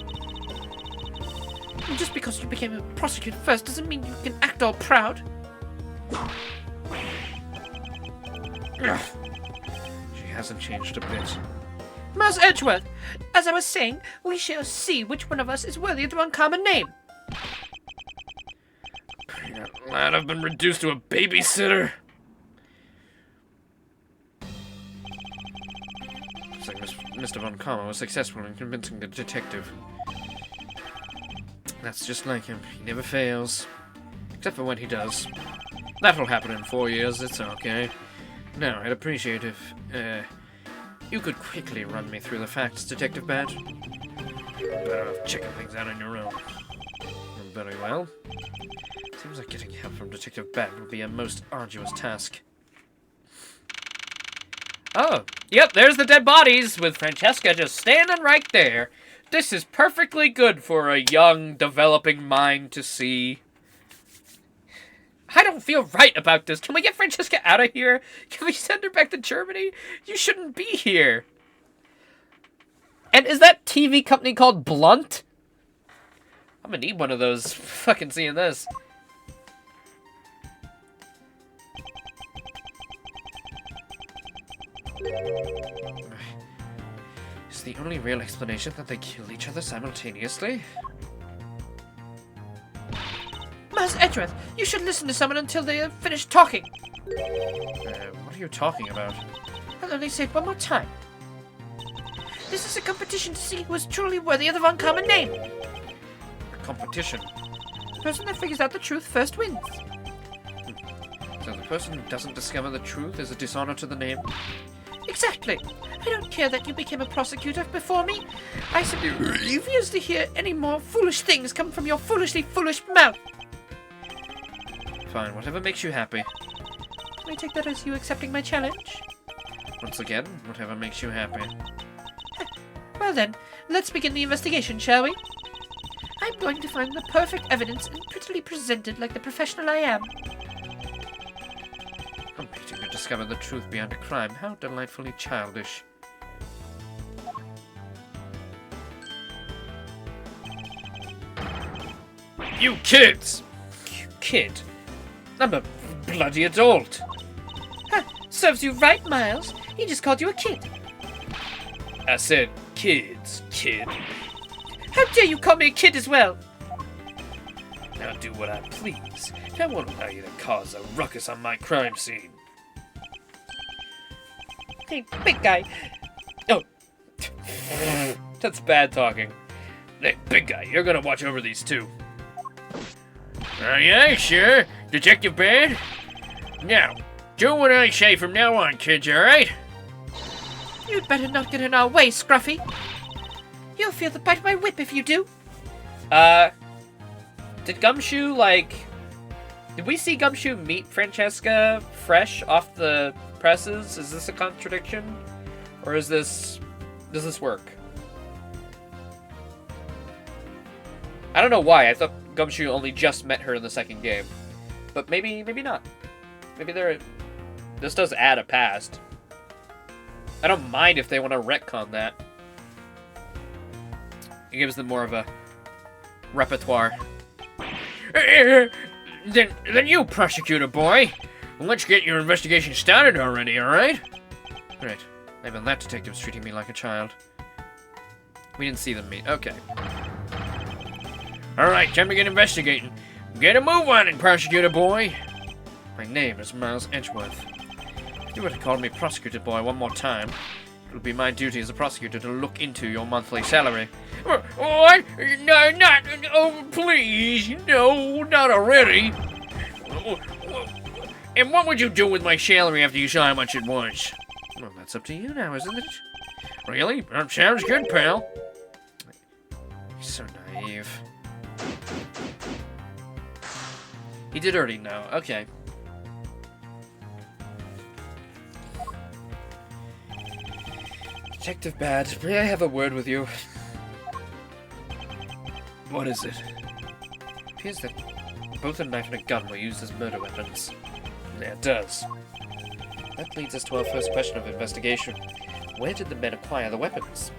[SPEAKER 2] And just because you became a prosecutor first doesn't mean you can act all proud.
[SPEAKER 1] She hasn't changed a bit.
[SPEAKER 2] Miles Edgeworth, as I was saying, we shall see which one of us is worthy of the uncommon name.
[SPEAKER 1] Glad I've been reduced to a babysitter. Looks like Mr. Von Karma was successful in convincing the detective. That's just like him. He never fails. Except for when he does. That'll happen in 4 years, it's okay. Now, I'd appreciate if, you could quickly run me through the facts, Detective Bad. Better off checking things out on your own. Very well. Seems like getting help from Detective Bad would be a most arduous task. Oh, yep, there's the dead bodies, with Francesca just standing right there. This is perfectly good for a young, developing mind to see. I don't feel right about this. Can we get Francesca out of here? Can we send her back to Germany? You shouldn't be here. And is that TV company called Blunt? I'm gonna need one of those fucking seeing this. Is the only real explanation that they kill each other simultaneously?
[SPEAKER 2] Miles Edgeworth, you should listen to someone until they have finished talking.
[SPEAKER 1] What are you talking about?
[SPEAKER 2] I'll only say it one more time. This is a competition to see who is truly worthy of the uncommon name.
[SPEAKER 1] A competition?
[SPEAKER 2] The person that figures out the truth first wins.
[SPEAKER 1] So the person who doesn't discover the truth is a dishonor to the name?
[SPEAKER 2] Exactly. I don't care that you became a prosecutor before me. I simply refuse to hear any more foolish things come from your foolishly foolish mouth.
[SPEAKER 1] Fine, whatever makes you happy.
[SPEAKER 2] Can I take that as you accepting my challenge?
[SPEAKER 1] Once again, whatever makes you happy.
[SPEAKER 2] Well then, let's begin the investigation, shall we? I'm going to find the perfect evidence and prettily present it like the professional I am.
[SPEAKER 3] Competing to discover the truth beyond a crime. How delightfully childish. You kids!
[SPEAKER 1] You kid. I'm a bloody adult.
[SPEAKER 2] Huh, serves you right, Miles. He just called you a kid.
[SPEAKER 1] I said kids, kid.
[SPEAKER 2] How dare you call me a kid as well?
[SPEAKER 1] Now do what I please. I won't allow you to cause a ruckus on my crime scene.
[SPEAKER 2] Hey, big guy.
[SPEAKER 1] Oh. That's bad talking. Hey, big guy, you're gonna watch over these two.
[SPEAKER 3] Yeah, sure. Detective Bad? Now, do what I say from now on, kids, alright?
[SPEAKER 2] You'd better not get in our way, Scruffy. You'll feel the bite of my whip if you do.
[SPEAKER 1] Did Gumshoe, did we see Gumshoe meet Francesca fresh off the presses? Is this a contradiction? Or does this work? I don't know why. I thought Gumshoe only just met her in the second game. But maybe not. Maybe this does add a past. I don't mind if they want to retcon that. It gives them more of a repertoire.
[SPEAKER 3] Then you, prosecutor boy. Let's get your investigation started already, alright?
[SPEAKER 1] Great. Even that detective's treating me like a child. We didn't see them meet. Okay.
[SPEAKER 3] Alright, time to get investigating. Get a move on it, prosecutor boy.
[SPEAKER 1] My name is Miles Edgeworth. If you were to call me prosecutor boy one more time, it would be my duty as a prosecutor to look into your monthly salary.
[SPEAKER 3] What? No, not. Oh, please. No, not already. And what would you do with my salary after you saw how much it was?
[SPEAKER 1] Well, that's up to you now, isn't it?
[SPEAKER 3] Really? That sounds good, pal.
[SPEAKER 1] He's so naive. He did already know. Okay. Detective Bad, may I have a word with you?
[SPEAKER 3] What is it?
[SPEAKER 1] It appears that both a knife and a gun were used as murder weapons. Yeah, it does. That leads us to our first question of investigation. Where did the men acquire the weapons?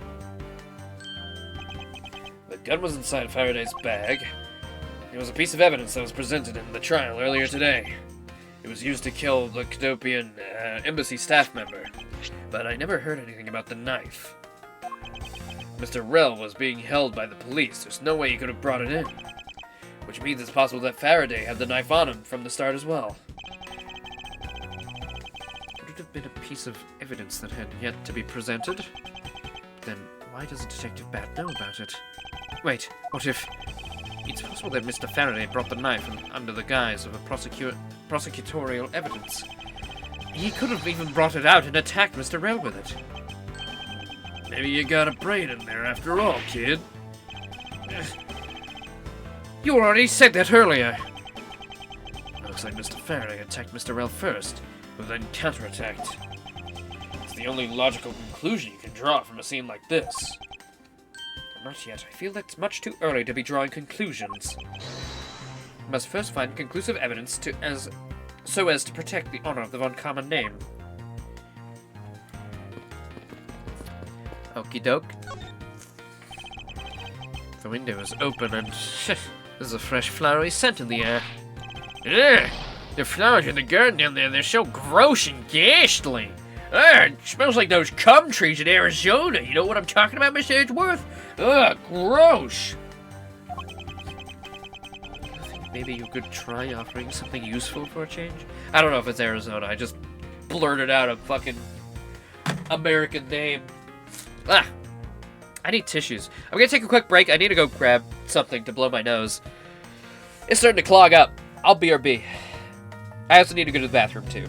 [SPEAKER 1] The gun was inside Faraday's bag. It was a piece of evidence that was presented in the trial earlier today. It was used to kill the Cadopian embassy staff member, but I never heard anything about the knife. Mr. Rell was being held by the police. There's no way he could have brought it in. Which means it's possible that Faraday had the knife on him from the start as well. Could it have been a piece of evidence that had yet to be presented? Then why doesn't Detective Bat know about it? Wait, what if... It's possible that Mr. Faraday brought the knife under the guise of a prosecutorial evidence. He could have even brought it out and attacked Mr. Rell with it.
[SPEAKER 3] Maybe you got a brain in there after all, kid.
[SPEAKER 1] You already said that earlier. Looks like Mr. Faraday attacked Mr. Rell first, who then counterattacked. It's the only logical conclusion you can draw from a scene like this. Not yet. I feel that's much too early to be drawing conclusions. We must first find conclusive evidence so as to protect the honor of the Von Common name. Okie doke. The window is open and there's a fresh flowery scent in the air.
[SPEAKER 3] Ugh! The flowers in the garden down there, they're so gross and ghastly. Ugh, it smells like those cum trees in Arizona. You know what I'm talking about, Mr. Edgeworth? Ugh, gross.
[SPEAKER 1] Maybe you could try offering something useful for a change? I don't know if it's Arizona. I just blurted out a fucking American name. Ah! I need tissues. I'm gonna take a quick break. I need to go grab something to blow my nose. It's starting to clog up. I'll BRB. I also need to go to the bathroom, too.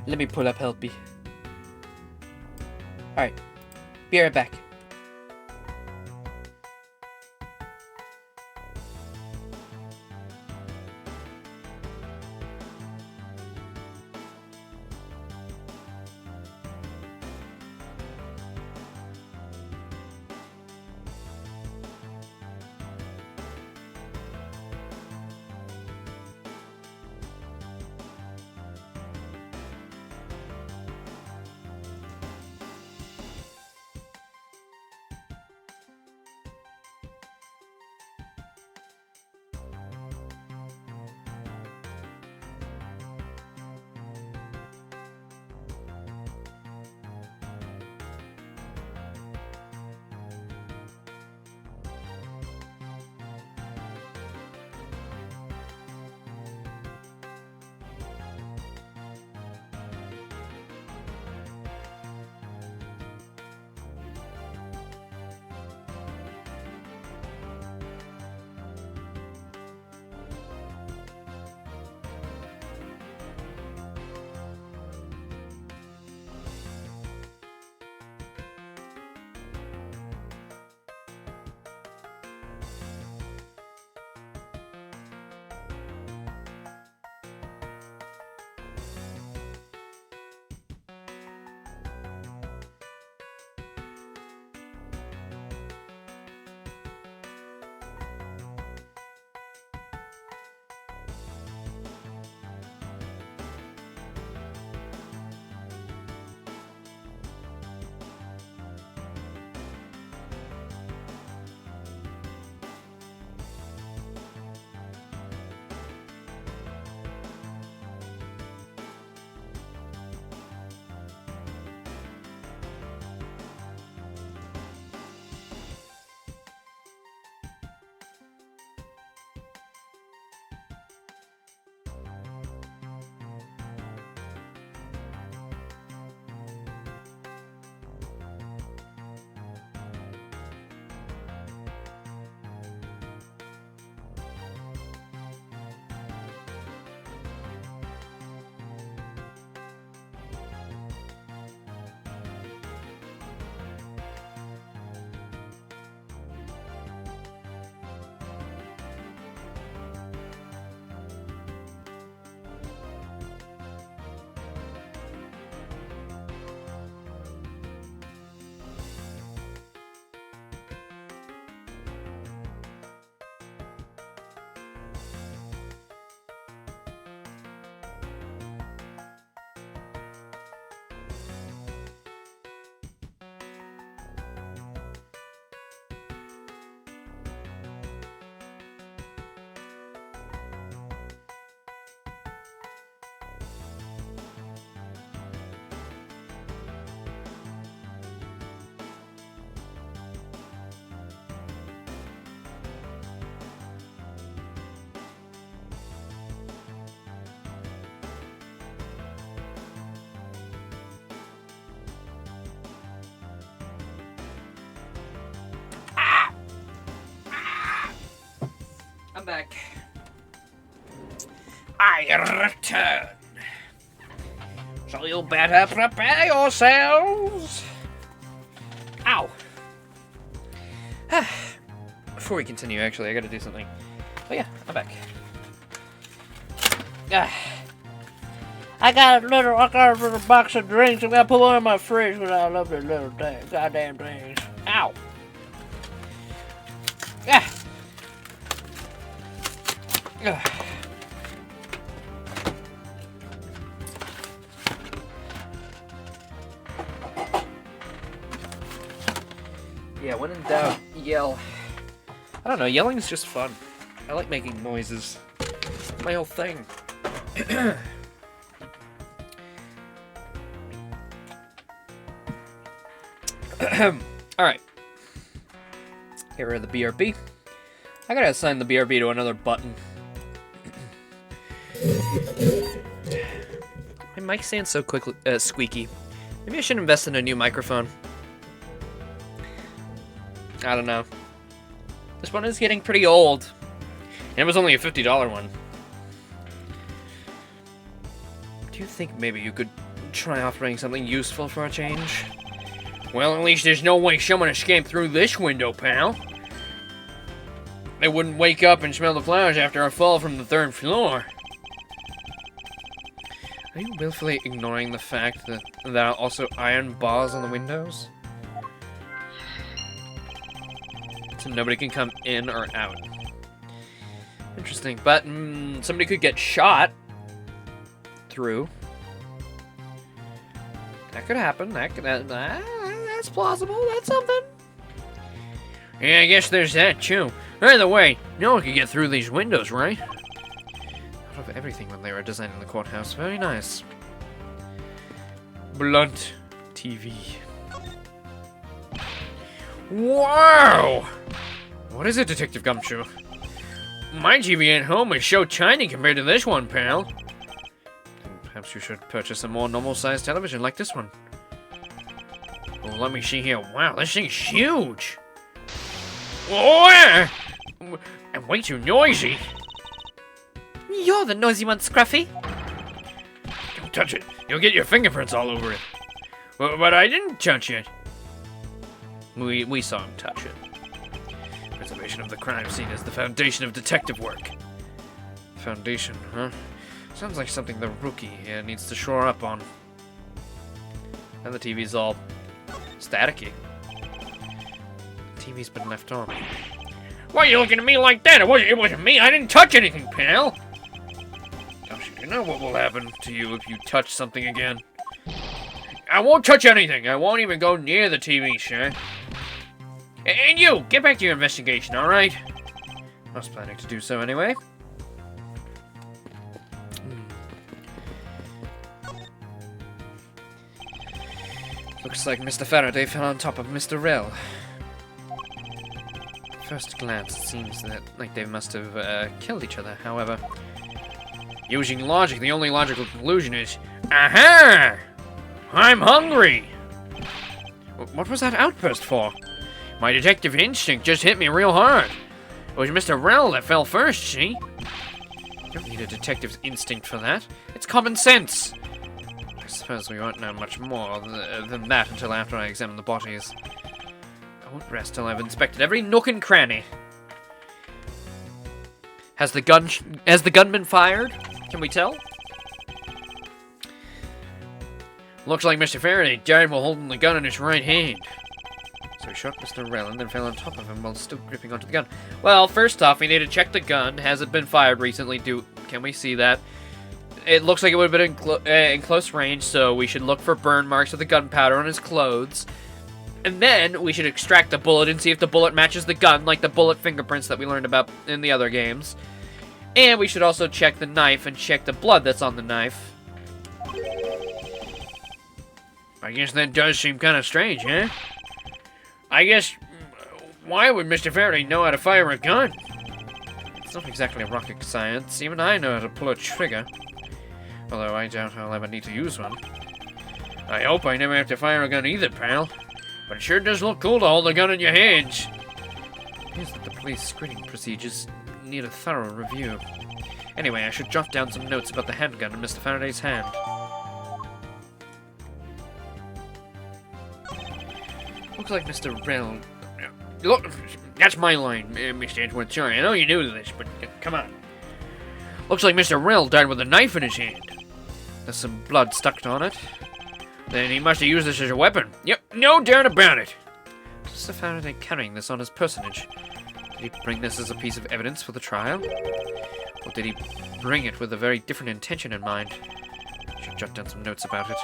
[SPEAKER 1] Let me pull up Helpy. Alright. Be right back. I'm back. I return. So you better prepare yourselves. Ow. Before we continue, actually, I gotta do something. Oh yeah, I'm back.
[SPEAKER 2] I got a little box of drinks. I'm gonna put one in my fridge because I love these little things. Goddamn things.
[SPEAKER 1] Ow. Yeah, when in doubt, yell. I don't know, yelling is just fun. I like making noises. It's my whole thing. Alright. Here are the BRB. I gotta assign the BRB to another button. My mic stands so quickly, squeaky. Maybe I should invest in a new microphone. I don't know. This one is getting pretty old. And it was only a $50 one. Do you think maybe you could try offering something useful for a change? Well, at least there's no way someone escaped through this window, pal. They wouldn't wake up and smell the flowers after a fall from the 3rd floor. Are you willfully ignoring the fact that there are also iron bars on the windows? So nobody can come in or out. Interesting, but somebody could get shot through. That could happen. That's plausible. That's something. Yeah, I guess there's that too. Either way, no one could get through these windows, right? Out of everything when they were designing the courthouse. Very nice. Blunt TV. Wow! What is it, Detective Gumshoe? My TV at home is so tiny compared to this one, pal. Then perhaps you should purchase a more normal-sized television like this one. Well, let me see here. Wow, this thing's huge! Oh, and way too noisy.
[SPEAKER 2] You're the noisy one, Scruffy.
[SPEAKER 3] Don't touch it. You'll get your fingerprints all over it. But I didn't touch it.
[SPEAKER 1] We saw him touch it.
[SPEAKER 3] Preservation of the crime scene is the foundation of detective work.
[SPEAKER 1] Foundation, huh? Sounds like something the rookie here needs to shore up on. And the TV's all staticky. The TV's been left on.
[SPEAKER 3] Why are you looking at me like that? It wasn't me. I didn't touch anything, pal.
[SPEAKER 1] Gosh, you know what will happen to you if you touch something again?
[SPEAKER 3] I won't touch anything. I won't even go near the TV, sir. And you, get back to your investigation, all right?
[SPEAKER 1] I was planning to do so anyway. Looks like Mr. Faraday fell on top of Mr. Rell. At first glance, it seems that like they must have killed each other. However,
[SPEAKER 3] using logic, the only logical conclusion is, aha! I'm hungry.
[SPEAKER 1] what was that outburst for?
[SPEAKER 3] My detective instinct just hit me real hard. It was Mr. Rell that fell first, see?
[SPEAKER 1] You don't need a detective's instinct for that. It's common sense. I suppose we won't know much more than that until after I examine the bodies. I won't rest till I've inspected every nook and cranny. Has the gun been fired? Can we tell?
[SPEAKER 3] Looks like Mr. Faraday died while holding the gun in his right hand.
[SPEAKER 1] So he shot Mr. Rell and then fell on top of him while still gripping onto the gun. Well, first off, we need to check the gun. Has it been fired recently? Can we see that? It looks like it would have been in close range, so we should look for burn marks of the gunpowder on his clothes. And then we should extract the bullet and see if the bullet matches the gun, like the bullet fingerprints that we learned about in the other games. And we should also check the knife and check the blood that's on the knife.
[SPEAKER 3] I guess that does seem kind of strange, huh? I guess, why would Mr. Faraday know how to fire a gun?
[SPEAKER 1] It's not exactly rocket science. Even I know how to pull a trigger. Although I doubt I'll ever need to use one.
[SPEAKER 3] I hope I never have to fire a gun either, pal. But it sure does look cool to hold a gun in your hands.
[SPEAKER 1] Here's the police screening procedures
[SPEAKER 3] need a thorough review. Anyway, I should jot down some notes about the handgun in Mr. Faraday's hand. Looks like Mr. Rell... Look, that's my line, Mr. Edgeworth. Sorry, I know you knew this, but come on. Looks like Mr. Rell died with a knife in his hand. There's some blood stuck on it. Then he must have used this as a weapon. Yep, no doubt about it. Mr. Faraday carrying this on his personage. Did he bring this as a piece of evidence for the trial? Or did he bring it with a very different intention in mind? I should jot down some notes about it.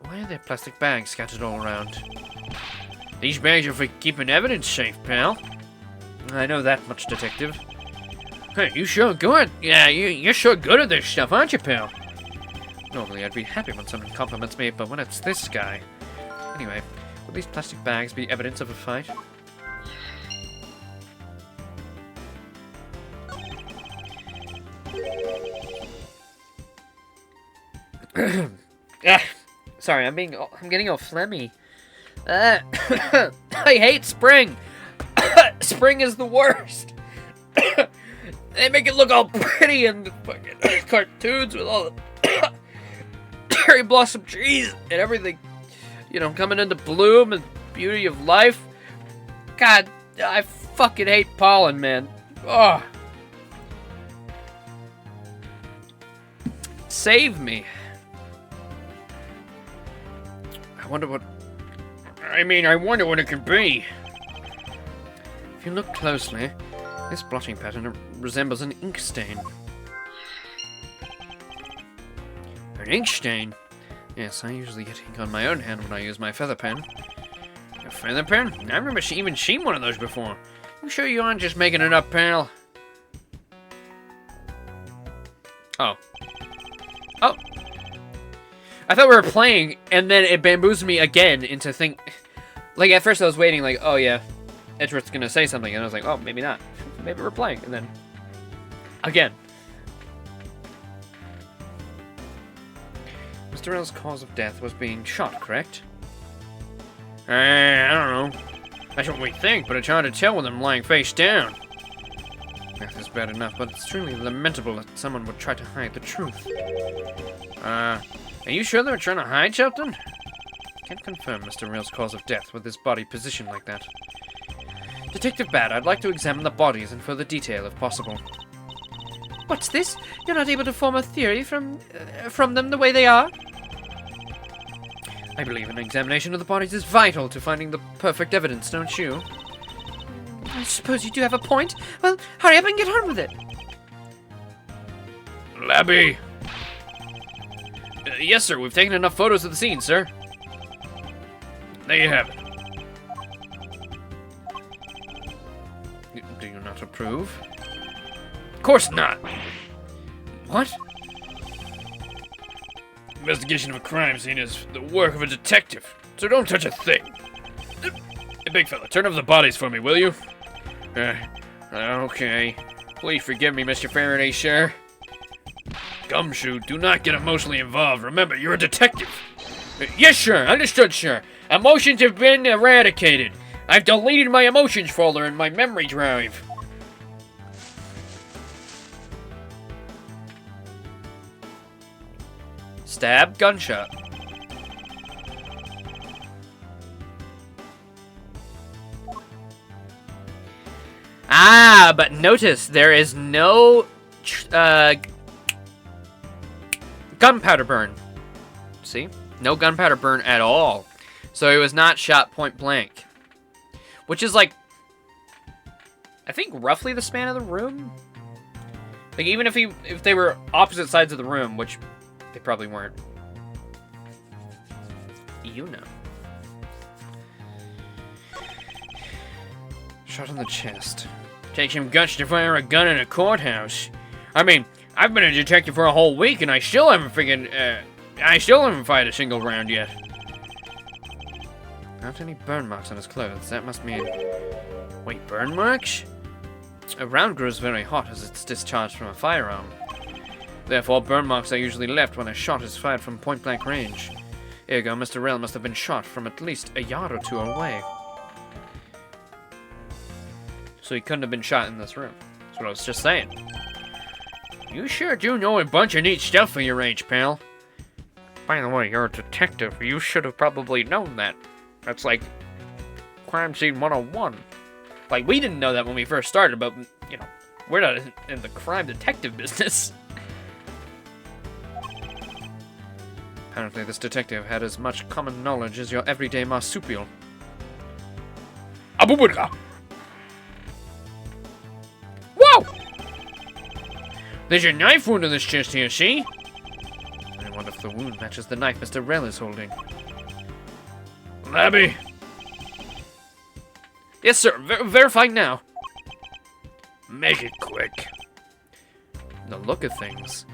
[SPEAKER 3] Why are there plastic bags scattered all around? These bags are for keeping evidence safe, pal. I know that much, Detective. Hey, you sure good. Yeah, you're sure good at this stuff, aren't you, pal? Normally, I'd be happy when someone compliments me, but when it's this guy... Anyway, will these plastic bags be evidence of a fight?
[SPEAKER 1] Sorry, I'm getting all phlegmy. I hate spring. Spring is the worst. They make it look all pretty in the fucking cartoons with all the cherry blossom trees and everything, you know, coming into bloom and beauty of life. God, I fucking hate pollen, man. Oh. Save me.
[SPEAKER 3] I wonder what it could be. If you look closely, this blotting pattern resembles an ink stain. An ink stain? Yes, I usually get ink on my own hand when I use my feather pen. A feather pen? I've never even seen one of those before. You sure you aren't just making it up, pal?
[SPEAKER 1] Oh. Oh. I thought we were playing, and then it bamboozled me again into think... Like, at first I was waiting, like, oh yeah, Edgeworth's gonna say something, and I was like, oh, maybe not. Maybe we're playing, and then... Again.
[SPEAKER 3] Mr. Rell's cause of death was being shot, correct? I don't know. That's what we think, but it's hard to tell with him lying face down. Death is bad enough, but it's truly lamentable that someone would try to hide the truth. Are you sure they were trying to hide something? Can't confirm Mr. Rell's cause of death with his body positioned like that. Detective Bad, I'd like to examine the bodies in further detail if possible.
[SPEAKER 2] What's this? You're not able to form a theory from them the way they are?
[SPEAKER 3] I believe an examination of the bodies is vital to finding the perfect evidence, don't you?
[SPEAKER 2] I suppose you do have a point. Well, hurry up and get on with it.
[SPEAKER 3] Labby! Yes, sir. We've taken enough photos of the scene, sir. There you have it. Do you not approve? Of course not. What? Investigation of a crime scene is the work of a detective, so don't touch a thing. Hey, big fella, turn over the bodies for me, will you? Okay. Please forgive me, Mr. Faraday, sir. Gumshoe, do not get emotionally involved. Remember, you're a detective. Yes, sir. Understood, sir. Emotions have been eradicated. I've deleted my emotions folder in my memory drive.
[SPEAKER 1] Stab, gunshot. Ah, but notice there is no gunpowder burn. See? No gunpowder burn at all. So he was not shot point blank. Which is like, I think roughly the span of the room. Like even if they were opposite sides of the room, which they probably weren't. You know.
[SPEAKER 3] Shot in the chest. Takes some guts to fire a gun in a courthouse. I mean, I've been a detective for a whole week and I still haven't fired a single round yet. Not any burn marks on his clothes. That must mean... Wait, burn marks? A round grows very hot as it's discharged from a firearm. Therefore, burn marks are usually left when a shot is fired from point-blank range.
[SPEAKER 1] Here you go, Mr. Rail must have been shot from at least a yard or two away. So he couldn't have been shot in this room. That's what I was just saying. You sure do know a bunch of neat stuff for your age, pal. By the way, you're a detective. You should have probably known that. That's like crime scene 101. Like, we didn't know that when we first started, but, you know, we're not in the crime detective business. Apparently, this detective had as much common knowledge as your everyday marsupial. Abubuka! Whoa! There's your knife wound in this chest here, see? I wonder if the wound matches the knife Mr. Rel is holding. Labby! Yes, sir. Verifying now. Make it quick. The look of things,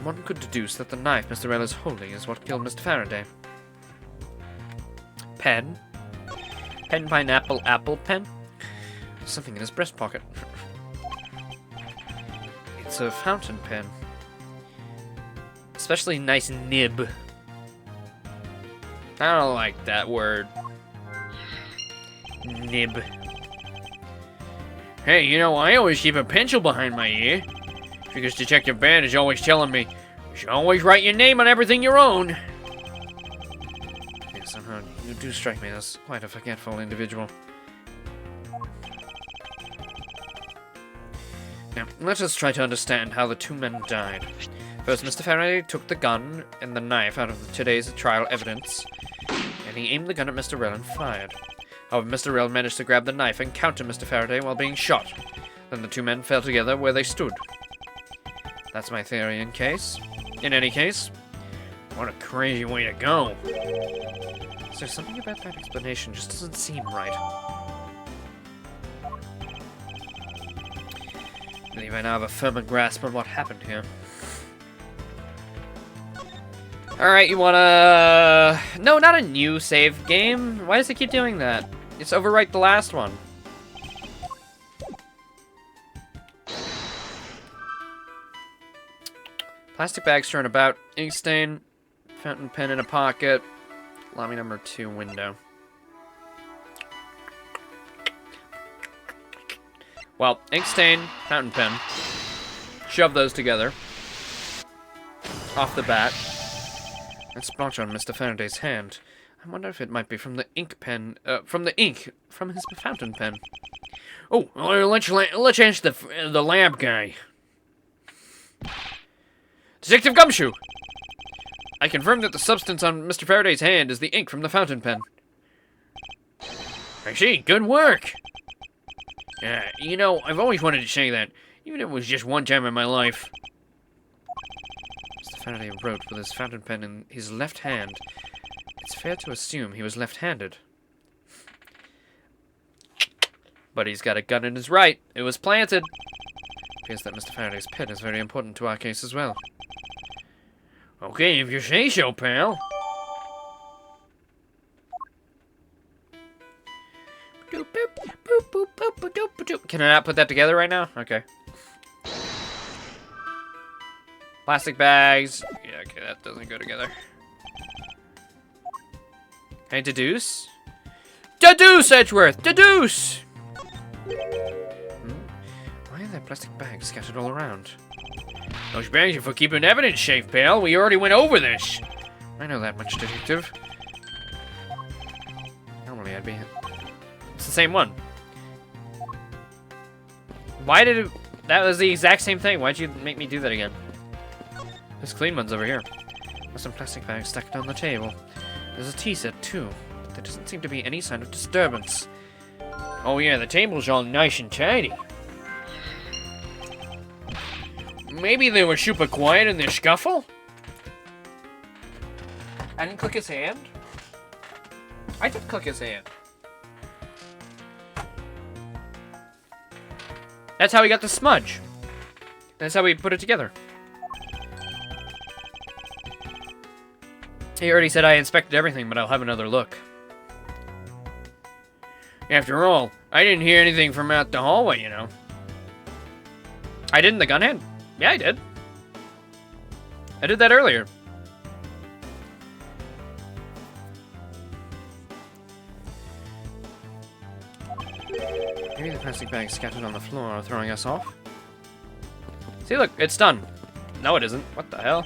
[SPEAKER 1] one could deduce that the knife Mr. Rel is holding is what killed Mr. Faraday. Pen? Pen, pineapple, apple, pen? Something in his breast pocket. It's a fountain pen. Especially nice nib. I don't like that word. Nib. Hey, you know, I always keep a pencil behind my ear. Because Detective Band is always telling me, you should always write your name on everything you own. Yeah, somehow you do strike me as quite a forgetful individual. Now, let us try to understand how the two men died. First, Mr. Faraday took the gun and the knife out of today's trial evidence, and he aimed the gun at Mr. Rel and fired. However, Mr. Rel managed to grab the knife and counter Mr. Faraday while being shot. Then the two men fell together where they stood. That's my theory in any case. What a crazy way to go. Is there something about that explanation just doesn't seem right? I believe I now have a firmer grasp on what happened here. Alright, you wanna... No, not a new save game. Why does it keep doing that? It's overwrite the last one. Plastic bags turn about. Ink stain. Fountain pen in a pocket. Lobby number 2 window. Well, ink stain, fountain pen. Shove those together. Off the bat. And splotch on Mr. Faraday's hand. I wonder if it might be from the ink pen, from the ink from his fountain pen. Oh, let's ask the lab guy. Detective Gumshoe! I confirm that the substance on Mr. Faraday's hand is the ink from the fountain pen. I see, good work! You know, I've always wanted to say that, even if it was just one time in my life. Mr. Faraday wrote with his fountain pen in his left hand. It's fair to assume he was left-handed. But he's got a gun in his right. It was planted. Appears that Mr. Faraday's pen is very important to our case as well. Okay, if you say so, pal. Can I not put that together right now? Okay. Plastic bags. Yeah, okay, that doesn't go together. Can I deduce? Deduce, Edgeworth! Deduce! Why are there plastic bags scattered all around? Those bags are for keeping evidence safe, pal. We already went over this. I know that much, detective. Normally I'd be... It's the same one. Why did it... That was the exact same thing. Why'd you make me do that again? This clean one's over here. There's some plastic bags stacked on the table. There's a tea set, too. But there doesn't seem to be any sign of disturbance. Oh yeah, the table's all nice and tidy. Maybe they were super quiet in their scuffle? I didn't click his hand? I did click his hand. That's how we got the smudge. That's how we put it together. He already said I inspected everything, but I'll have another look. After all, I didn't hear anything from out the hallway, you know. I did in the gun hand? Yeah, I did. I did that earlier. Maybe the plastic bags scattered on the floor are throwing us off? See, look, it's done. No, it isn't. What the hell?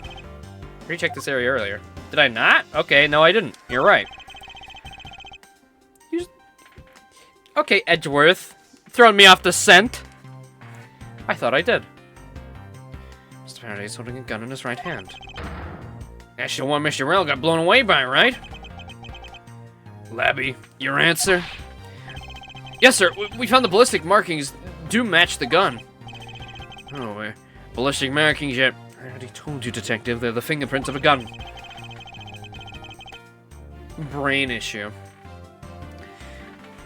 [SPEAKER 1] Rechecked this area earlier. Did I not? Okay, no, I didn't. You're right. Okay, Edgeworth. Throwing me off the scent. I thought I did. Mr. Faraday's holding a gun in his right hand. That's the one Mr. Rell got blown away by, right? Labby, your answer? Yes, sir. We found the ballistic markings do match the gun. Oh, ballistic markings yet? I already told you, Detective. They're the fingerprints of a gun. Brain issue.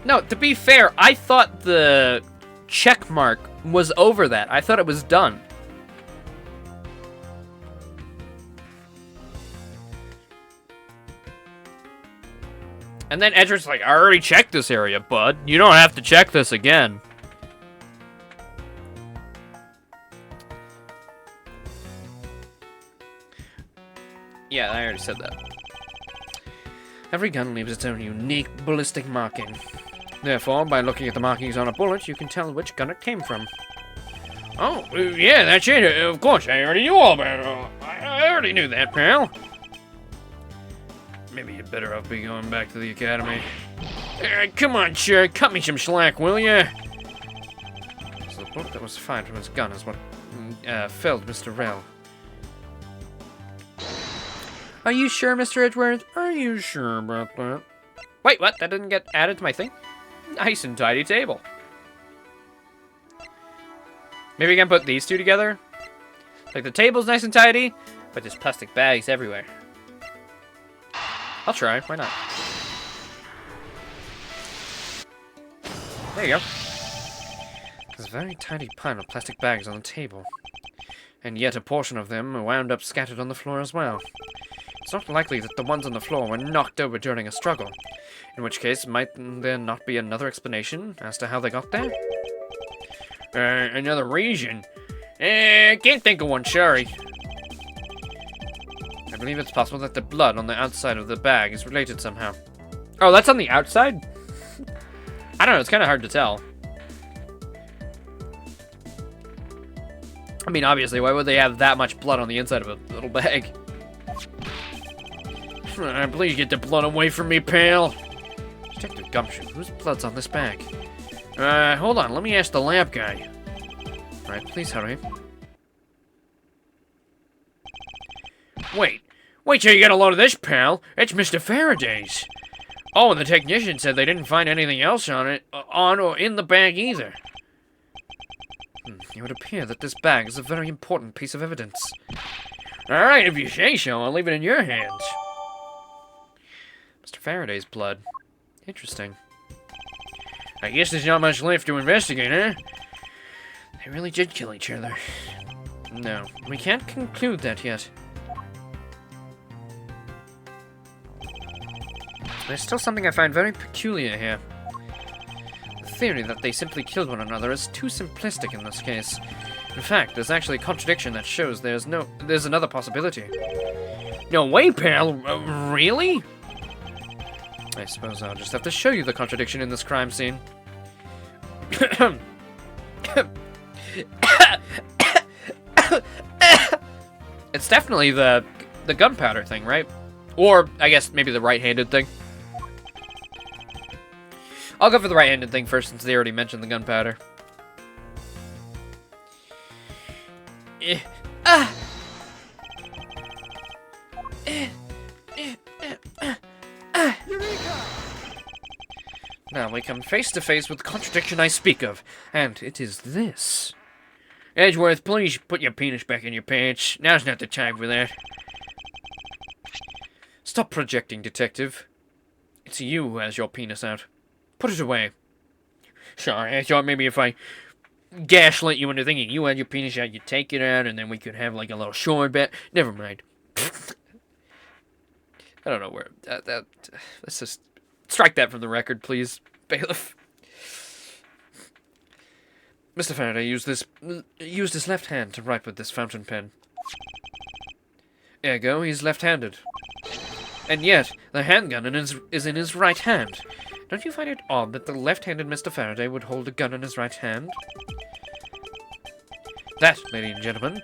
[SPEAKER 1] No, to be fair, I thought the check mark was over that. I thought it was done. And then Edgeworth's like, I already checked this area, bud. You don't have to check this again. Yeah, I already said that. Every gun leaves its own unique ballistic marking. Therefore, by looking at the markings on a bullet, you can tell which gun it came from. Oh, yeah, that's it. Of course, I already knew all about it. I already knew that, pal. Maybe you'd better off be going back to the academy. Come on, sir, cut me some slack, will ya? So the bullet that was fired from his gun is what felled Mr. Rell. Are you sure, Mr. Edgeworth? Are you sure about that? Wait, what? That didn't get added to my thing? Nice and tidy table. Maybe we can put these two together? Like the table's nice and tidy, but there's plastic bags everywhere. I'll try, why not? There you go. There's a very tidy pile of plastic bags on the table. And yet a portion of them are wound up scattered on the floor as well. It's not likely that the ones on the floor were knocked over during a struggle. In which case, might there not be another explanation as to how they got there? Another reason? Can't think of one, sorry. I believe it's possible that the blood on the outside of the bag is related somehow. Oh, that's on the outside? I don't know, it's kind of hard to tell. I mean, obviously, why would they have that much blood on the inside of a little bag? Please get the blood away from me, pal. Detective Gumption, whose blood's on this bag? Hold on, let me ask the lab guy. Alright, please hurry. Wait till you get a load of this, pal. It's Mr. Faraday's. Oh, and the technician said they didn't find anything else on it, on or in the bag either. It would appear that this bag is a very important piece of evidence. Alright, if you say so, I'll leave it in your hands. Mr. Faraday's blood. Interesting. I guess there's not much left to investigate, huh? They really did kill each other. No, we can't conclude that yet. There's still something I find very peculiar here. The theory that they simply killed one another is too simplistic in this case. In fact, there's actually a contradiction that shows there's another possibility. No way, pal! Really? I suppose I'll just have to show you the contradiction in this crime scene. It's definitely the gunpowder thing, right? Or, I guess, maybe the right-handed thing. I'll go for the right-handed thing first, since they already mentioned the gunpowder. Now we come face to face with the contradiction I speak of, and it is this. Edgeworth, please put your penis back in your pants. Now's not the time for that. Stop projecting, Detective. It's you who has your penis out. Put it away. Sorry, I thought maybe if I gaslit you into thinking you had your penis out, you'd take it out, and then we could have like a little short bet. Never mind. I don't know where let's just strike that from the record, please, bailiff. Mr. Faraday used his left hand to write with this fountain pen. Ergo, he's left-handed. And yet, the handgun is in his right hand.
[SPEAKER 3] Don't you find it odd that the left-handed Mr. Faraday would hold a gun in his right hand? That, ladies and gentlemen...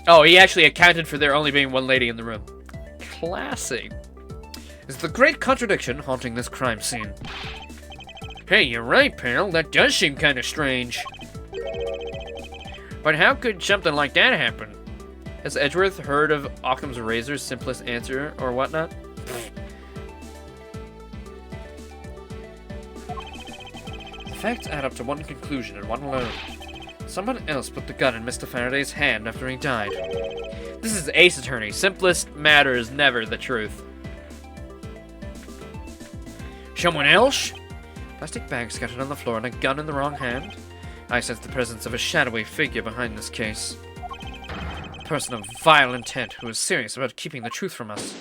[SPEAKER 1] Oh, he actually accounted for there only being one lady in the room.
[SPEAKER 3] Classy. Is the great contradiction haunting this crime scene. Hey, you're right, pal. That does seem kind of strange. But how could something like that happen?
[SPEAKER 1] Has Edgeworth heard of Occam's razor's simplest answer or whatnot?
[SPEAKER 3] The facts add up to one conclusion and one alone. Someone else put the gun in Mr. Faraday's hand after he died.
[SPEAKER 1] This is Ace Attorney. Simplest matter is never the truth.
[SPEAKER 3] Someone else? Plastic bag scattered on the floor and a gun in the wrong hand? I sense the presence of a shadowy figure behind this case. A person of vile intent who is serious about keeping the truth from us.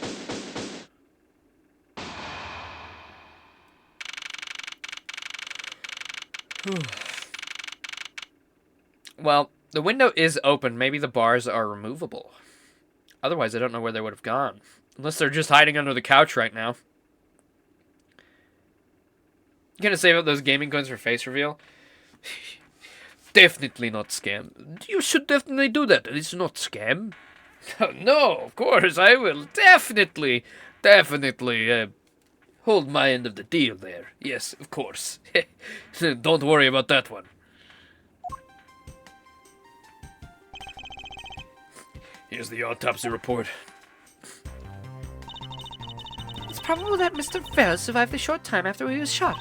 [SPEAKER 1] Well, the window is open. Maybe the bars are removable. Otherwise, I don't know where they would have gone. Unless they're just hiding under the couch right now. You gonna save up those gaming coins for face reveal?
[SPEAKER 3] Definitely not scam. You should definitely do that. It's not scam.
[SPEAKER 1] No, of course, I will definitely
[SPEAKER 3] Hold my end of the deal there. Yes, of course. Don't worry about that one. Here's the autopsy report.
[SPEAKER 2] It's probable that Mr. Ferris survived the short time after he was shot.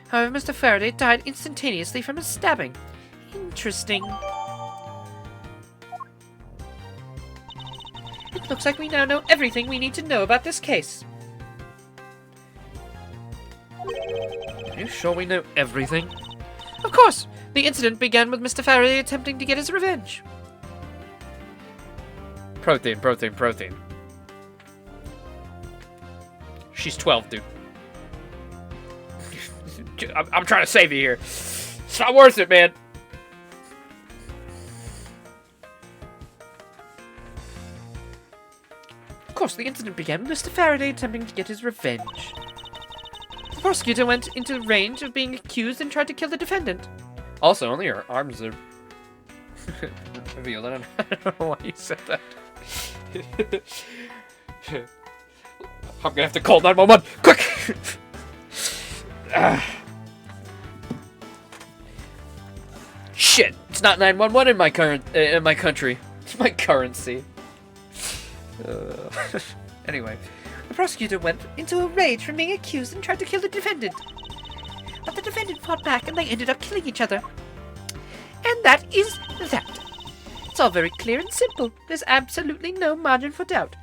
[SPEAKER 2] However, Mr. Faraday died instantaneously from a stabbing. Interesting. It looks like we now know everything we need to know about this case.
[SPEAKER 3] Are you sure we know everything?
[SPEAKER 2] Of course! The incident began with Mr. Faraday attempting to get his revenge.
[SPEAKER 1] Protein. She's 12, dude. I'm trying to save you here. It's not worth it, man.
[SPEAKER 2] Of course, the incident began with Mr. Faraday attempting to get his revenge. The prosecutor went into range of being accused and tried to kill the defendant.
[SPEAKER 1] Also, only her arms are revealed. I don't know why you said that. I'm gonna have to call 911. Quick! Shit! It's not 911 in my country. It's my currency. Anyway,
[SPEAKER 2] The prosecutor went into a rage from being accused and tried to kill the defendant. But the defendant fought back and they ended up killing each other. And that is that. It's all very clear and simple. There's absolutely no margin for doubt.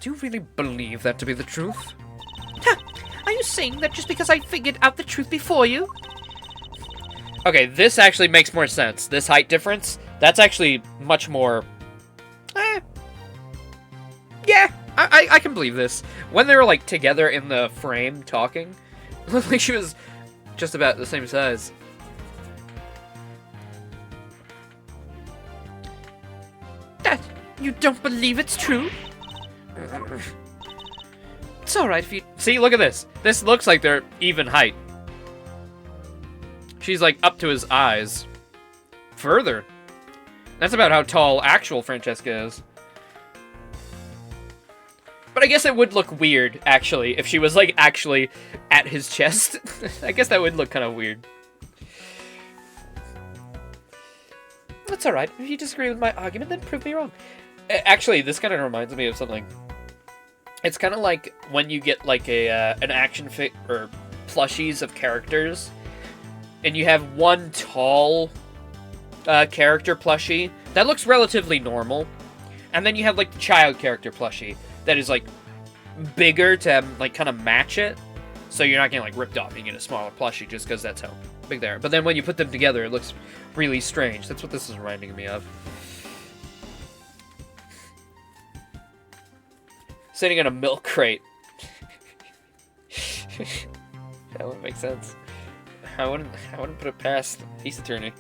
[SPEAKER 3] Do you really believe that to be the truth?
[SPEAKER 2] Huh. Are you saying that just because I figured out the truth before you?
[SPEAKER 1] okay, this actually makes more sense. This height difference, that's actually much more... Yeah, I can believe this. When they were, like, together in the frame talking, it looked like she was just about the same size.
[SPEAKER 2] That you don't believe it's true? It's alright if you...
[SPEAKER 1] See, look at this. This looks like they're even height. She's, like, up to his eyes. Further. That's about how tall actual Francesca is. But I guess it would look weird, actually, if she was, like, actually at his chest. I guess that would look kind of weird.
[SPEAKER 2] That's alright. If you disagree with my argument, then prove me wrong.
[SPEAKER 1] Actually, this kind of reminds me of something. It's kind of like when you get, like, an action figure, or plushies of characters, and you have one tall character plushie that looks relatively normal, and then you have, like, the child character plushie that is, like, bigger to, like, kind of match it, so you're not getting, like, ripped off. You get a smaller plushie just because that's how big they are. But then when you put them together, it looks really strange. That's what this is reminding me of. Sitting in a milk crate. That wouldn't make sense. I wouldn't put it past Ace Attorney.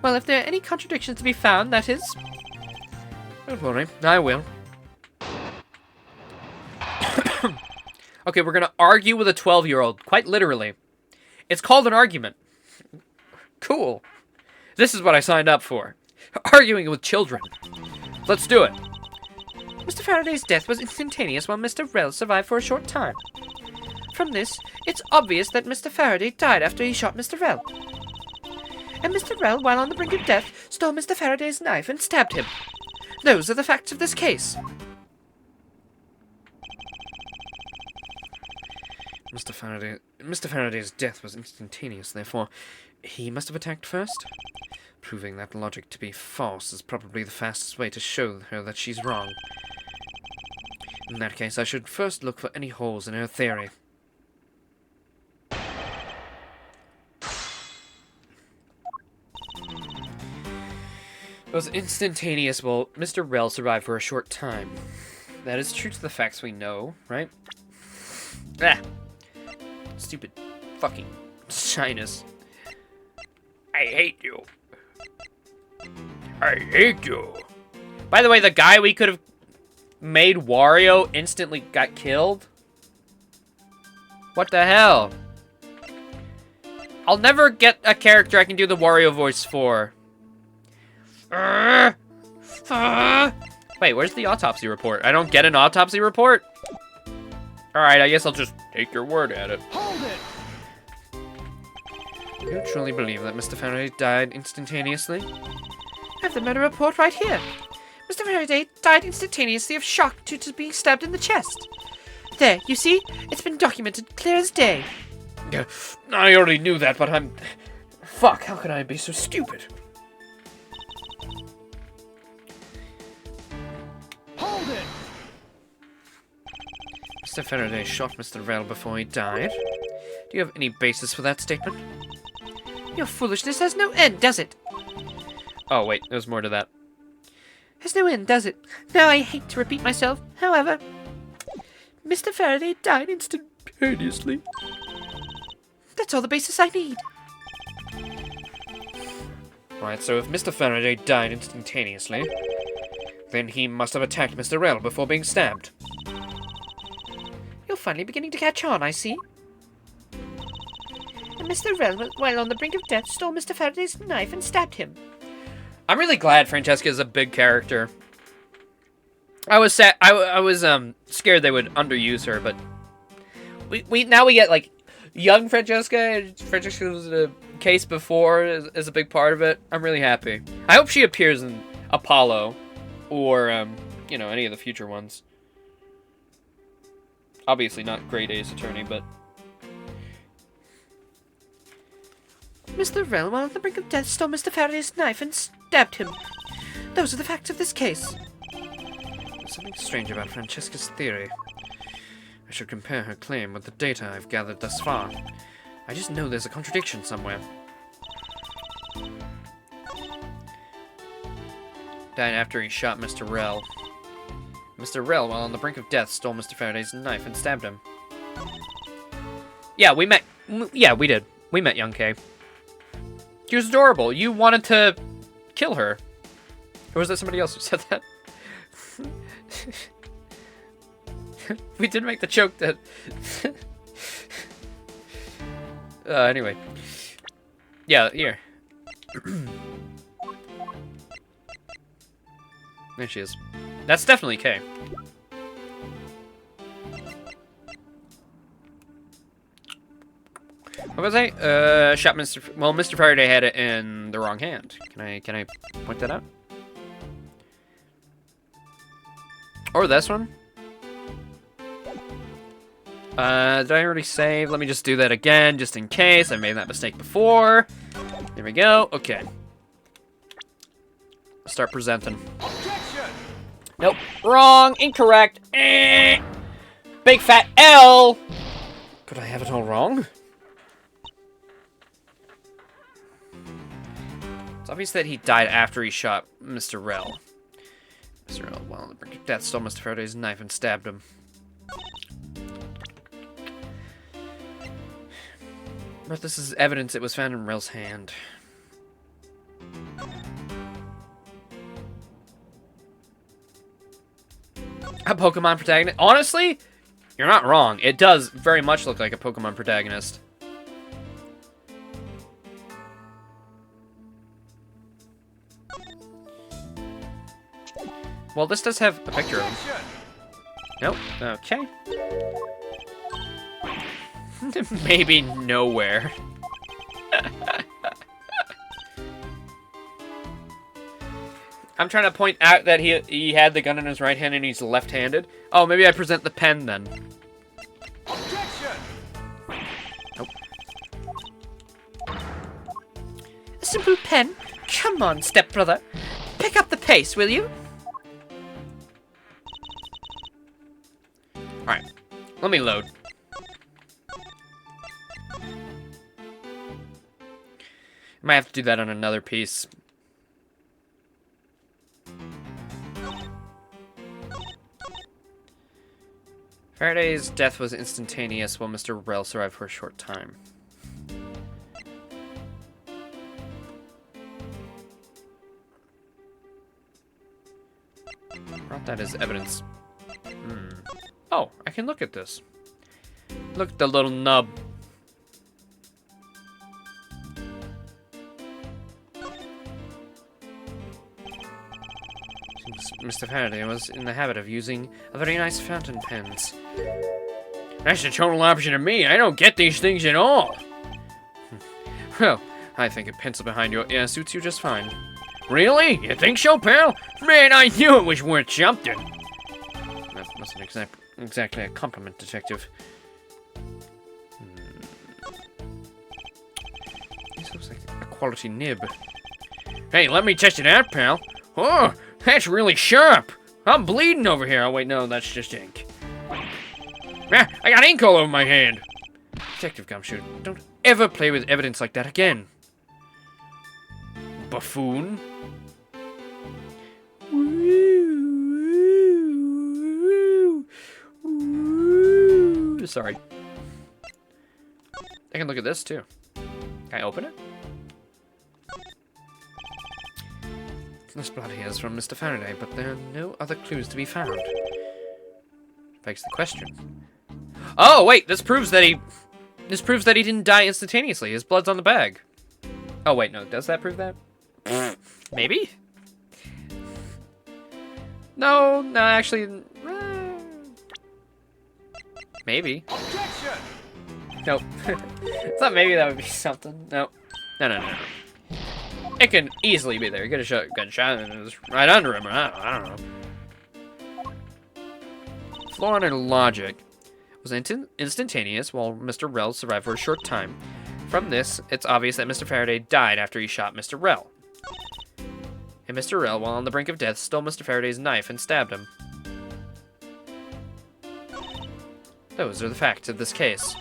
[SPEAKER 2] Well, if there are any contradictions to be found, that is...
[SPEAKER 1] Don't worry, I will. Okay, we're gonna argue with a 12-year-old, quite literally. It's called an argument. Cool. This is what I signed up for. Arguing with children. Let's do it.
[SPEAKER 2] Mr. Faraday's death was instantaneous while Mr. Rell survived for a short time. From this, it's obvious that Mr. Faraday died after he shot Mr. Rell. And Mr. Rell, while on the brink of death, stole Mr. Faraday's knife and stabbed him. Those are the facts of this case.
[SPEAKER 1] Mr. Faraday's death was instantaneous, therefore he must have attacked first? Proving that logic to be false is probably the fastest way to show her that she's wrong. In that case, I should first look for any holes in her theory. It was instantaneous while Mr. Rell survived for a short time. That is true to the facts we know, right? Ah! Stupid fucking shyness.
[SPEAKER 3] I hate you. I hate you.
[SPEAKER 1] By the way, the guy we could have made Wario instantly got killed? What the hell? I'll never get a character I can do the Wario voice for. Wait, where's the autopsy report? I don't get an autopsy report? Alright, I guess I'll just take your word at it.
[SPEAKER 4] Hold it!
[SPEAKER 1] You truly believe that Mr. Faraday died instantaneously?
[SPEAKER 2] I have the murder report right here. Mr. Faraday died instantaneously of shock due to being stabbed in the chest. There, you see? It's been documented clear as day.
[SPEAKER 1] I already knew that, but I'm... Fuck, how could I be so stupid?
[SPEAKER 4] Hold it!
[SPEAKER 1] Mr. Faraday shot Mr. Rell before he died. Do you have any basis for that statement?
[SPEAKER 2] Your foolishness has no end, does it?
[SPEAKER 1] Oh, wait, there's more to that.
[SPEAKER 2] Has no end, does it? Now, I hate to repeat myself. However, Mr. Faraday died instantaneously. That's all the basis I need.
[SPEAKER 1] Right, so if Mr. Faraday died instantaneously, then he must have attacked Mr. Rell before being stabbed.
[SPEAKER 2] You're finally beginning to catch on, I see. And Mr. Rell, while on the brink of death, stole Mr. Faraday's knife and stabbed him.
[SPEAKER 1] I'm really glad Francesca is a big character. I was sad. I was scared they would underuse her, but we now we get like young Francesca. Francesca was in a case before as a big part of it. I'm really happy. I hope she appears in Apollo, or you know, any of the future ones. Obviously not Great Ace Attorney, but
[SPEAKER 2] Mr. Rell, while on the brink of death, stole Mr. Faraday's knife and stabbed him. Those are the facts of this case.
[SPEAKER 1] there's something strange about Francesca's theory. I should compare her claim with the data I've gathered thus far. I just know there's a contradiction somewhere. Died after he shot Mr. Rell. Mr. Rell, while on the brink of death, stole Mr. Faraday's knife and stabbed him. Yeah, we met. Yeah, we did. We met Young Kay. She was adorable. You wanted to kill her. Or was that somebody else who said that? We did make the joke that... anyway. Yeah, here. There she is. That's definitely Kay. What was I? Shot Mr. Well, Mr. Faraday had it in the wrong hand. Can I point that out? Or this one? Did I already save? Let me just do that again, just in case. I made that mistake before. There we go. Okay. Start presenting.
[SPEAKER 4] Objection!
[SPEAKER 1] Nope. Wrong. Incorrect. Big fat L. Could I have it all wrong? It's obvious that he died after he shot Mr. Rell. Mr. Rell, while on the brink of death, stole Mr. Faraday's knife and stabbed him. But this is evidence it was found in Rell's hand. A Pokemon protagonist? Honestly, you're not wrong. It does very much look like a Pokemon protagonist. Well, this does have a picture of him. Nope. Okay. Maybe nowhere. I'm trying to point out that he had the gun in his right hand and he's left-handed. Oh, maybe I present the pen then.
[SPEAKER 4] Objection!
[SPEAKER 1] Nope.
[SPEAKER 2] A simple pen? Come on, stepbrother. Pick up the pace, will you?
[SPEAKER 1] Alright. Let me load. Might have to do that on another piece. Faraday's death was instantaneous, while Mr. Rel survived for a short time. Brought that as evidence. Oh, I can look at this. Look at the little nub. Mr. Faraday was in the habit of using a very nice fountain pens. That's the total opposite of me. I don't get these things at all. Well, I think a pencil behind your ear suits you just fine. Really? You think so, pal? Man, I knew it was worth something. That wasn't exactly a compliment, Detective. This looks like a quality nib. Hey, let me test it out, pal. Oh, that's really sharp. I'm bleeding over here. Oh, wait, no, that's just ink. Ah, I got ink all over my hand. Detective Gumshoe, don't ever play with evidence like that again. Buffoon. Sorry. I can look at this, too. Can I open it? This blood here is from Mr. Faraday, but there are no other clues to be found. Begs the question. Oh, wait, this proves that he didn't die instantaneously. His blood's on the bag. Oh, wait, no, does that prove that? Maybe? No, actually, maybe.
[SPEAKER 4] Objection!
[SPEAKER 1] Nope. Thought maybe that would be something. Nope. No. It can easily be there. Get a shot, and it was right under him. I don't know. Flaw in her logic was instantaneous, while Mr. Rel survived for a short time. From this, it's obvious that Mr. Faraday died after he shot Mr. Rel. And Mr. Rel, while on the brink of death, stole Mr. Faraday's knife and stabbed him. Those are the facts of this case.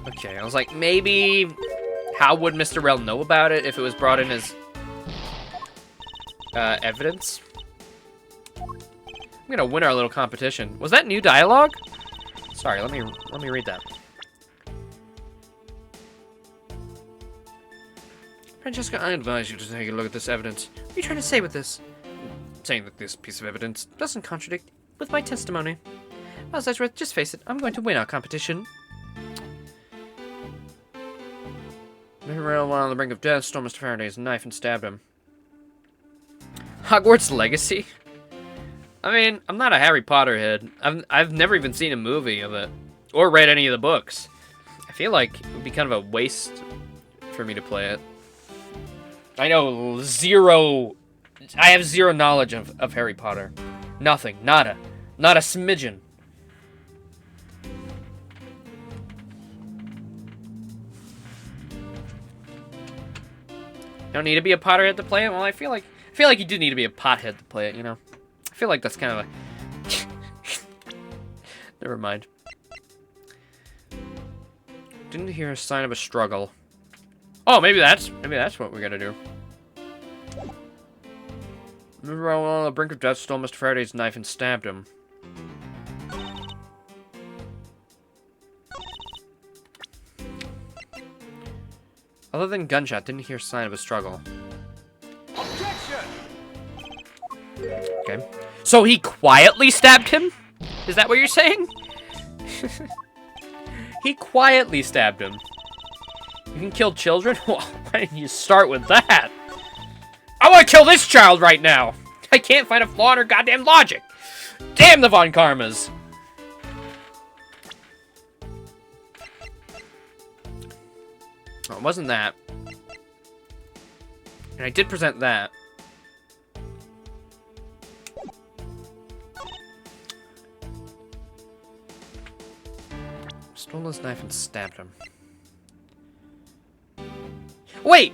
[SPEAKER 1] Okay, I was like, maybe... How would Mr. Rel know about it if it was brought in as... evidence? I'm gonna win our little competition. Was that new dialogue? Sorry, let me read that. Francesca, I advise you to take a look at this evidence. What are you trying to say with this? Saying that this piece of evidence doesn't contradict with my testimony. Well, Edgeworth, just face it, I'm going to win our competition. Mr. Rel, while on the brink of death, stole Mr. Faraday's knife and stabbed him. Hogwarts Legacy? I mean, I'm not a Harry Potter head. I've never even seen a movie of it. Or read any of the books. I feel like it would be kind of a waste for me to play it. I know I have zero knowledge of Harry Potter. Nothing. Nada. Not a smidgen. Don't need to be a Potterhead to play it? Well, I feel like you do need to be a pothead to play it, you know? I feel like that's kind of a... Never mind. Didn't hear a sign of a struggle. Oh, maybe that's what we gotta do.
[SPEAKER 3] Remember when on the brink of death stole Mr. Faraday's knife and stabbed him?
[SPEAKER 1] Other than gunshot, didn't hear sign of a struggle.
[SPEAKER 4] Objection!
[SPEAKER 1] Okay. So he quietly stabbed him? Is that what you're saying? He quietly stabbed him. You can kill children? Well, why didn't you start with that? I want to kill this child right now! I can't find a flaw in her goddamn logic! Damn the Von Karmas! Oh, it wasn't that. And I did present that. Stole his knife and stabbed him. Wait!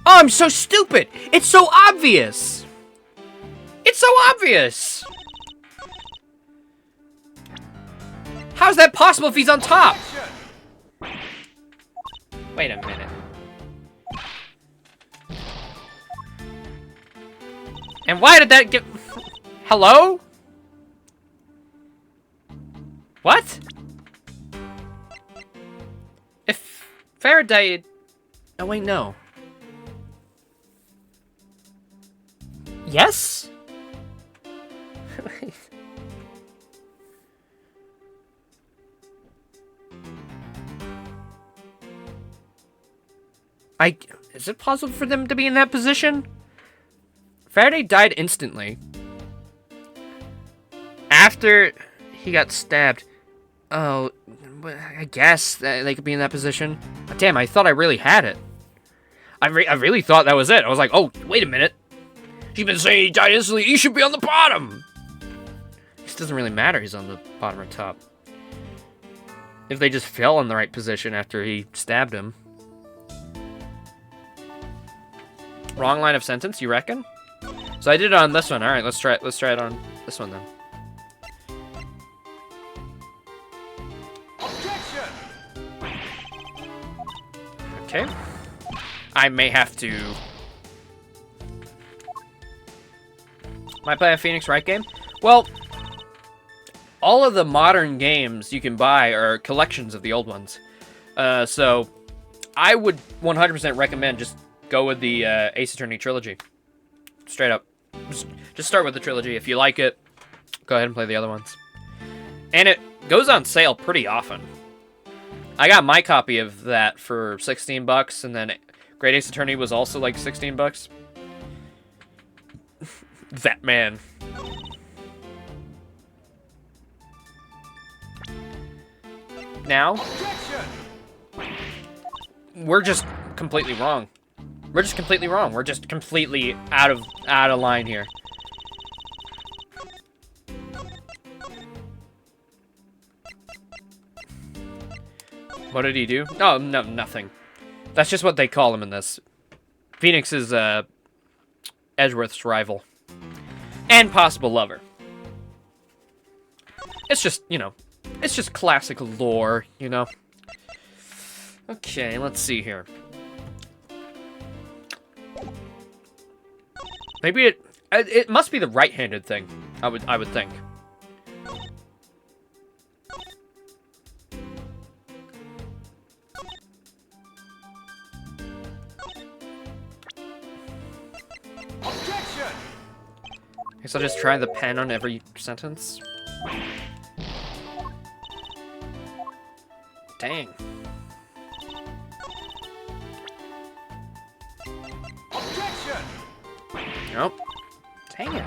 [SPEAKER 1] Oh, I'm so stupid! It's so obvious! It's so obvious! How's that possible if he's on top? Wait a minute. And why did that get... Hello? What? If Faraday... Oh, wait, no. Yes? Is it possible for them to be in that position? Faraday died instantly. After he got stabbed. Oh, I guess that they could be in that position. Damn, I thought I really had it. I really thought that was it. I was like, oh, wait a minute. She's been saying he died instantly. He should be on the bottom. This doesn't really matter. He's on the bottom or top. If they just fell in the right position after he stabbed him. Wrong line of sentence, you reckon? So I did it on this one. All right, let's try it on this one then.
[SPEAKER 4] Objection!
[SPEAKER 1] Okay. I may have to... Am I playing a Phoenix Wright game? Well, all of the modern games you can buy are collections of the old ones. So I would 100% recommend just go with the Ace Attorney trilogy. Straight up. Just start with the trilogy. If you like it, go ahead and play the other ones. And it goes on sale pretty often. I got my copy of that for $16, and then Great Ace Attorney was also like $16. That man. Now, we're just completely wrong. We're just completely wrong. We're just completely out of line here. What did he do? Oh, no, nothing. That's just what they call him in this. Phoenix is Edgeworth's rival. And possible lover. It's just, you know, it's just classic lore, you know? Okay, let's see here. Maybe it must be the right-handed thing, I would think.
[SPEAKER 4] Objection!
[SPEAKER 1] Guess I'll just try the pen on every sentence. Dang.
[SPEAKER 4] Objection!
[SPEAKER 1] Nope. Dang it.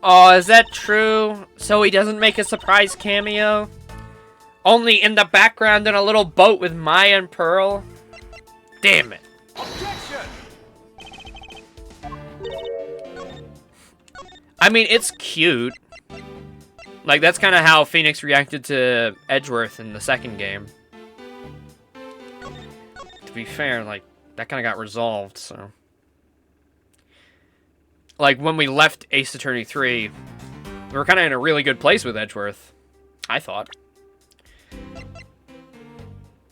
[SPEAKER 1] Oh, is that true? So he doesn't make a surprise cameo? Only in the background in a little boat with Maya and Pearl? Damn it.
[SPEAKER 4] Objection!
[SPEAKER 1] I mean, it's cute. Like, that's kind of how Phoenix reacted to Edgeworth in the second game. To be fair, like, that kind of got resolved, so... Like, when we left Ace Attorney 3, we were kind of in a really good place with Edgeworth. I thought.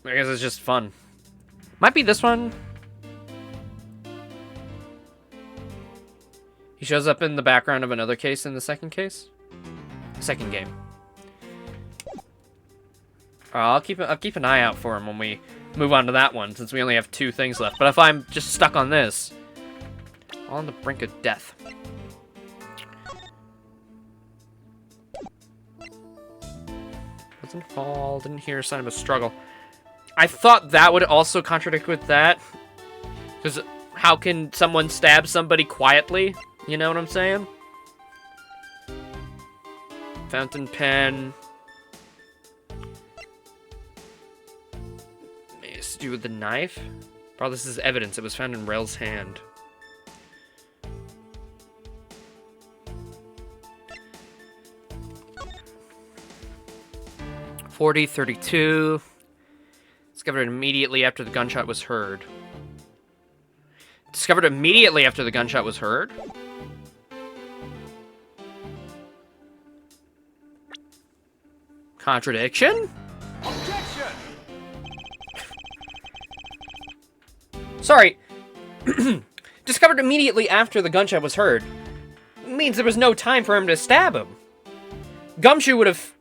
[SPEAKER 1] I guess it's just fun. Might be this one. He shows up in the background of another case in the second case. Second game. I'll keep an eye out for him when we move on to that one, since we only have 2 things left. But if I'm just stuck on this, on the brink of death. Doesn't fall. Didn't hear a sign of a struggle. I thought that would also contradict with that, because how can someone stab somebody quietly? You know what I'm saying? Fountain pen. It's to do with the knife? Bro, this is evidence. It was found in Rel's hand. .40-32. Discovered immediately after the gunshot was heard. Discovered immediately after the gunshot was heard? Contradiction?
[SPEAKER 4] Objection!
[SPEAKER 1] Sorry. Discovered immediately after the gunshot was heard means there was no time for him to stab him. Gumshoe would have...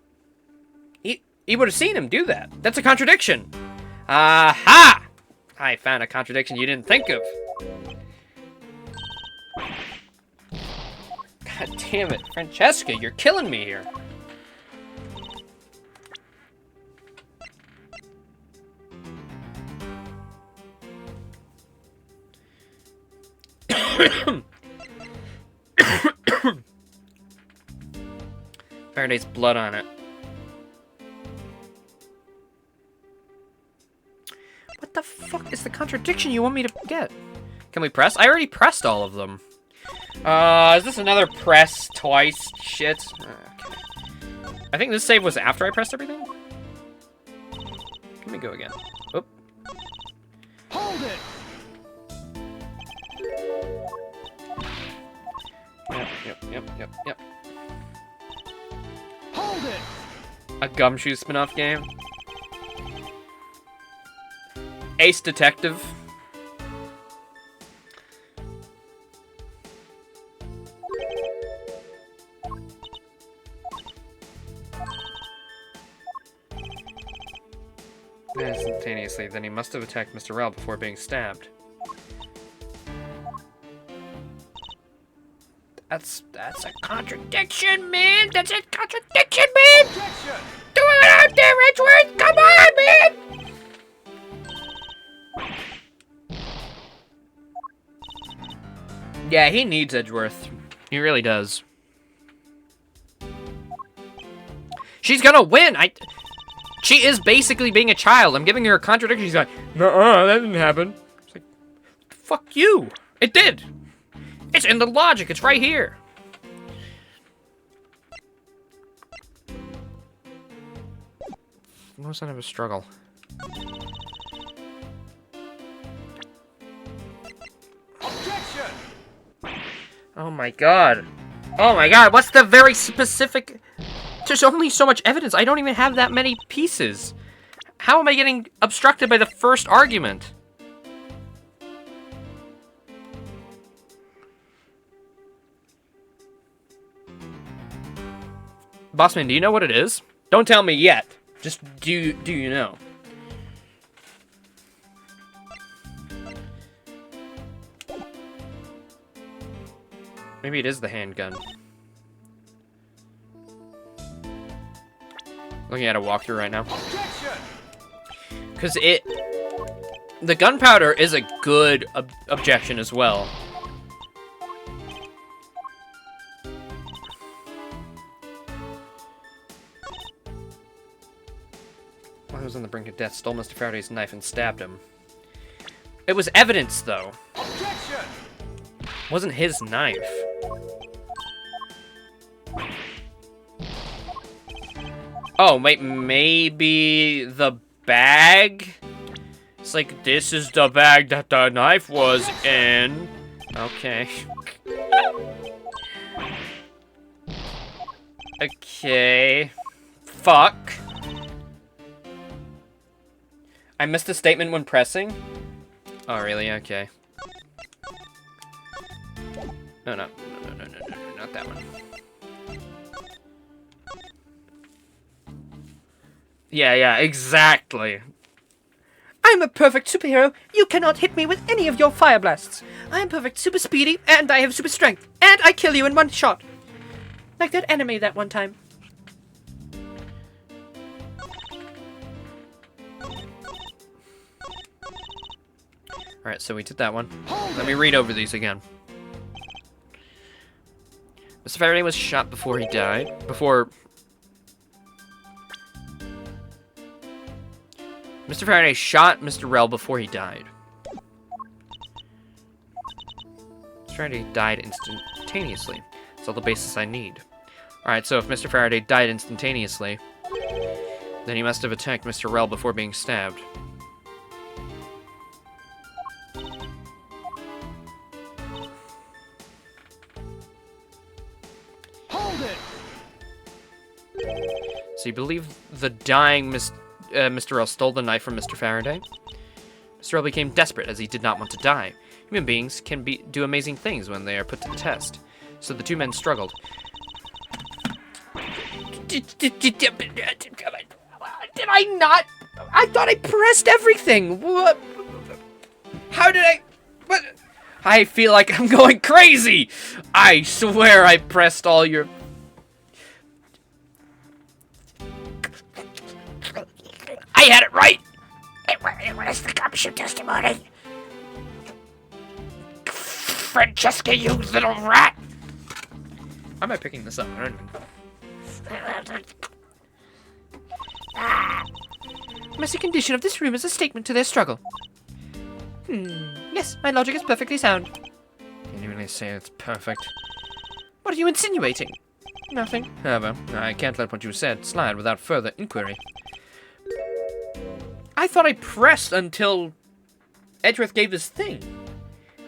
[SPEAKER 1] He would have seen him do that. That's a contradiction. Aha! I found a contradiction you didn't think of. God damn it. Francesca, you're killing me here. Faraday's blood on it. What the fuck is the contradiction you want me to get? Can we press? I already pressed all of them. Is this another press twice shit? Okay. I think this save was after I pressed everything. Let me go again. Oop.
[SPEAKER 4] Hold it!
[SPEAKER 1] Yep.
[SPEAKER 4] Hold it!
[SPEAKER 1] A Gumshoe spin-off game. Ace Detective. Instantaneously, then he must have attacked Mr. Rel before being stabbed. That's a contradiction, man! That's a contradiction, man!
[SPEAKER 4] Objection!
[SPEAKER 1] Do it out there, Edgeworth! Come on, man! Yeah, he needs Edgeworth. He really does. She's gonna win! She is basically being a child. I'm giving her a contradiction. She's like, nuh-uh, that didn't happen. It's like, fuck you. It did. It's in the logic. It's right here. No sign of a struggle.
[SPEAKER 4] Objection!
[SPEAKER 1] Oh my god. Oh my god, what's the very specific... There's only so much evidence. I don't even have that many pieces. How am I getting obstructed by the first argument? Bossman, do you know what it is? Don't tell me yet. Just do you know? Maybe it is the handgun. Looking at a walkthrough right now.
[SPEAKER 4] Objection!
[SPEAKER 1] Because the gunpowder is a good objection as well. While he was on the brink of death, stole Mr. Faraday's knife and stabbed him. It was evidence, though.
[SPEAKER 4] Objection!
[SPEAKER 1] It wasn't his knife. Oh, wait, maybe the bag? It's like, this is the bag that the knife was in. Okay. Okay. Fuck. I missed a statement when pressing? Oh, really? Okay. No, not that one. Yeah, exactly.
[SPEAKER 2] I'm a perfect superhero. You cannot hit me with any of your fire blasts. I am perfect super speedy, and I have super strength. And I kill you in one shot. Like that anime that one time.
[SPEAKER 1] Alright, so we did that one. Let me read over these again. Mr. Faraday was shot before he died. Mr. Faraday shot Mr. Rel before he died. Mr. Faraday died instantaneously. That's all the basis I need. Alright, so if Mr. Faraday died instantaneously, then he must have attacked Mr. Rel before being stabbed.
[SPEAKER 4] Hold it!
[SPEAKER 1] So you believe the dying Mr. Rel stole the knife from Mr. Faraday? Mr. Rel became desperate as he did not want to die. Human beings can do amazing things when they are put to the test. So the two men struggled.
[SPEAKER 2] Did I not? I thought I pressed everything. What? How did I? What?
[SPEAKER 1] I feel like I'm going crazy! I swear I pressed all your...
[SPEAKER 2] I had it right. Where's the gumshoe testimony? Francesca, you little rat!
[SPEAKER 1] Why am I picking this up? I don't know.
[SPEAKER 2] Messy condition of this room is a statement to their struggle. Yes, my logic is perfectly sound.
[SPEAKER 1] Can you really say it's perfect?
[SPEAKER 2] What are you insinuating? Nothing.
[SPEAKER 1] However, I can't let what you said slide without further inquiry. I thought I pressed until Edgeworth gave his thing.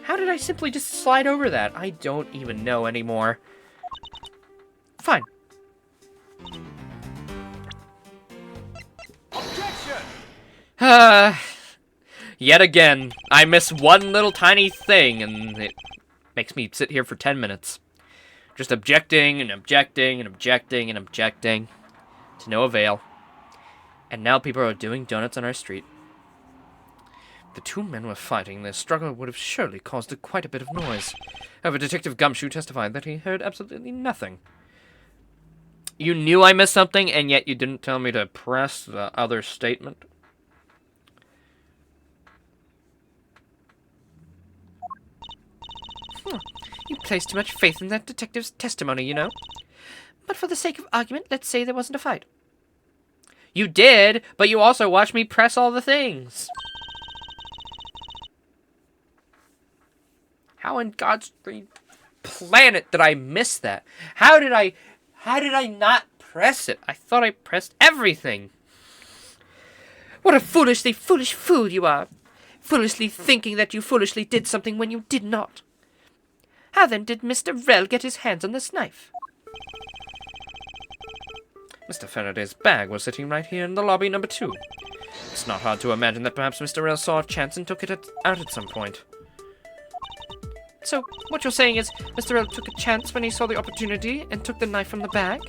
[SPEAKER 1] How did I simply just slide over that? I don't even know anymore.
[SPEAKER 2] Fine.
[SPEAKER 4] Objection!
[SPEAKER 1] Yet again, I miss one little tiny thing, and it makes me sit here for 10 minutes. Just objecting, and objecting, and objecting, and objecting. To no avail. And now people are doing donuts on our street. If the two men were fighting, their struggle would have surely caused quite a bit of noise. However, Detective Gumshoe testified that he heard absolutely nothing. You knew I missed something, and yet you didn't tell me to press the other statement?
[SPEAKER 2] You place too much faith in that detective's testimony, you know. But for the sake of argument, let's say there wasn't a fight.
[SPEAKER 1] You did, but you also watched me press all the things. How in God's green planet did I miss that? How did I not press it? I thought I pressed everything.
[SPEAKER 2] What a foolish fool you are. Foolishly thinking that you foolishly did something when you did not. How then did Mr. Rel get his hands on this knife?
[SPEAKER 1] Mr. Faraday's bag was sitting right here in the lobby number 2. It's not hard to imagine that perhaps Mr. Rel saw a chance and took it out at some point.
[SPEAKER 2] So, what you're saying is, Mr. Rel took a chance when he saw the opportunity and took the knife from the bag?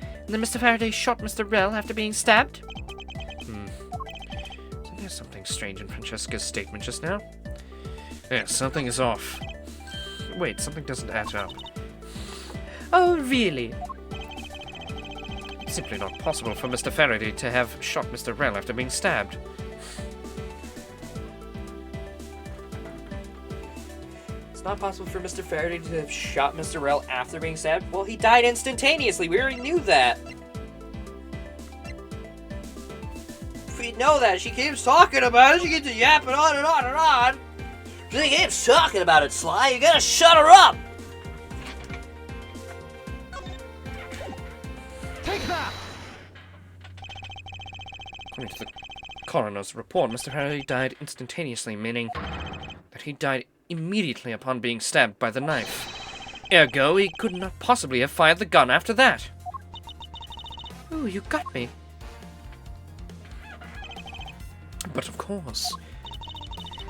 [SPEAKER 2] And then Mr. Faraday shot Mr. Rel after being stabbed?
[SPEAKER 1] So there's something strange in Francesca's statement just now. Yes, something is off. Wait, something doesn't add up.
[SPEAKER 2] Oh, really?
[SPEAKER 1] It's simply not possible for Mr. Faraday to have shot Mr. Rel after being stabbed. It's not possible for Mr. Faraday to have shot Mr. Rel after being stabbed? Well, he died instantaneously. We already knew that. We know that. She keeps talking about it. She keeps yapping on and on and on. She keeps talking about it, Sly. You gotta shut her up.
[SPEAKER 4] Take that!
[SPEAKER 1] According to the coroner's report, Mr. Faraday died instantaneously, meaning that he died immediately upon being stabbed by the knife. Ergo, he could not possibly have fired the gun after that.
[SPEAKER 2] Ooh, you got me.
[SPEAKER 3] But of course.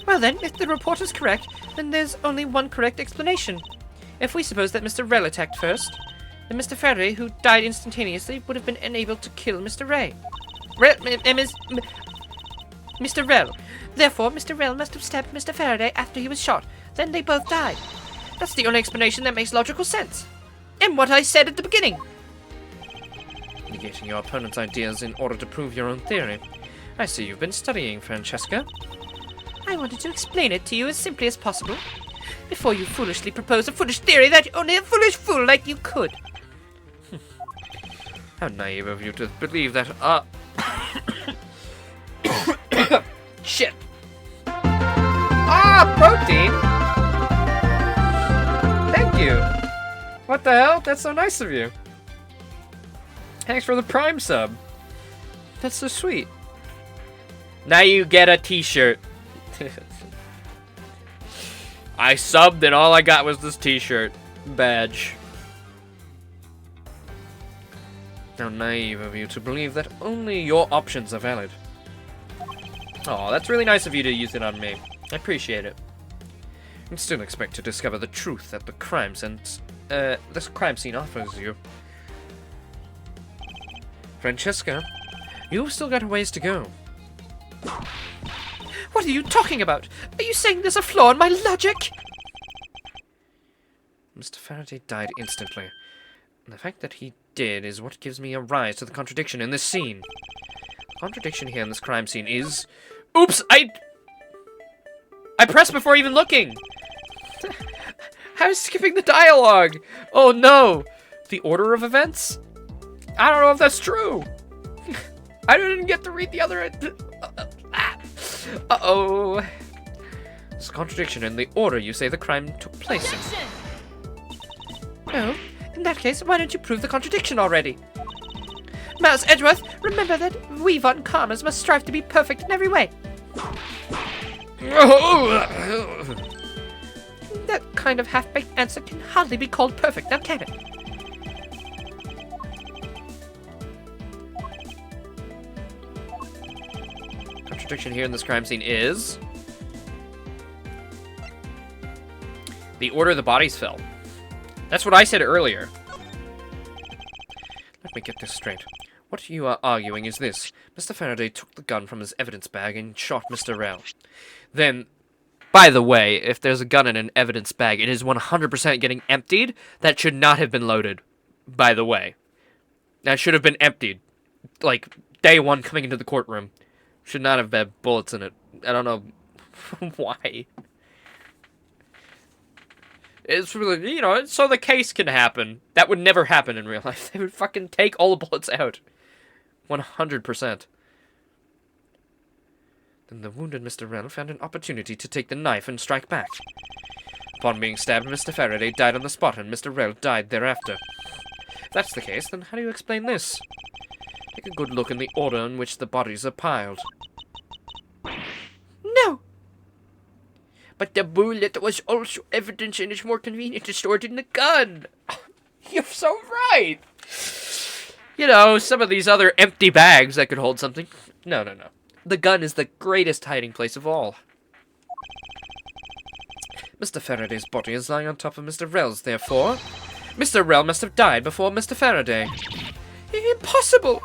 [SPEAKER 2] Well then, if the report is correct, then there's only one correct explanation. If we suppose that Mr. Rell attacked first, then Mr. Faraday, who died instantaneously, would have been unable to kill Mr. Ray. Mr. Rell. Therefore, Mr. Rell must have stabbed Mr. Faraday after he was shot. Then they both died. That's the only explanation that makes logical sense. And what I said at the beginning.
[SPEAKER 3] Negating your opponent's ideas in order to prove your own theory. I see you've been studying, Francesca.
[SPEAKER 2] I wanted to explain it to you as simply as possible, before you foolishly propose a foolish theory that only a foolish fool like you could.
[SPEAKER 3] How naive of you to believe that,
[SPEAKER 1] Shit. Ah, protein! Thank you. What the hell? That's so nice of you. Thanks for the Prime sub. That's so sweet. Now you get a t-shirt. I subbed and all I got was this t-shirt badge.
[SPEAKER 3] How naive of you to believe that only your options are valid.
[SPEAKER 1] Oh, that's really nice of you to use it on me. I appreciate it.
[SPEAKER 3] And still expect to discover the truth that the crime this crime scene offers you. Francesca, you've still got a ways to go.
[SPEAKER 2] What are you talking about? Are you saying there's a flaw in my logic?
[SPEAKER 3] Mr. Faraday died instantly. And the fact that he did is what gives me a rise to the contradiction in this scene. The contradiction here in this crime scene is...
[SPEAKER 1] Oops! I pressed before even looking! I was skipping the dialogue! Oh no! The order of events? I don't know if that's true! I didn't get to read the other... Uh-oh.
[SPEAKER 3] There's a contradiction in the order you say the crime took place in.
[SPEAKER 2] No. In that case, why don't you prove the contradiction already? Mouse Edgeworth, remember that we Von Karmas must strive to be perfect in every way. That kind of half-baked answer can hardly be called perfect, now can it?
[SPEAKER 1] Contradiction here in this crime scene is... the order the bodies fell. That's what I said earlier.
[SPEAKER 3] Let me get this straight. What you are arguing is this. Mr. Faraday took the gun from his evidence bag and shot Mr. Rell.
[SPEAKER 1] Then, by the way, if there's a gun in an evidence bag, it is 100% getting emptied. That should not have been loaded, by the way. That should have been emptied. Like, day one coming into the courtroom. Should not have had bullets in it. I don't know why. It's really, you know, so the case can happen. That would never happen in real life. They would fucking take all the bullets out. 100%.
[SPEAKER 3] Then the wounded Mr. Rell found an opportunity to take the knife and strike back. Upon being stabbed, Mr. Faraday died on the spot, and Mr. Rell died thereafter. If that's the case, then how do you explain this? Take a good look in the order in which the bodies are piled.
[SPEAKER 2] No!
[SPEAKER 1] But the bullet was also evidence and it's more convenient to store it in the gun. You're so right. You know, some of these other empty bags that could hold something. No. The gun is the greatest hiding place of all.
[SPEAKER 3] Mr. Faraday's body is lying on top of Mr. Rell's, therefore.
[SPEAKER 1] Mr. Rell must have died before Mr. Faraday.
[SPEAKER 2] Impossible!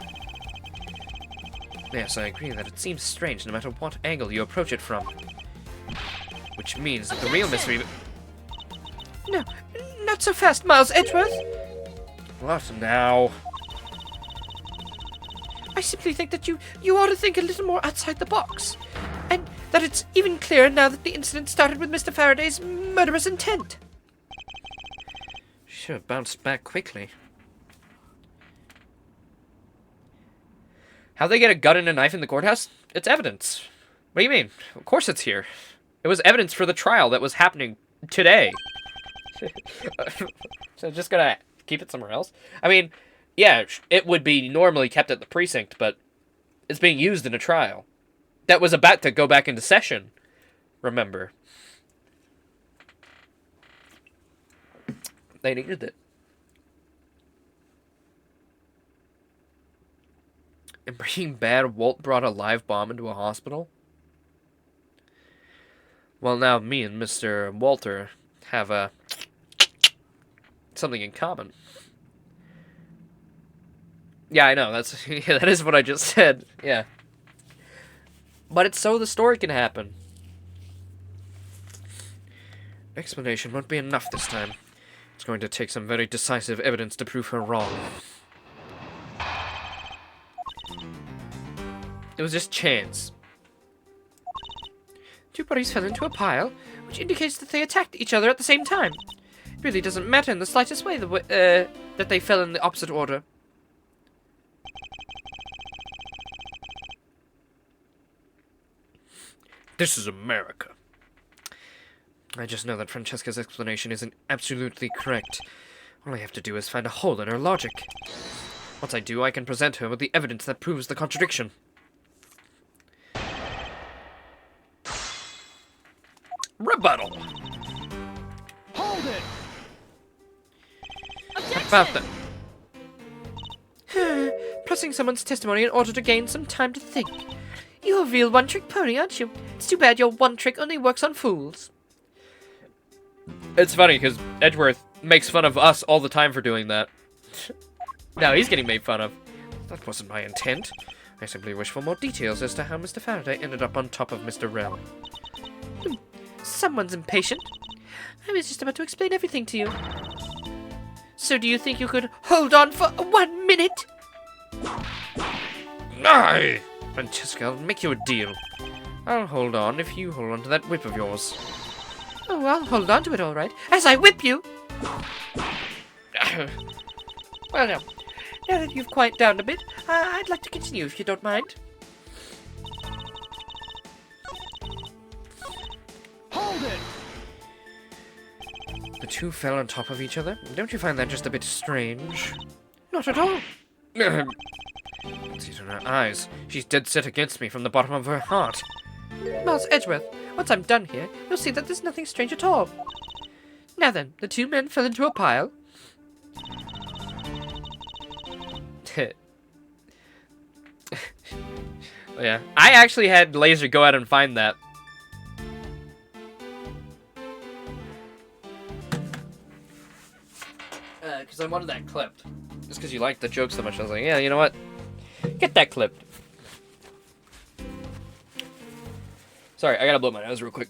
[SPEAKER 3] Yes, I agree that it seems strange no matter what angle you approach it from. Which means that the real mystery...
[SPEAKER 2] No, not so fast, Miles Edgeworth.
[SPEAKER 3] What now?
[SPEAKER 2] I simply think that you ought to think a little more outside the box. And that it's even clearer now that the incident started with Mr. Faraday's murderous intent.
[SPEAKER 3] Should have bounced back quickly.
[SPEAKER 1] How'd they get a gun and a knife in the courthouse? It's evidence. What do you mean? Of course it's here. It was evidence for the trial that was happening today. So just gonna keep it somewhere else? I mean, yeah, it would be normally kept at the precinct, but it's being used in a trial that was about to go back into session, remember. They needed it.
[SPEAKER 3] In Breaking Bad, Walt brought a live bomb into a hospital.
[SPEAKER 1] Well, now me and Mr. Walter have something in common. Yeah, I know. That's yeah, that is what I just said. Yeah. But it's so the story can happen. Explanation won't be enough this time. It's going to take some very decisive evidence to prove her wrong. It was just chance.
[SPEAKER 2] Two bodies fell into a pile, which indicates that they attacked each other at the same time. It really doesn't matter in the slightest way that they fell in the opposite order.
[SPEAKER 3] This is America.
[SPEAKER 1] I just know that Francesca's explanation isn't absolutely correct. All I have to do is find a hole in her logic. Once I do, I can present her with the evidence that proves the contradiction.
[SPEAKER 3] Rebuttal.
[SPEAKER 4] Hold it!
[SPEAKER 1] About that.
[SPEAKER 2] Pressing someone's testimony in order to gain some time to think. You're a real one-trick pony, aren't you? It's too bad your one trick only works on fools.
[SPEAKER 1] It's funny because Edgeworth makes fun of us all the time for doing that. Now he's getting made fun of.
[SPEAKER 3] That wasn't my intent.
[SPEAKER 1] I simply wish for more details as to how Mr. Faraday ended up on top of Mr. Rell.
[SPEAKER 2] Someone's impatient. I was just about to explain everything to you. So do you think you could hold on for 1 minute?
[SPEAKER 3] Aye!
[SPEAKER 1] Francesca, I'll make you a deal. I'll hold on if you hold on to that whip of yours.
[SPEAKER 2] Oh, I'll hold on to it all right, as I whip you. Well, now that you've quieted down a bit, I'd like to continue if you don't mind.
[SPEAKER 4] Hold it!
[SPEAKER 1] The two fell on top of each other? Don't you find that just a bit strange?
[SPEAKER 2] Not at all.
[SPEAKER 1] See it in her eyes. She's dead set against me from the bottom of her heart.
[SPEAKER 2] Miles Edgeworth, once I'm done here, you'll see that there's nothing strange at all. Now then, the two men fell into a pile.
[SPEAKER 1] Yeah, I actually had Laser go out and find that. Because I wanted that clipped. Just because you liked the joke so much, I was like, yeah, you know what? Get that clipped. Sorry, I gotta blow my nose real quick.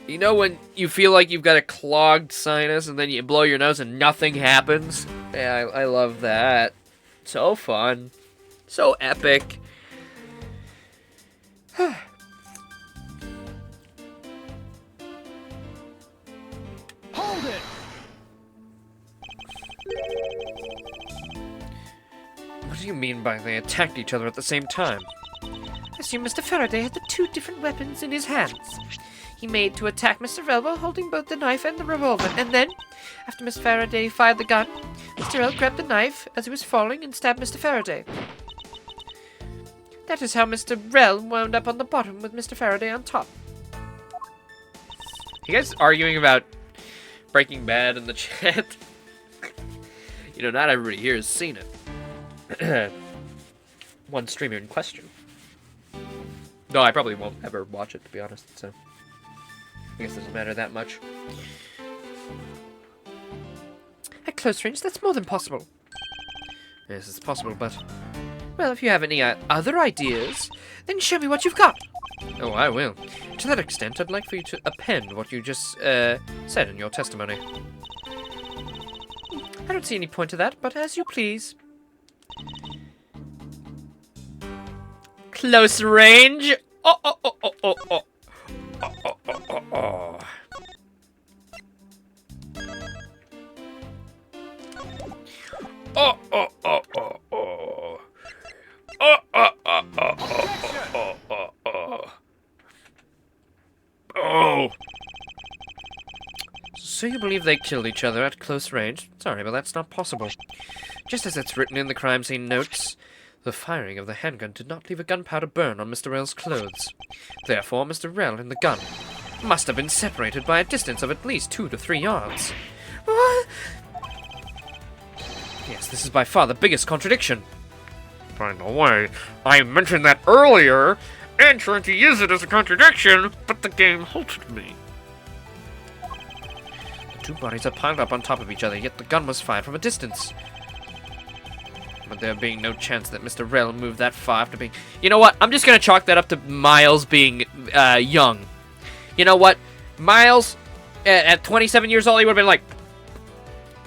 [SPEAKER 1] You know when you feel like you've got a clogged sinus and then you blow your nose and nothing happens? Yeah, I love that. So fun. So epic.
[SPEAKER 4] Hold it!
[SPEAKER 1] What do you mean by they attacked each other at the same time?
[SPEAKER 2] I assume Mr. Faraday had the two different weapons in his hands. He made to attack Mr. Rell while holding both the knife and the revolver, and then, after Mr. Faraday fired the gun, Mr. Rell grabbed the knife as he was falling and stabbed Mr. Faraday. That is how Mr. Rell wound up on the bottom with Mr. Faraday on top.
[SPEAKER 1] You guys arguing about Breaking Bad in the chat? You know, not everybody here has seen it. One streamer in question. No, I probably won't ever watch it, to be honest, so I guess it doesn't matter that much.
[SPEAKER 2] At close range, that's more than possible.
[SPEAKER 1] Yes, it's possible, but...
[SPEAKER 2] Well, if you have any other ideas, then show me what you've got.
[SPEAKER 1] Oh, I will. To that extent, I'd like for you to append what you just said in your testimony.
[SPEAKER 2] I don't see any point to that, but as you please. Close range?
[SPEAKER 1] Oh, oh, oh, oh, oh, oh. Oh, oh, oh, oh, oh. Oh, oh, oh, oh, oh. Oh, oh, oh, oh, oh, oh, oh, oh. So you believe they killed each other at close range? Sorry, but that's not possible. Just as it's written in the crime scene notes,
[SPEAKER 3] The firing of the handgun did not leave a gunpowder burn on Mr. Rell's clothes. Therefore, Mr. Rell and the gun must have been separated by a distance of at least 2 to 3 yards.
[SPEAKER 2] What?
[SPEAKER 3] Yes, this is by far the biggest contradiction.
[SPEAKER 5] By the way, I mentioned that earlier, and trying to use it as a contradiction, but the game halted me.
[SPEAKER 3] The 2 bodies are piled up on top of each other, yet the gun was fired from a distance. But there being no chance that Mr. Rell moved that far after being...
[SPEAKER 1] You know what? I'm just going to chalk that up to Miles being young. You know what? Miles, at 27 years old, he would have been like,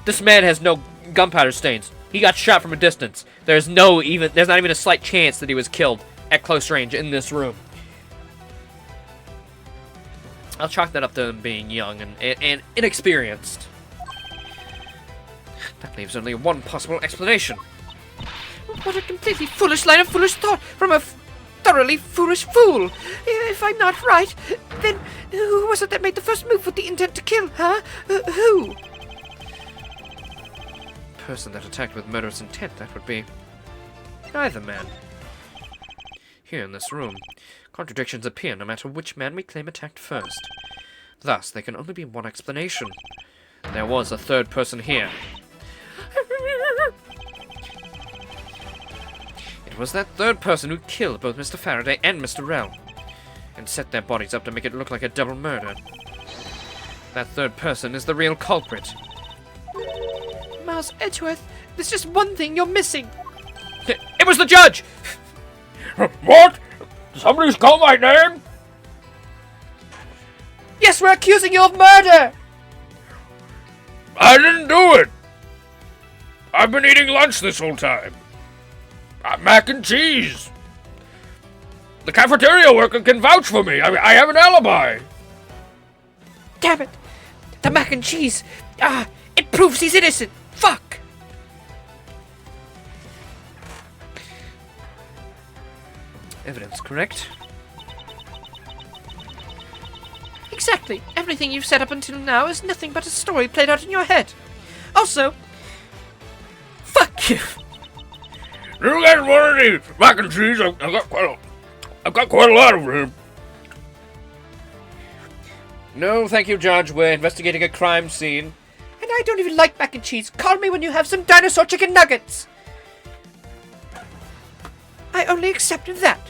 [SPEAKER 1] this man has no gunpowder stains. He got shot from a distance. There's not even a slight chance that he was killed at close range in this room. I'll chalk that up to him being young and inexperienced.
[SPEAKER 3] That leaves only one possible explanation.
[SPEAKER 2] What a completely foolish line of foolish thought from a thoroughly foolish fool. If I'm not right, then who was it that made the first move with the intent to kill, huh? Who?
[SPEAKER 3] Person that attacked with murderous intent, that would be either man. Here in this room, contradictions appear no matter which man we claim attacked first. Thus, there can only be one explanation. There was a third person here. It was that third person who killed both Mr. Faraday and Mr. Rell, and set their bodies up to make it look like a double murder. That third person is the real culprit.
[SPEAKER 2] Miles Edgeworth, there's just one thing you're missing.
[SPEAKER 1] It was the judge!
[SPEAKER 5] What? Somebody's called my name?
[SPEAKER 2] Yes, we're accusing you of murder!
[SPEAKER 5] I didn't do it! I've been eating lunch this whole time. Mac and cheese. The cafeteria worker can vouch for me. I have an alibi.
[SPEAKER 2] Damn it! The mac and cheese! It proves he's innocent! Fuck!
[SPEAKER 3] Evidence, correct?
[SPEAKER 2] Exactly. Everything you've said up until now is nothing but a story played out in your head. Also, fuck you!
[SPEAKER 5] You guys want any mac and cheese? I've got quite a lot of them.
[SPEAKER 1] No, thank you, Judge. We're investigating a crime scene.
[SPEAKER 2] And I don't even like mac and cheese. Call me when you have some dinosaur chicken nuggets. I only accepted that.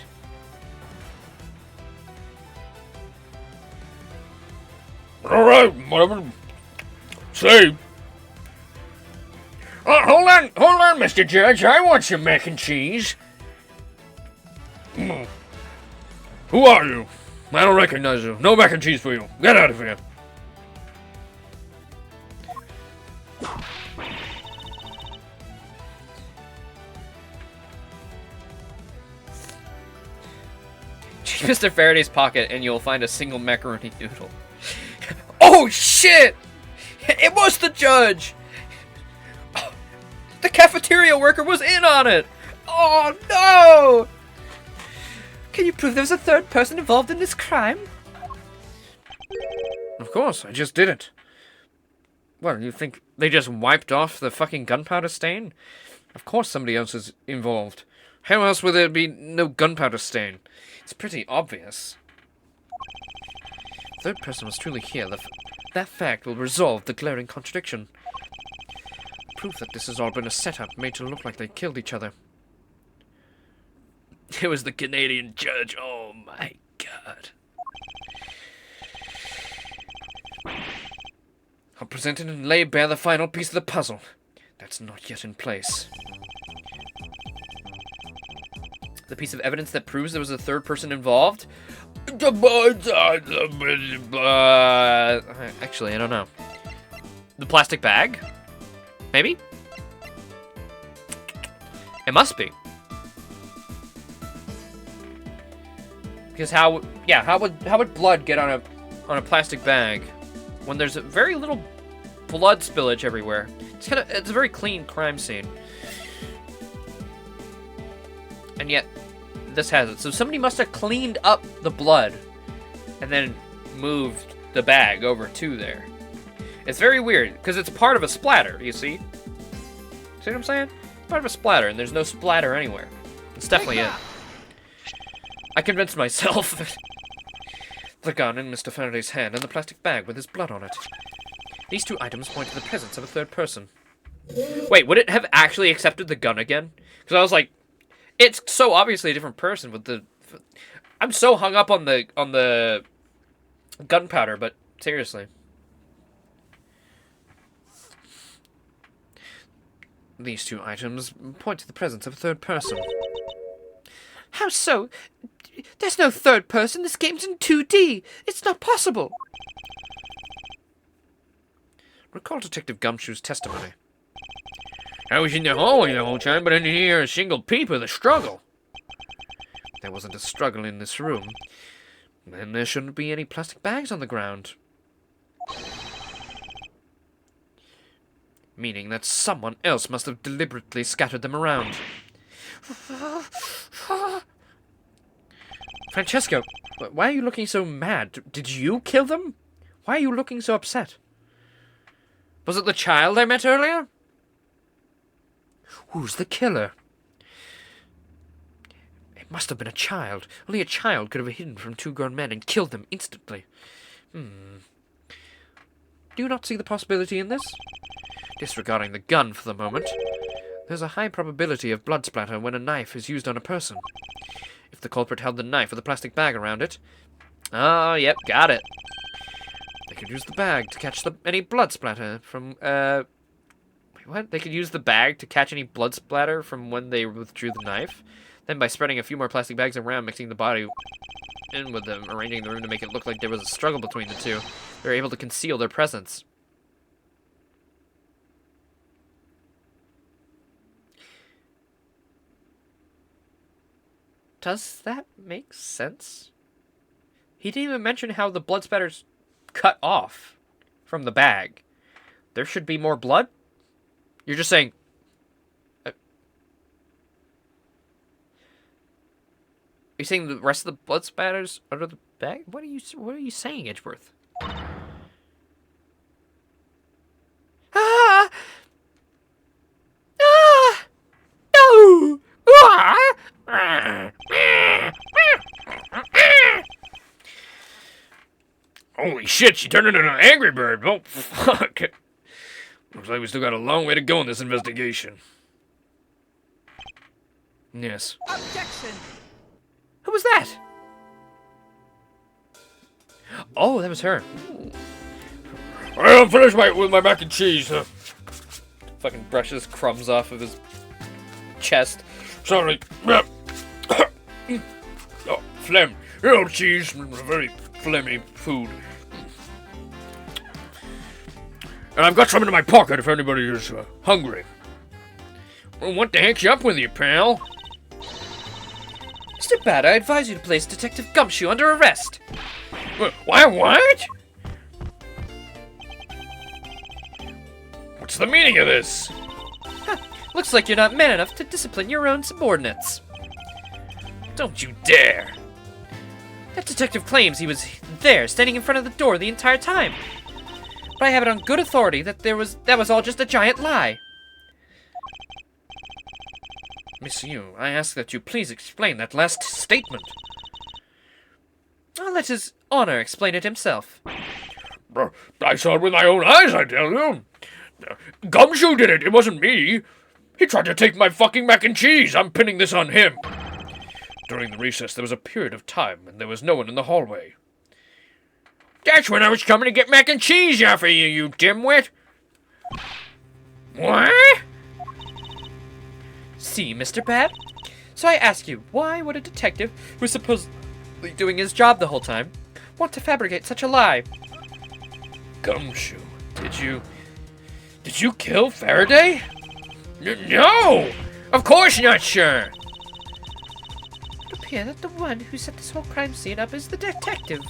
[SPEAKER 5] All right, whatever. Say. Hold on, Mr. Judge. I want some mac and cheese. Who are you? I don't recognize you. No mac and cheese for you. Get out of here.
[SPEAKER 1] Check Mr. Faraday's pocket and you'll find a single macaroni noodle. Oh shit! It was the judge! The cafeteria worker was in on it! Oh no!
[SPEAKER 2] Can you prove there was a third person involved in this crime?
[SPEAKER 3] Of course, I just did it. Well, you think they just wiped off the fucking gunpowder stain? Of course somebody else is involved. How else would there be no gunpowder stain? It's pretty obvious. Third person was truly here. That fact will resolve the glaring contradiction. Proof that this has all been a setup made to look like they killed each other.
[SPEAKER 1] It was the Canadian judge. Oh my god.
[SPEAKER 3] I'll present it and lay bare the final piece of the puzzle. That's not yet in place.
[SPEAKER 1] The piece of evidence that proves there was a third person involved? Actually, I don't know. The plastic bag? Maybe? It must be. Because how would blood get on a plastic bag when there's very little blood spillage everywhere? It's a very clean crime scene. And yet this has it. So somebody must have cleaned up the blood and then moved the bag over to there. It's very weird, because it's part of a splatter, you see? See what I'm saying? Part of a splatter, and there's no splatter anywhere. It's definitely it. I convinced myself that the gun in Mr. Faraday's hand and the plastic bag with his blood on it. These two items point to the presence of a third person. Wait, would it have actually accepted the gun again? Because I was like, it's so obviously a different person with the... I'm so hung up on the gunpowder, but seriously. These two items point to the presence of a third person.
[SPEAKER 2] How so? There's no third person. This game's in 2D. It's not possible.
[SPEAKER 1] Recall Detective Gumshoe's testimony.
[SPEAKER 5] I was in the hallway the whole time, but I didn't hear a single peep of the struggle.
[SPEAKER 1] There wasn't a struggle in this room. Then there shouldn't be any plastic bags on the ground. Meaning that someone else must have deliberately scattered them around. Francesco, why are you looking so mad? Did you kill them? Why are you looking so upset? Was it the child I met earlier? Who's the killer? It must have been a child. Only a child could have hidden from two grown men and killed them instantly. Do you not see the possibility in this? Disregarding the gun for the moment, there's a high probability of blood splatter when a knife is used on a person. If the culprit held the knife with a plastic bag around it... Oh, yep, got it. They could use the bag to catch any blood splatter from, Wait, what? They could use the bag to catch any blood splatter from when they withdrew the knife? Then by spreading a few more plastic bags around, mixing the body in with them, arranging the room to make it look like there was a struggle between the two, they were able to conceal their presence. Does that make sense? He didn't even mention how the blood spatter's cut off from the bag. There should be more blood? You're just saying... You're saying the rest of the blood spatters under the bag? What are you saying, Edgeworth?
[SPEAKER 2] Ah! Ah! No! Ah!
[SPEAKER 5] Holy shit, she turned into an angry bird. Oh, fuck. Looks like we still got a long way to go in this investigation.
[SPEAKER 1] Yes.
[SPEAKER 4] Objection!
[SPEAKER 1] Who was that? Oh, that was her.
[SPEAKER 5] Well, I'm finished with my mac and cheese.
[SPEAKER 1] Fucking brushes crumbs off of his chest.
[SPEAKER 5] Sorry. Oh, phlegm. You know, cheese, very phlegmy food. And I've got some in my pocket if anybody is hungry. Well, what the heck's up with you, pal?
[SPEAKER 1] Mr. Bad, I advise you to place Detective Gumshoe under arrest.
[SPEAKER 5] What? What's the meaning of this?
[SPEAKER 1] Looks like you're not man enough to discipline your own subordinates.
[SPEAKER 5] Don't you dare!
[SPEAKER 1] That detective claims he was there, standing in front of the door the entire time. But I have it on good authority that that was all just a giant lie. Miss Yu, I ask that you please explain that last statement. I'll let his honor explain it himself.
[SPEAKER 5] I saw it with my own eyes, I tell you. Gumshoe did it, it wasn't me. He tried to take my fucking mac and cheese. I'm pinning this on him. During the recess, there was a period of time, and there was no one in the hallway. That's when I was coming to get mac and cheese off of you, you dimwit. What?
[SPEAKER 1] See, Mr. Bad? So I ask you, why would a detective, who's supposedly doing his job the whole time, want to fabricate such a lie?
[SPEAKER 5] Gumshoe, did you kill Faraday? No! Of course not, sir!
[SPEAKER 2] It would appear that the one who set this whole crime scene up is the detective.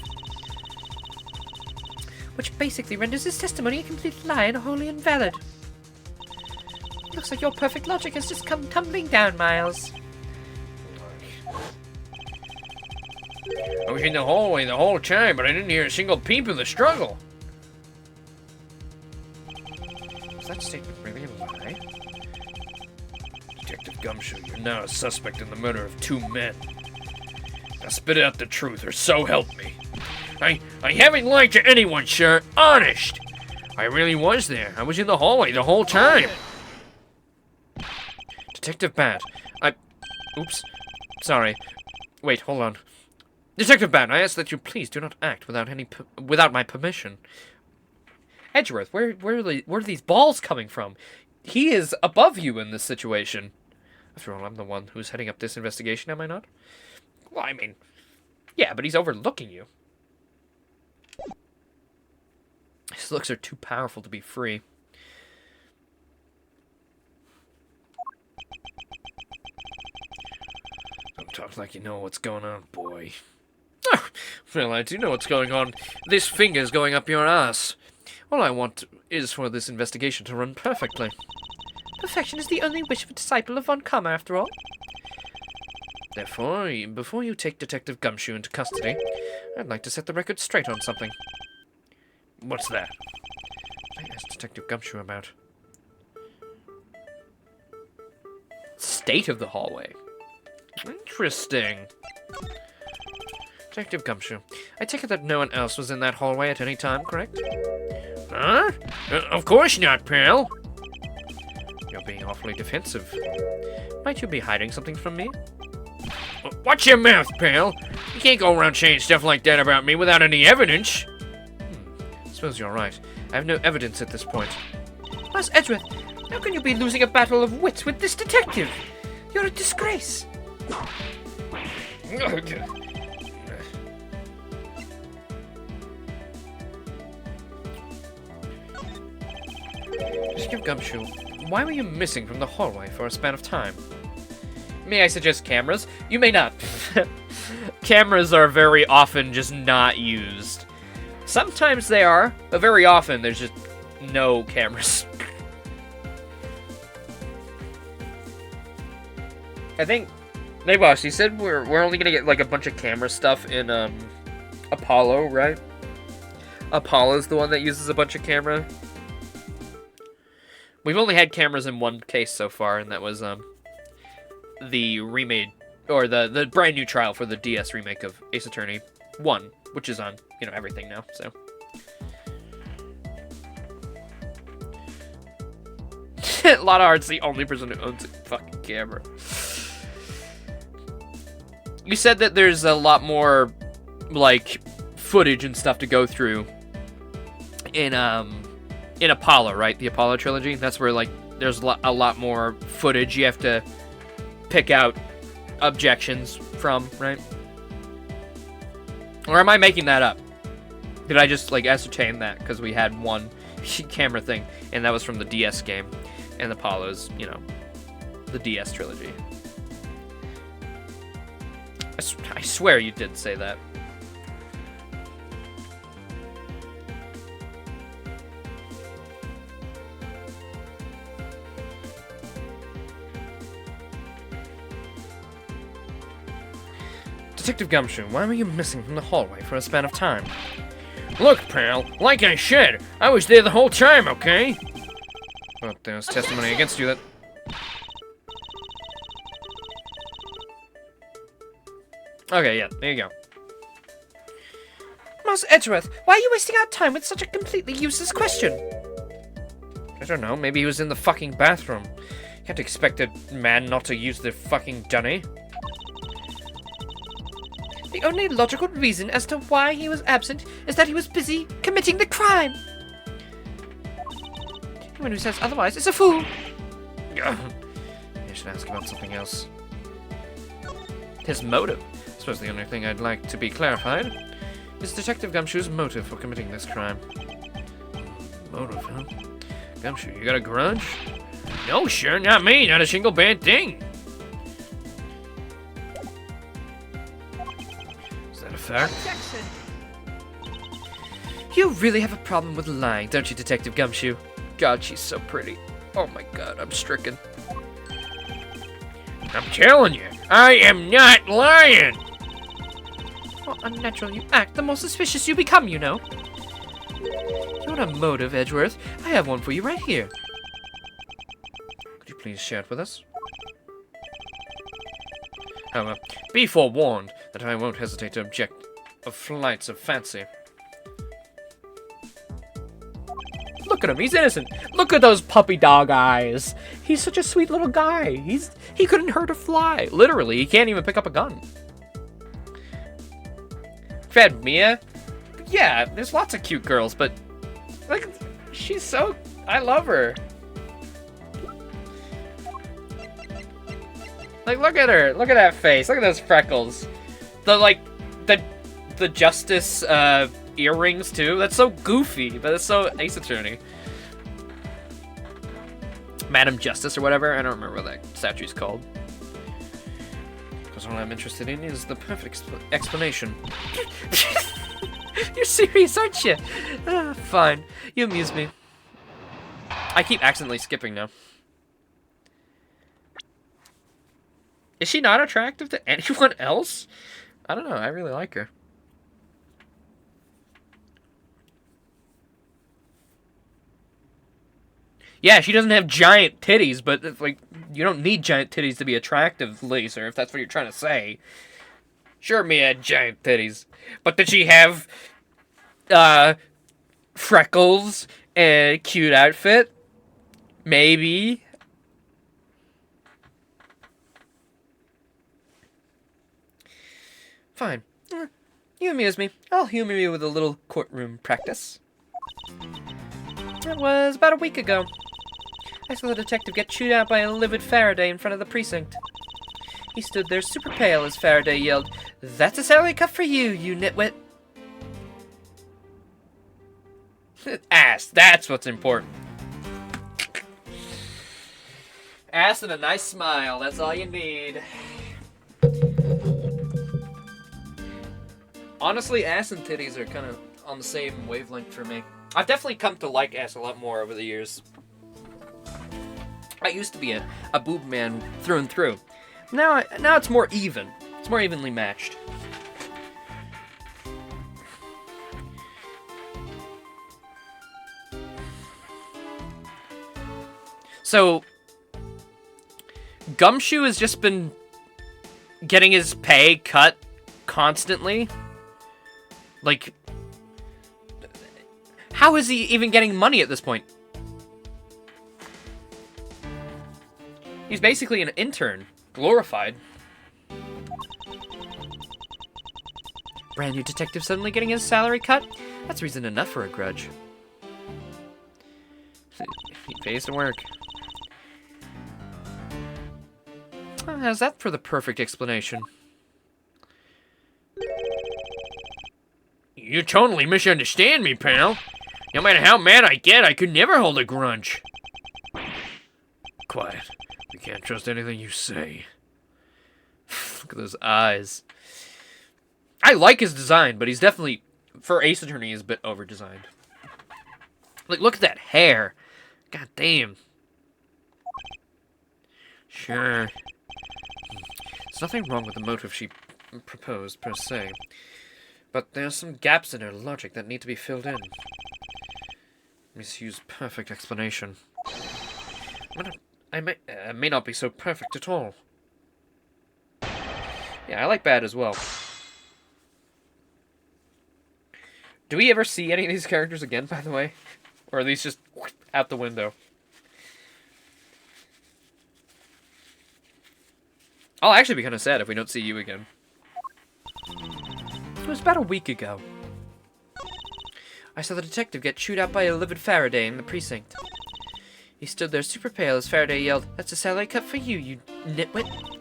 [SPEAKER 2] Which basically renders his testimony a complete lie and wholly invalid. Looks like your perfect logic has just come tumbling down, Miles.
[SPEAKER 5] I was in the hallway the whole time, but I didn't hear a single peep of the struggle.
[SPEAKER 1] Is that statement really a lie?
[SPEAKER 5] Detective Gumshoe, you're now a suspect in the murder of 2 men. Now spit out the truth, or so help me. I haven't lied to anyone, sir. Honest. I really was there. I was in the hallway the whole time.
[SPEAKER 1] Detective Bat, Oops. Sorry. Wait, hold on. Detective Bat, I ask that you please do not act without my permission. Edgeworth, where are these balls coming from? He is above you in this situation. After all, I'm the one who's heading up this investigation, am I not? Well, I mean, yeah, but he's overlooking you. His looks are too powerful to be free.
[SPEAKER 5] Don't talk like you know what's going on, boy. Oh, well, I do know what's going on. This finger's going up your ass.
[SPEAKER 1] All I want is for this investigation to run perfectly. Perfection is the only wish of a disciple of Von Kammer, after all. Therefore, before you take Detective Gumshoe into custody, I'd like to set the record straight on something.
[SPEAKER 5] What's that?
[SPEAKER 1] I asked Detective Gumshoe about. State of the hallway. Interesting. Detective Gumshoe, I take it that no one else was in that hallway at any time, correct?
[SPEAKER 5] Huh? Of course not, pal.
[SPEAKER 1] You're being awfully defensive. Might you be hiding something from me?
[SPEAKER 5] Watch your mouth, pal. You can't go around saying stuff like that about me without any evidence.
[SPEAKER 1] I suppose you're right. I have no evidence at this point. Mas Edgeworth, how can you be losing a battle of wits with this detective? You're a disgrace. Detective Gumshoe, why were you missing from the hallway for a span of time? May I suggest cameras? You may not. Cameras are very often just not used. Sometimes they are, but very often there's just no cameras. I think, hey boss, you said we're only gonna get like a bunch of camera stuff in Apollo, right? Apollo's the one that uses a bunch of camera. We've only had cameras in one case so far, and that was the remade, or the brand new trial for the DS remake of Ace Attorney 1, which is on, everything now, so. Lotta Heart's the only person who owns a fucking camera. You said that there's a lot more, like, footage and stuff to go through in Apollo, right? The Apollo trilogy? That's where, like, there's a lot more footage you have to pick out objections from, right? Or am I making that up? Did I just, like, ascertain that? Because we had one camera thing, and that was from the DS game. And Apollo's, the DS trilogy. I swear you did say that. Detective Gumshoe, why were you missing from the hallway for a span of time?
[SPEAKER 5] Look, pal, like I said, I was there the whole time, okay?
[SPEAKER 1] But there's testimony against you that... Okay, yeah, there you go. Mas Edgeworth, why are you wasting our time with such a completely useless question? I don't know, maybe he was in the fucking bathroom. You can't expect a man not to use the fucking dunny. The only logical reason as to why he was absent is that he was busy committing the crime. Anyone who says otherwise is a fool. I should ask about something else. His motive. I suppose the only thing I'd like to be clarified is Detective Gumshoe's motive for committing this crime.
[SPEAKER 5] Motive, huh? Gumshoe, you got a grudge? No, sure, not me. Not a single bad thing. Is that a fact?
[SPEAKER 1] You really have a problem with lying, don't you, Detective Gumshoe? God, she's so pretty. Oh my god, I'm stricken.
[SPEAKER 5] I'm telling you, I am not lying.
[SPEAKER 1] The more unnatural you act, the more suspicious you become, you know. You want a motive, Edgeworth? I have one for you right here. Could you please share it with us?
[SPEAKER 3] However, be forewarned that I won't hesitate to object of flights of fancy.
[SPEAKER 1] Look at him, he's innocent. Look at those puppy dog eyes. He's such a sweet little guy. He couldn't hurt a fly. Literally, he can't even pick up a gun. Fred, Mia? Yeah, there's lots of cute girls, but like, she's so... I love her. Like, look at her. Look at that face. Look at those freckles. The Justice, earrings, too. That's so goofy, but it's so Ace Attorney. Madam Justice or whatever. I don't remember what that statue's called.
[SPEAKER 3] Because all I'm interested in is the perfect explanation.
[SPEAKER 1] You're serious, aren't you? Fine. You amuse me. I keep accidentally skipping now. Is she not attractive to anyone else? I don't know. I really like her. Yeah, she doesn't have giant titties, but like, you don't need giant titties to be attractive, Laser, if that's what you're trying to say. Sure, Mia had giant titties, but did she have freckles and a cute outfit? Maybe. Fine. You amuse me. I'll humor you with a little courtroom practice. It was about a week ago. I saw the detective get chewed out by a livid Faraday in front of the precinct. He stood there super pale as Faraday yelled, "That's a salary cut for you, you nitwit." Ass, that's what's important. Ass and a nice smile, that's all you need. Honestly, ass and titties are kind of on the same wavelength for me. I've definitely come to like ass a lot more over the years. I used to be a boob man through and through. Now it's more even. It's more evenly matched. So, Gumshoe has just been getting his pay cut constantly. Like, how is he even getting money at this point? He's basically an intern, glorified. Brand new detective suddenly getting his salary cut? That's reason enough for a grudge. He pays to work. How's that for the perfect explanation?
[SPEAKER 3] You totally misunderstand me, pal. No matter how mad I get, I could never hold a grudge. Quiet. We can't trust anything you say.
[SPEAKER 1] Look at those eyes. I like his design, but he's definitely, for Ace Attorney, he's a bit over-designed. Like, look at that hair. God damn.
[SPEAKER 3] Sure. There's nothing wrong with the motive she proposed, per se. But there's some gaps in her logic that need to be filled in. Misuse perfect explanation. I may not be so perfect at all.
[SPEAKER 1] Yeah, I like Bad as well. Do we ever see any of these characters again, by the way? Or are these just out the window? I'll actually be kind of sad if we don't see you again. It was about a week ago. I saw the detective get chewed out by a livid Faraday in the precinct. He stood there super pale as Faraday yelled, "That's a salary cut for you, you nitwit."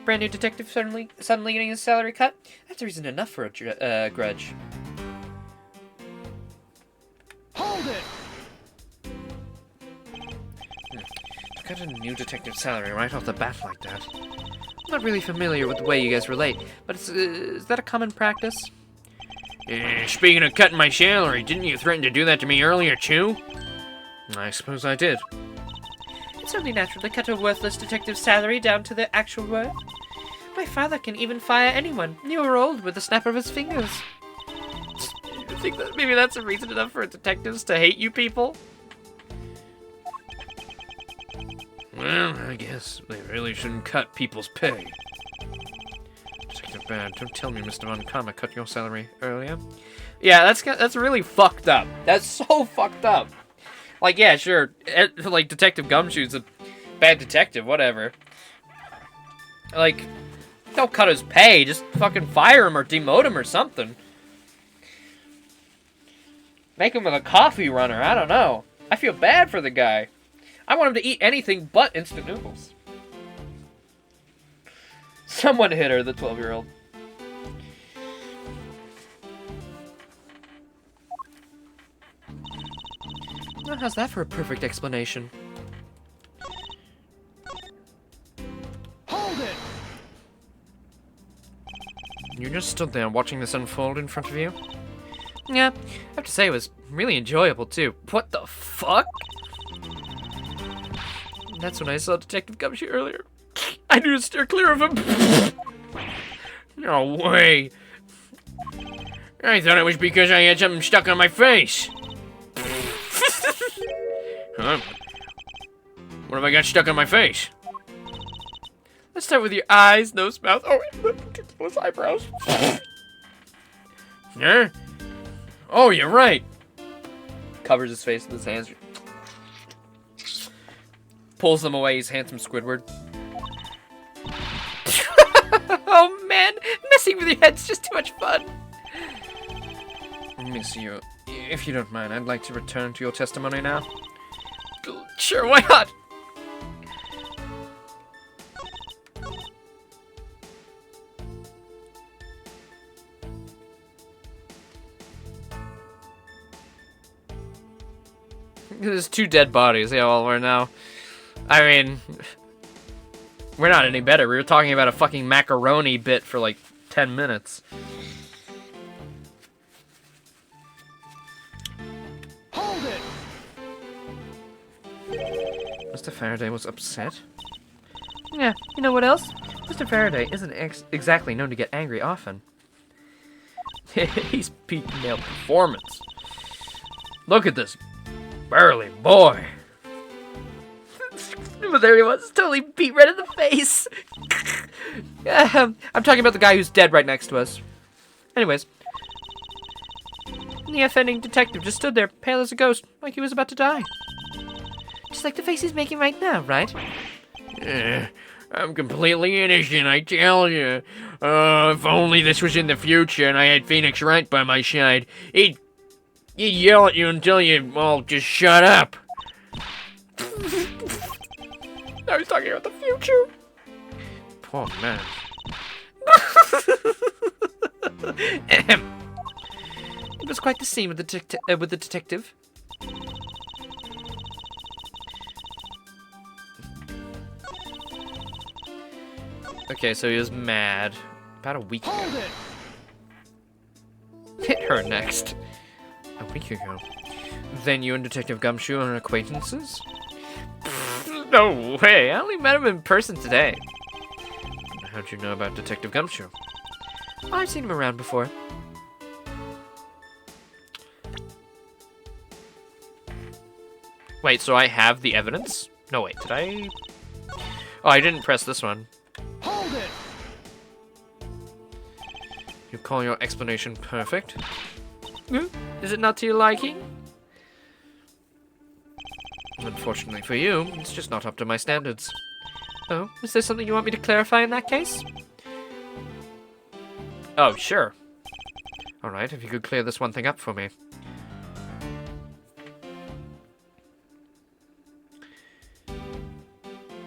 [SPEAKER 1] Brand new detective suddenly getting his salary cut? That's reason enough for a grudge.
[SPEAKER 4] Hold it!
[SPEAKER 3] To cut a new detective salary right off the bat like that.
[SPEAKER 1] I'm not really familiar with the way you guys relate, but is that a common practice?
[SPEAKER 3] Speaking of cutting my salary, didn't you threaten to do that to me earlier, too? I suppose I did.
[SPEAKER 2] It's only natural to cut a worthless detective's salary down to the actual worth. My father can even fire anyone, new or old, with the snap of his fingers.
[SPEAKER 1] You think that maybe that's a reason enough for detectives to hate you people?
[SPEAKER 3] Well, I guess they really shouldn't cut people's pay. feel bad. Don't tell me Mr. Von Karma cut your salary earlier.
[SPEAKER 1] Yeah, that's really fucked up. That's so fucked up. Like, yeah, sure. Like, Detective Gumshoe's a bad detective, whatever. Like, don't cut his pay. Just fucking fire him or demote him or something. Make him a coffee runner. I don't know. I feel bad for the guy. I want him to eat anything but instant noodles. Someone hit her, the 12-year-old.
[SPEAKER 2] Well, how's that for a perfect explanation?
[SPEAKER 4] Hold it!
[SPEAKER 3] You just stood there watching this unfold in front of you?
[SPEAKER 2] Yeah, I have to say it was really enjoyable too.
[SPEAKER 1] What the fuck?
[SPEAKER 2] That's when I saw Detective Gumshoe earlier.
[SPEAKER 3] I knew to steer clear of him. No way. I thought it was because I had something stuck on my face. Huh? What have I got stuck on my face?
[SPEAKER 2] Let's start with your eyes, nose, mouth. Oh, ridiculous eyebrows.
[SPEAKER 3] Huh? Oh, you're right.
[SPEAKER 1] Covers his face with his hands. Pulls them away. He's handsome Squidward.
[SPEAKER 2] Oh man, messing with your head's just too much fun.
[SPEAKER 3] Miss you. If you don't mind, I'd like to return to your testimony now.
[SPEAKER 2] Sure, why not?
[SPEAKER 1] There's 2 dead bodies. Yeah, well, we're now. I mean, we're not any better. We were talking about a fucking macaroni bit for like 10 minutes.
[SPEAKER 4] Hold it!
[SPEAKER 3] Mr. Faraday was upset.
[SPEAKER 2] Yeah, you know what else? Mr. Faraday isn't exactly known to get angry often.
[SPEAKER 1] He's peak male performance. Look at this burly boy.
[SPEAKER 2] But there he was, totally beat red in the face. I'm talking about the guy who's dead right next to us. Anyways. The offending detective just stood there, pale as a ghost, like he was about to die. Just like the face he's making right now, right?
[SPEAKER 3] I'm completely innocent, I tell you. If only this was in the future and I had Phoenix Wright by my side, he'd yell at you until you all just shut up.
[SPEAKER 2] I was talking about the future.
[SPEAKER 3] Poor man.
[SPEAKER 2] It was quite the scene with the detective.
[SPEAKER 1] Okay, so he was mad. About a week ago.
[SPEAKER 4] Hold it!
[SPEAKER 1] Hit her next.
[SPEAKER 3] A week ago.
[SPEAKER 1] Then you and Detective Gumshoe are acquaintances?
[SPEAKER 2] No way, I only met him in person today.
[SPEAKER 3] How'd you know about Detective Gumshoe?
[SPEAKER 2] I've seen him around before.
[SPEAKER 1] Wait, so I have the evidence? No, wait, did I? Oh, I didn't press this one.
[SPEAKER 4] Hold it!
[SPEAKER 3] You call your explanation perfect?
[SPEAKER 2] Is it not to your liking?
[SPEAKER 3] Unfortunately for you, it's just not up to my standards.
[SPEAKER 2] Oh, is there something you want me to clarify in that case?
[SPEAKER 1] Oh, sure.
[SPEAKER 3] Alright, if you could clear this one thing up for me.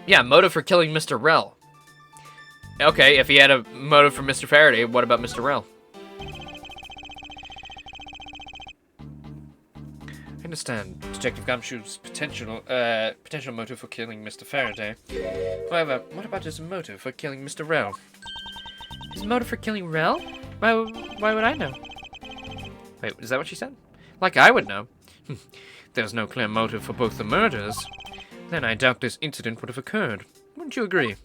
[SPEAKER 1] Yeah, motive for killing Mr. Rell. Okay, if he had a motive for Mr. Faraday, what about Mr. Rell?
[SPEAKER 3] I understand Detective Gumshoe's potential motive for killing Mr. Faraday. However, what about his motive for killing Mr. Rell?
[SPEAKER 2] His motive for killing Rell? Why would I know?
[SPEAKER 1] Wait, is that what she said?
[SPEAKER 2] Like I would know.
[SPEAKER 3] There's no clear motive for both the murders. Then I doubt this incident would have occurred. Wouldn't you agree?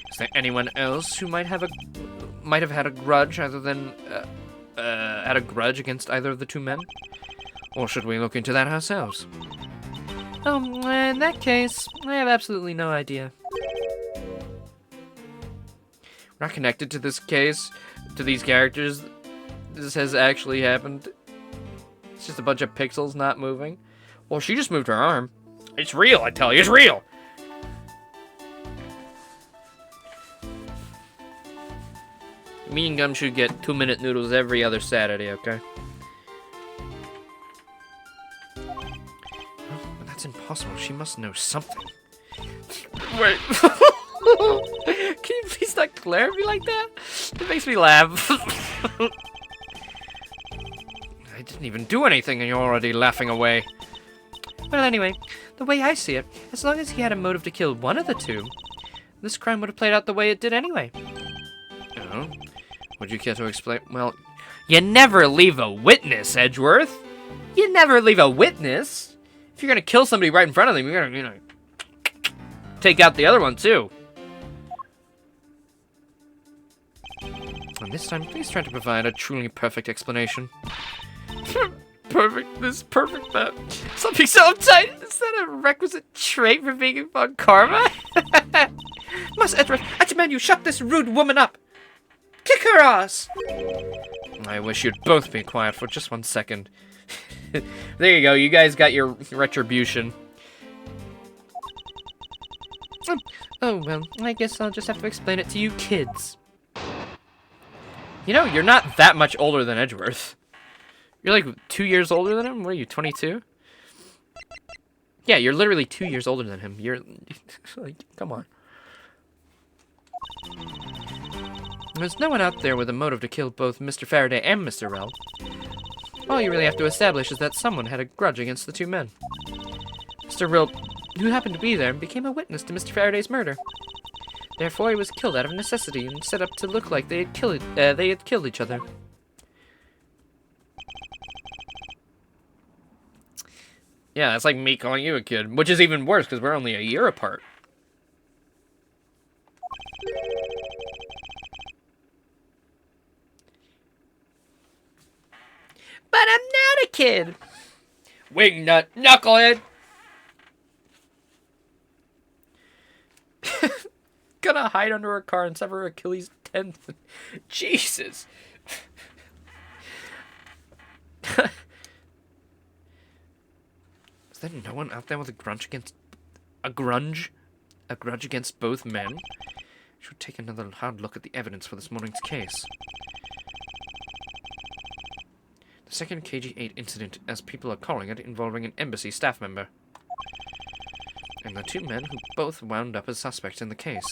[SPEAKER 3] Is there anyone else who might have had a grudge against either of the two men? Or should we look into that ourselves?
[SPEAKER 2] In that case, I have absolutely no idea.
[SPEAKER 1] We're not connected to this case, to these characters. This has actually happened. It's just a bunch of pixels not moving. Well, she just moved her arm.
[SPEAKER 3] It's real, I tell you, it's real.
[SPEAKER 1] Me and Gumshoe get 2-minute noodles every other Saturday, okay? But that's impossible. She must know something. Wait. Can you please not glare at me like that? It makes me laugh. I didn't even do anything and you're already laughing away.
[SPEAKER 2] Well, anyway, the way I see it, as long as he had a motive to kill one of the two, this crime would have played out the way it did anyway.
[SPEAKER 1] Oh? Would you care to explain? Well, you never leave a witness, Edgeworth. You never leave a witness. If you're gonna kill somebody right in front of them, you're gonna, take out the other one too. And this time, please try to provide a truly perfect explanation.
[SPEAKER 2] Perfect this, perfect that. Something so uptight. Is that a requisite trait for being on karma? Must Edgeworth, I demand you shut this rude woman up. Kick her ass!
[SPEAKER 1] I wish you'd both be quiet for just 1 second. There you go, you guys got your retribution.
[SPEAKER 2] Oh, well, I guess I'll just have to explain it to you kids.
[SPEAKER 1] You know, you're not that much older than Edgeworth. You're like 2 years older than him? What are you, 22? Yeah, you're literally 2 years older than him. You're like, come on. There's no one out there with a motive to kill both Mr. Faraday and Mr. Rell. All you really have to establish is that someone had a grudge against the two men. Mr. Rell, who happened to be there, became a witness to Mr. Faraday's murder. Therefore, he was killed out of necessity and set up to look like they had killed each other. Yeah, that's like me calling you a kid, which is even worse because we're only a year apart.
[SPEAKER 2] But I'm not a kid.
[SPEAKER 1] Wingnut knucklehead! Gonna hide under a car and sever Achilles' tendon. Jesus! Is there no one out there with a grudge against... A grudge against both men? Should take another hard look at the evidence for this morning's case. The second KG-8 incident, as people are calling it, involving an embassy staff member. And the two men who both wound up as suspects in the case.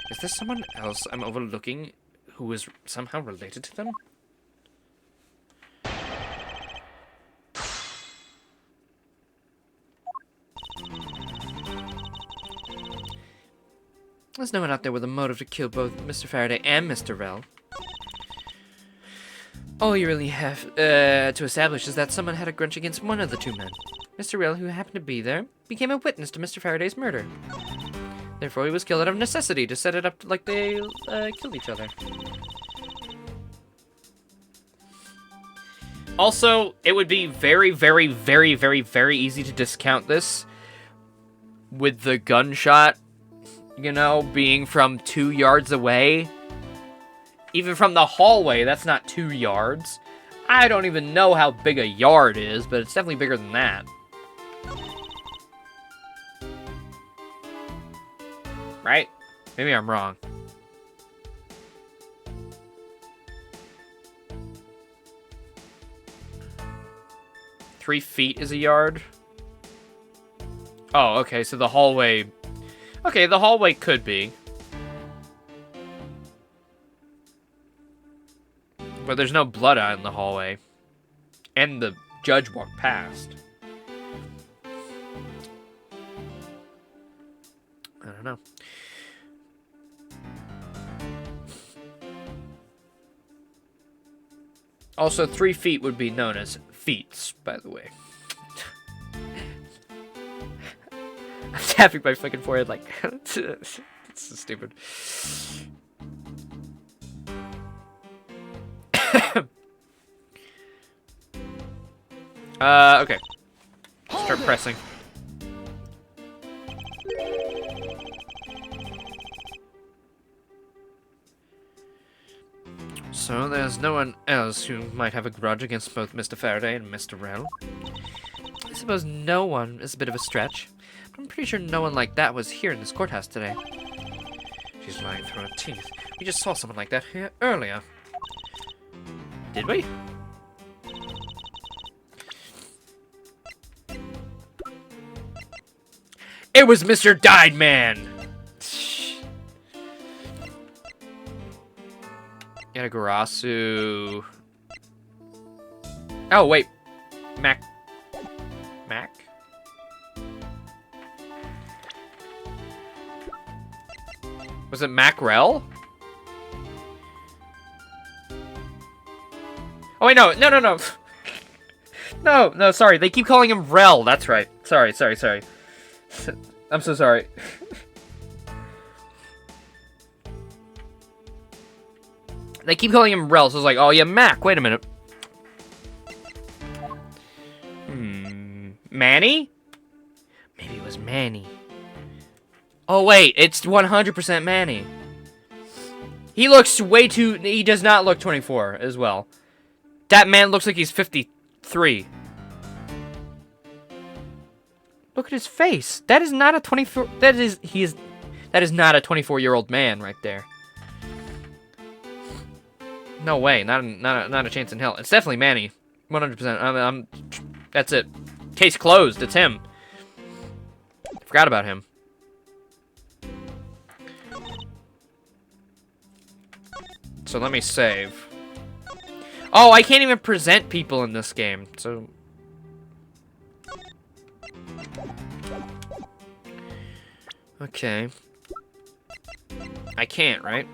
[SPEAKER 1] Is there someone else I'm overlooking who is somehow related to them? There's no one out there with a motive to kill both Mr. Faraday and Mr. Rell. All you really have to establish is that someone had a grudge against one of the two men. Mr. Rell, who happened to be there, became a witness to Mr. Faraday's murder. Therefore, he was killed out of necessity to set it up like they killed each other. Also, it would be very, very, very, very, very easy to discount this with the gunshot, you know, being from 2 yards away. Even from the hallway, that's not 2 yards. I don't even know how big a yard is, but it's definitely bigger than that. Right? Maybe I'm wrong. Three feet is a yard? Oh, okay, so the hallway... Okay, the hallway could be. But there's no blood out in the hallway. And the judge walked past. I don't know. Also, 3 feet would be known as feet, by the way. I'm tapping my fucking forehead like... It's so stupid. Okay. Start pressing.
[SPEAKER 3] So there's no one else who might have a grudge against both Mr. Faraday and Mr. Rell?
[SPEAKER 2] I suppose no one is a bit of a stretch. But I'm pretty sure no one like that was here in this courthouse today.
[SPEAKER 3] She's lying through her teeth. We just saw someone like that here earlier.
[SPEAKER 2] Did we?
[SPEAKER 3] It was Mr. Dyed Man!
[SPEAKER 1] Yatagarasu. Oh, wait. Mac? Was it Macrel? Oh, wait, no. No, sorry. They keep calling him Rel. That's right. Sorry. I'm so sorry. They keep calling him Rel, so I was like, oh yeah, Mac, wait a minute. Manny? Maybe it was Manny. Oh wait, it's 100% Manny. He looks way too... He does not look 24 as well. That man looks like he's 53. Look at his face. That is not a 24... That is not a 24-year-old man right there. No way, not a chance in hell. It's definitely Manny, 100%. That's it. Case closed. It's him. Forgot about him. So let me save. Oh, I can't even present people in this game. So okay. I can't, right?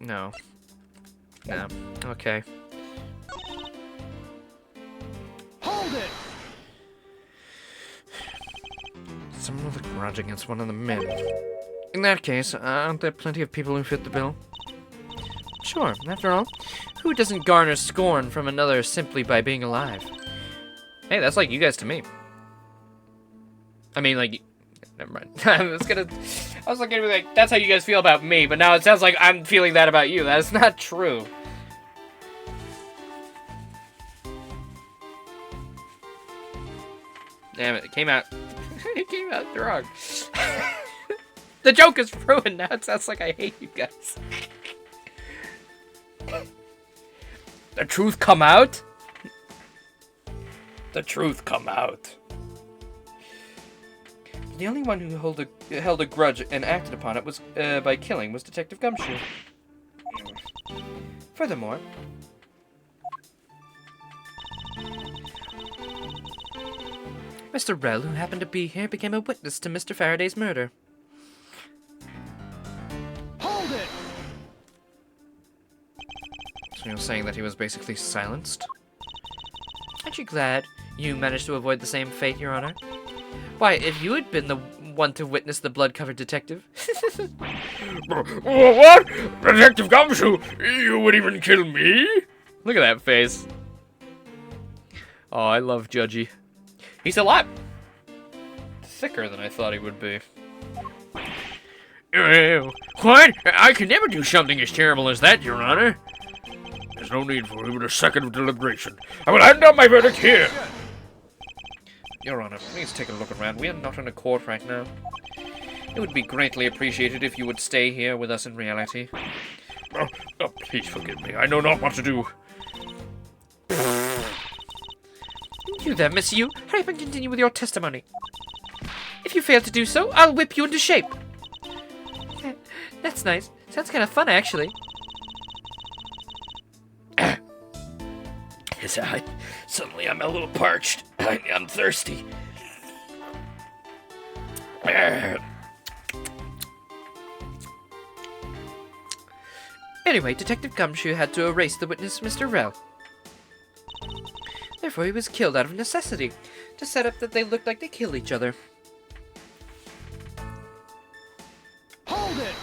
[SPEAKER 1] No. No. Okay.
[SPEAKER 4] Hold it!
[SPEAKER 3] Someone with a grudge against one of the men. In that case, aren't there plenty of people who fit the bill?
[SPEAKER 2] Sure, after all, who doesn't garner scorn from another simply by being alive?
[SPEAKER 1] Hey, that's like you guys to me. I mean, like, never mind. I was gonna be like, that's how you guys feel about me, but now it sounds like I'm feeling that about you. That's not true. Damn it, it came out. It came out wrong. The joke is ruined now. It sounds like I hate you guys. The truth come out? The truth come out. The only one who held a grudge and acted upon it was by killing was Detective Gumshoe. Furthermore, Mr. Rell, who happened to be here, became a witness to Mr. Faraday's murder.
[SPEAKER 4] Hold it!
[SPEAKER 3] So you're saying that he was basically silenced?
[SPEAKER 2] Aren't you glad you managed to avoid the same fate, Your Honor? Why, if you had been the one to witness the blood-covered detective...
[SPEAKER 5] What? Detective Gumshoe? You would even kill me?
[SPEAKER 1] Look at that face. Oh, I love Judgy. He's a lot thicker than I thought he would be.
[SPEAKER 5] What? I could never do something as terrible as that, Your Honor. There's no need for even a second of deliberation. I will hand down my verdict here.
[SPEAKER 1] Your Honor, please take a look around. We are not in a court right now. It would be greatly appreciated if you would stay here with us in reality.
[SPEAKER 5] Oh, please forgive me. I know not what to do.
[SPEAKER 2] You there, Miss Yu. Hurry up and continue with your testimony. If you fail to do so, I'll whip you into shape. That's nice. Sounds kind of fun, actually.
[SPEAKER 5] Yes, suddenly I'm a little parched. I'm thirsty.
[SPEAKER 2] Anyway, Detective Gumshoe had to erase the witness, Mr. Rell. Therefore, he was killed out of necessity, to set up that they looked like they killed each other.
[SPEAKER 4] Hold it!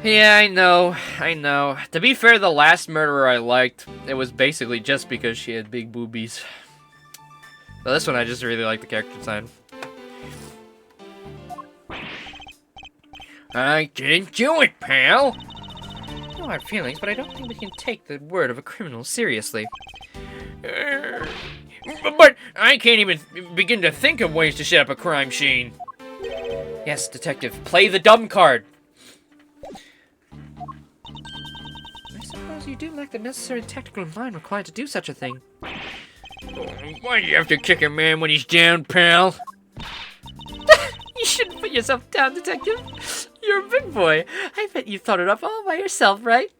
[SPEAKER 1] Yeah, I know. To be fair, the last murderer I liked, it was basically just because she had big boobies. But this one, I just really like the character design.
[SPEAKER 3] I didn't do it, pal.
[SPEAKER 2] No hard feelings, but I don't think we can take the word of a criminal seriously.
[SPEAKER 3] But I can't even begin to think of ways to set up a crime scene.
[SPEAKER 1] Yes, detective, play the dumb card.
[SPEAKER 2] I suppose you do lack the necessary tactical mind required to do such a thing.
[SPEAKER 3] Why do you have to kick a man when he's down, pal?
[SPEAKER 2] You shouldn't put yourself down, detective. You're a big boy. I bet you thought it up all by yourself, right?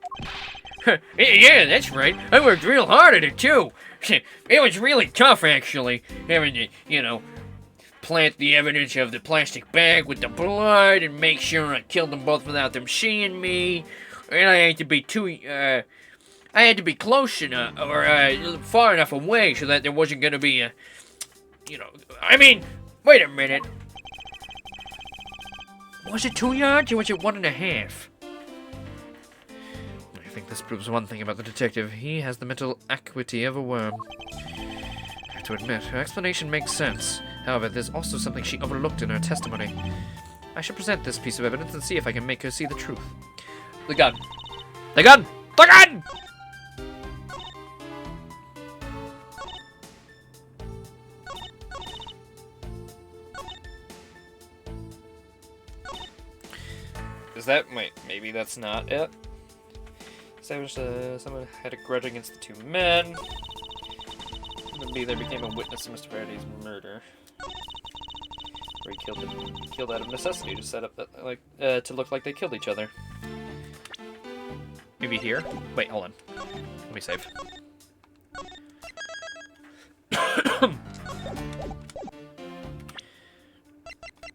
[SPEAKER 3] Yeah, that's right. I worked real hard at it, too. It was really tough, actually, having to, plant the evidence of the plastic bag with the blood and make sure I killed them both without them seeing me. And I had to be I had to be close enough, or far enough away so that there wasn't going to be a, I mean, wait a minute. Was it 2 yards or was it 1.5?
[SPEAKER 1] I think this proves one thing about the detective. He has the mental acuity of a worm. I have to admit, her explanation makes sense. However, there's also something she overlooked in her testimony. I should present this piece of evidence and see if I can make her see the truth.
[SPEAKER 3] The gun.
[SPEAKER 1] The gun! The gun! Is that... wait, maybe that's not it? Established someone had a grudge against the two men. Maybe they became a witness to Mr. Faraday's murder. Where he killed out of necessity to set up that, to look like they killed each other. Maybe here? Wait, hold on. Let me save.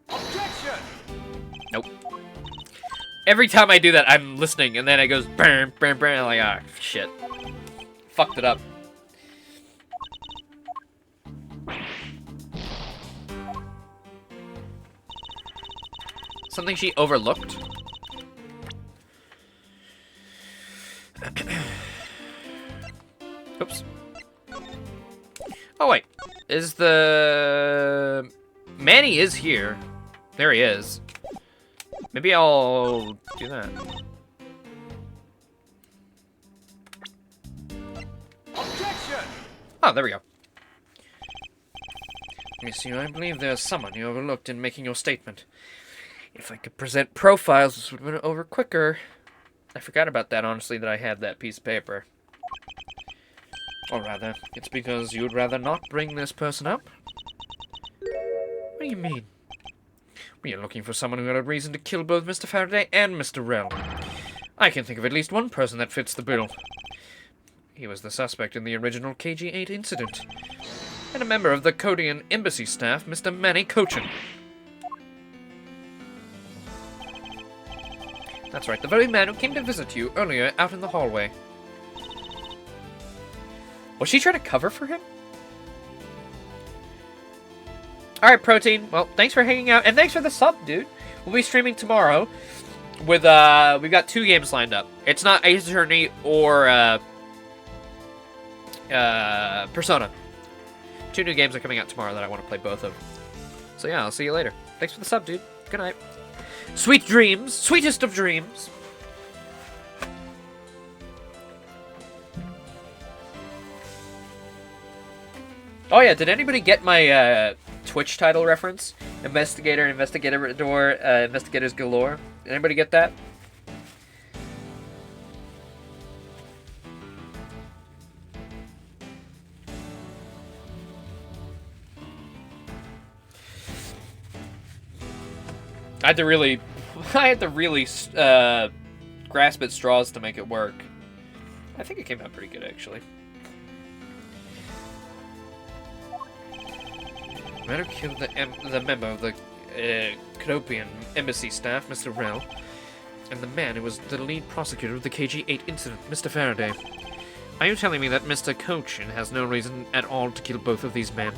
[SPEAKER 4] Objection!
[SPEAKER 1] Nope. Every time I do that, I'm listening, and then it goes bam, bam, bam. I'm like, ah, shit. Fucked it up. Something she overlooked? Oops. Oh, wait. Is the... Manny is here. There he is. Maybe I'll do that.
[SPEAKER 4] Objection!
[SPEAKER 1] Oh, there we go. Monsieur, I believe there's someone you overlooked in making your statement. If I could present profiles, this would have been over quicker. I forgot about that, honestly, that I had that piece of paper. Or rather, it's because you'd rather not bring this person up? What do you mean? We are looking for someone who had a reason to kill both Mr. Faraday and Mr. Rell. I can think of at least one person that fits the bill. He was the suspect in the original KG-8 incident, and a member of the Codian embassy staff, Mr. Manny Cochin. That's right, the very man who came to visit you earlier out in the hallway. Was she trying to cover for him? Alright, Protein. Well, thanks for hanging out, and thanks for the sub, dude. We'll be streaming tomorrow with, we've got 2 games lined up. It's not Ace Attorney or, Persona. 2 new games are coming out tomorrow that I want to play both of. So yeah, I'll see you later. Thanks for the sub, dude. Good night. Sweet dreams. Sweetest of dreams. Oh yeah, did anybody get my, Twitch title reference? Investigator, Investigador, Investigators Galore. Did anybody get that? I had to really grasp at straws to make it work. I think it came out pretty good, actually. The man who killed the member of the Canopian embassy staff, Mr. Rell, and the man who was the lead prosecutor of the KG-8 incident, Mr. Faraday. Are you telling me that Mr. Cochin has no reason at all to kill both of these men?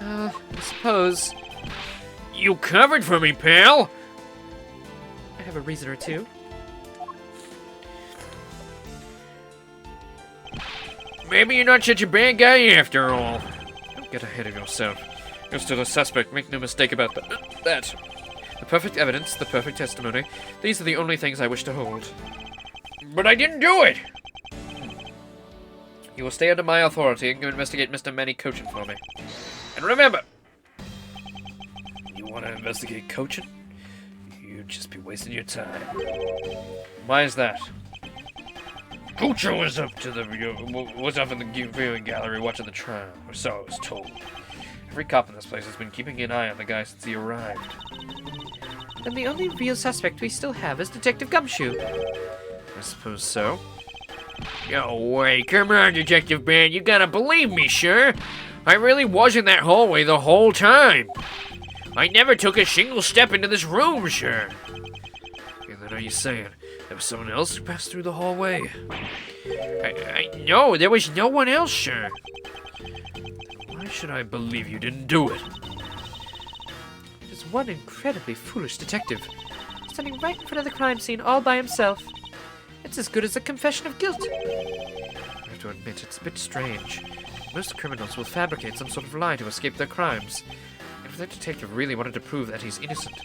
[SPEAKER 1] I suppose...
[SPEAKER 3] You covered for me, pal!
[SPEAKER 1] I have a reason or two.
[SPEAKER 3] Maybe you're not such a bad guy after all.
[SPEAKER 1] Don't get ahead of yourself. You're still a suspect, make no mistake about that.
[SPEAKER 3] The perfect evidence, the perfect testimony. These are the only things I wish to hold.
[SPEAKER 5] But I didn't do it!
[SPEAKER 3] You will stay under my authority and go investigate Mr. Manny Cochin for me. And remember, you want to investigate Cochin? You'd just be wasting your time. Why is that?
[SPEAKER 5] Cucho was up in the viewing gallery watching the trial, or so I was told.
[SPEAKER 3] Every cop in this place has been keeping an eye on the guy since he arrived.
[SPEAKER 2] Then the only real suspect we still have is Detective Gumshoe.
[SPEAKER 3] I suppose so.
[SPEAKER 5] No way, come on, Detective Ben, you gotta believe me, sure? I really was in that hallway the whole time. I never took a single step into this room, sure.
[SPEAKER 3] And then are you saying there was someone else who passed through the hallway?
[SPEAKER 5] No, there was no one else, sure.
[SPEAKER 3] Why should I believe you didn't do it?
[SPEAKER 2] There's one incredibly foolish detective, standing right in front of the crime scene all by himself. It's as good as a confession of guilt.
[SPEAKER 3] I have to admit, it's a bit strange. Most criminals will fabricate some sort of lie to escape their crimes. And if that detective really wanted to prove that he's innocent,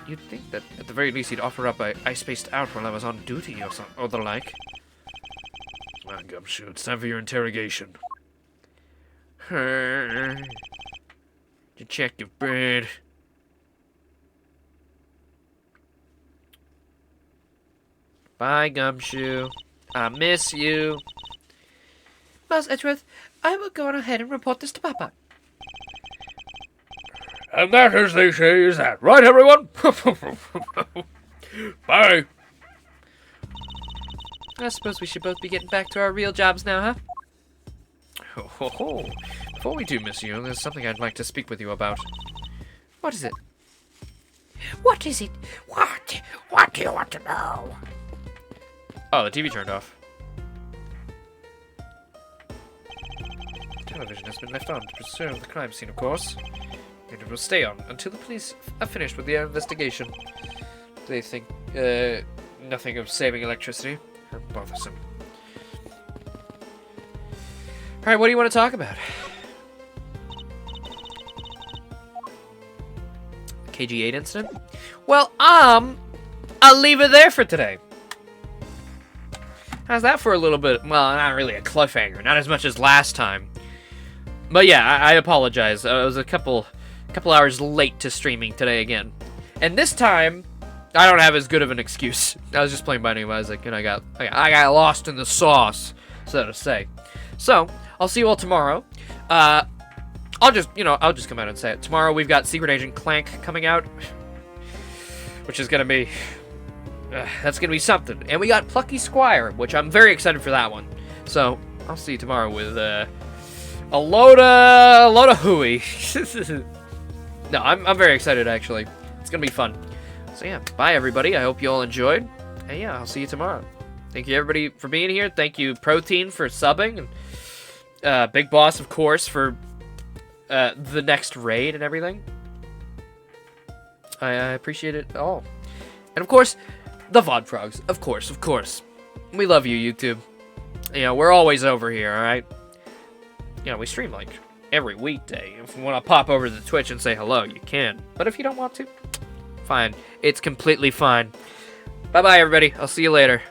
[SPEAKER 3] you'd think that at the very least he'd offer up I spaced out while I was on duty or the like.
[SPEAKER 5] Come on, Gumshoe, it's time for your interrogation. Detective Ben.
[SPEAKER 3] Bye, Gumshoe. I miss you.
[SPEAKER 2] Miles Edgeworth, I will go on ahead and report this to Papa.
[SPEAKER 5] And that, as they say, is that. Right, everyone? Bye.
[SPEAKER 2] I suppose we should both be getting back to our real jobs now, huh?
[SPEAKER 3] Ho, ho, ho. Before we do miss you, there's something I'd like to speak with you about.
[SPEAKER 2] What is it?
[SPEAKER 6] What is it? What do you want to know?
[SPEAKER 3] Oh, the TV turned off. Television has been left on to preserve the crime scene, of course. And it will stay on until the police are finished with their investigation. They think, nothing of saving electricity. How bothersome. Alright, what do you want to talk about? KG8 incident? Well, I'll leave it there for today. How's that for a little bit? Well, not really a cliffhanger, not as much as last time. But yeah, I apologize. I was a couple hours late to streaming today again. And this time, I don't have as good of an excuse. I was just playing Binding of Isaac, and I got lost in the sauce, so to say. So, I'll see you all tomorrow. I'll just come out and say it. Tomorrow we've got Secret Agent Clank coming out, which is gonna be, that's gonna be something. And we got Plucky Squire, which I'm very excited for that one. So, I'll see you tomorrow with, a load of hooey. No, I'm very excited, actually. It's gonna be fun. So yeah, bye everybody. I hope you all enjoyed. And yeah, I'll see you tomorrow. Thank you everybody for being here. Thank you Protein for subbing, and Big Boss, of course, for the next raid and everything. I appreciate it all. And of course, the VOD Frogs. Of course. We love you, YouTube. You know, we're always over here, alright? You know, we stream like every weekday. If you want to pop over to the Twitch and say hello, you can. But if you don't want to, fine. It's completely fine. Bye-bye, everybody. I'll see you later.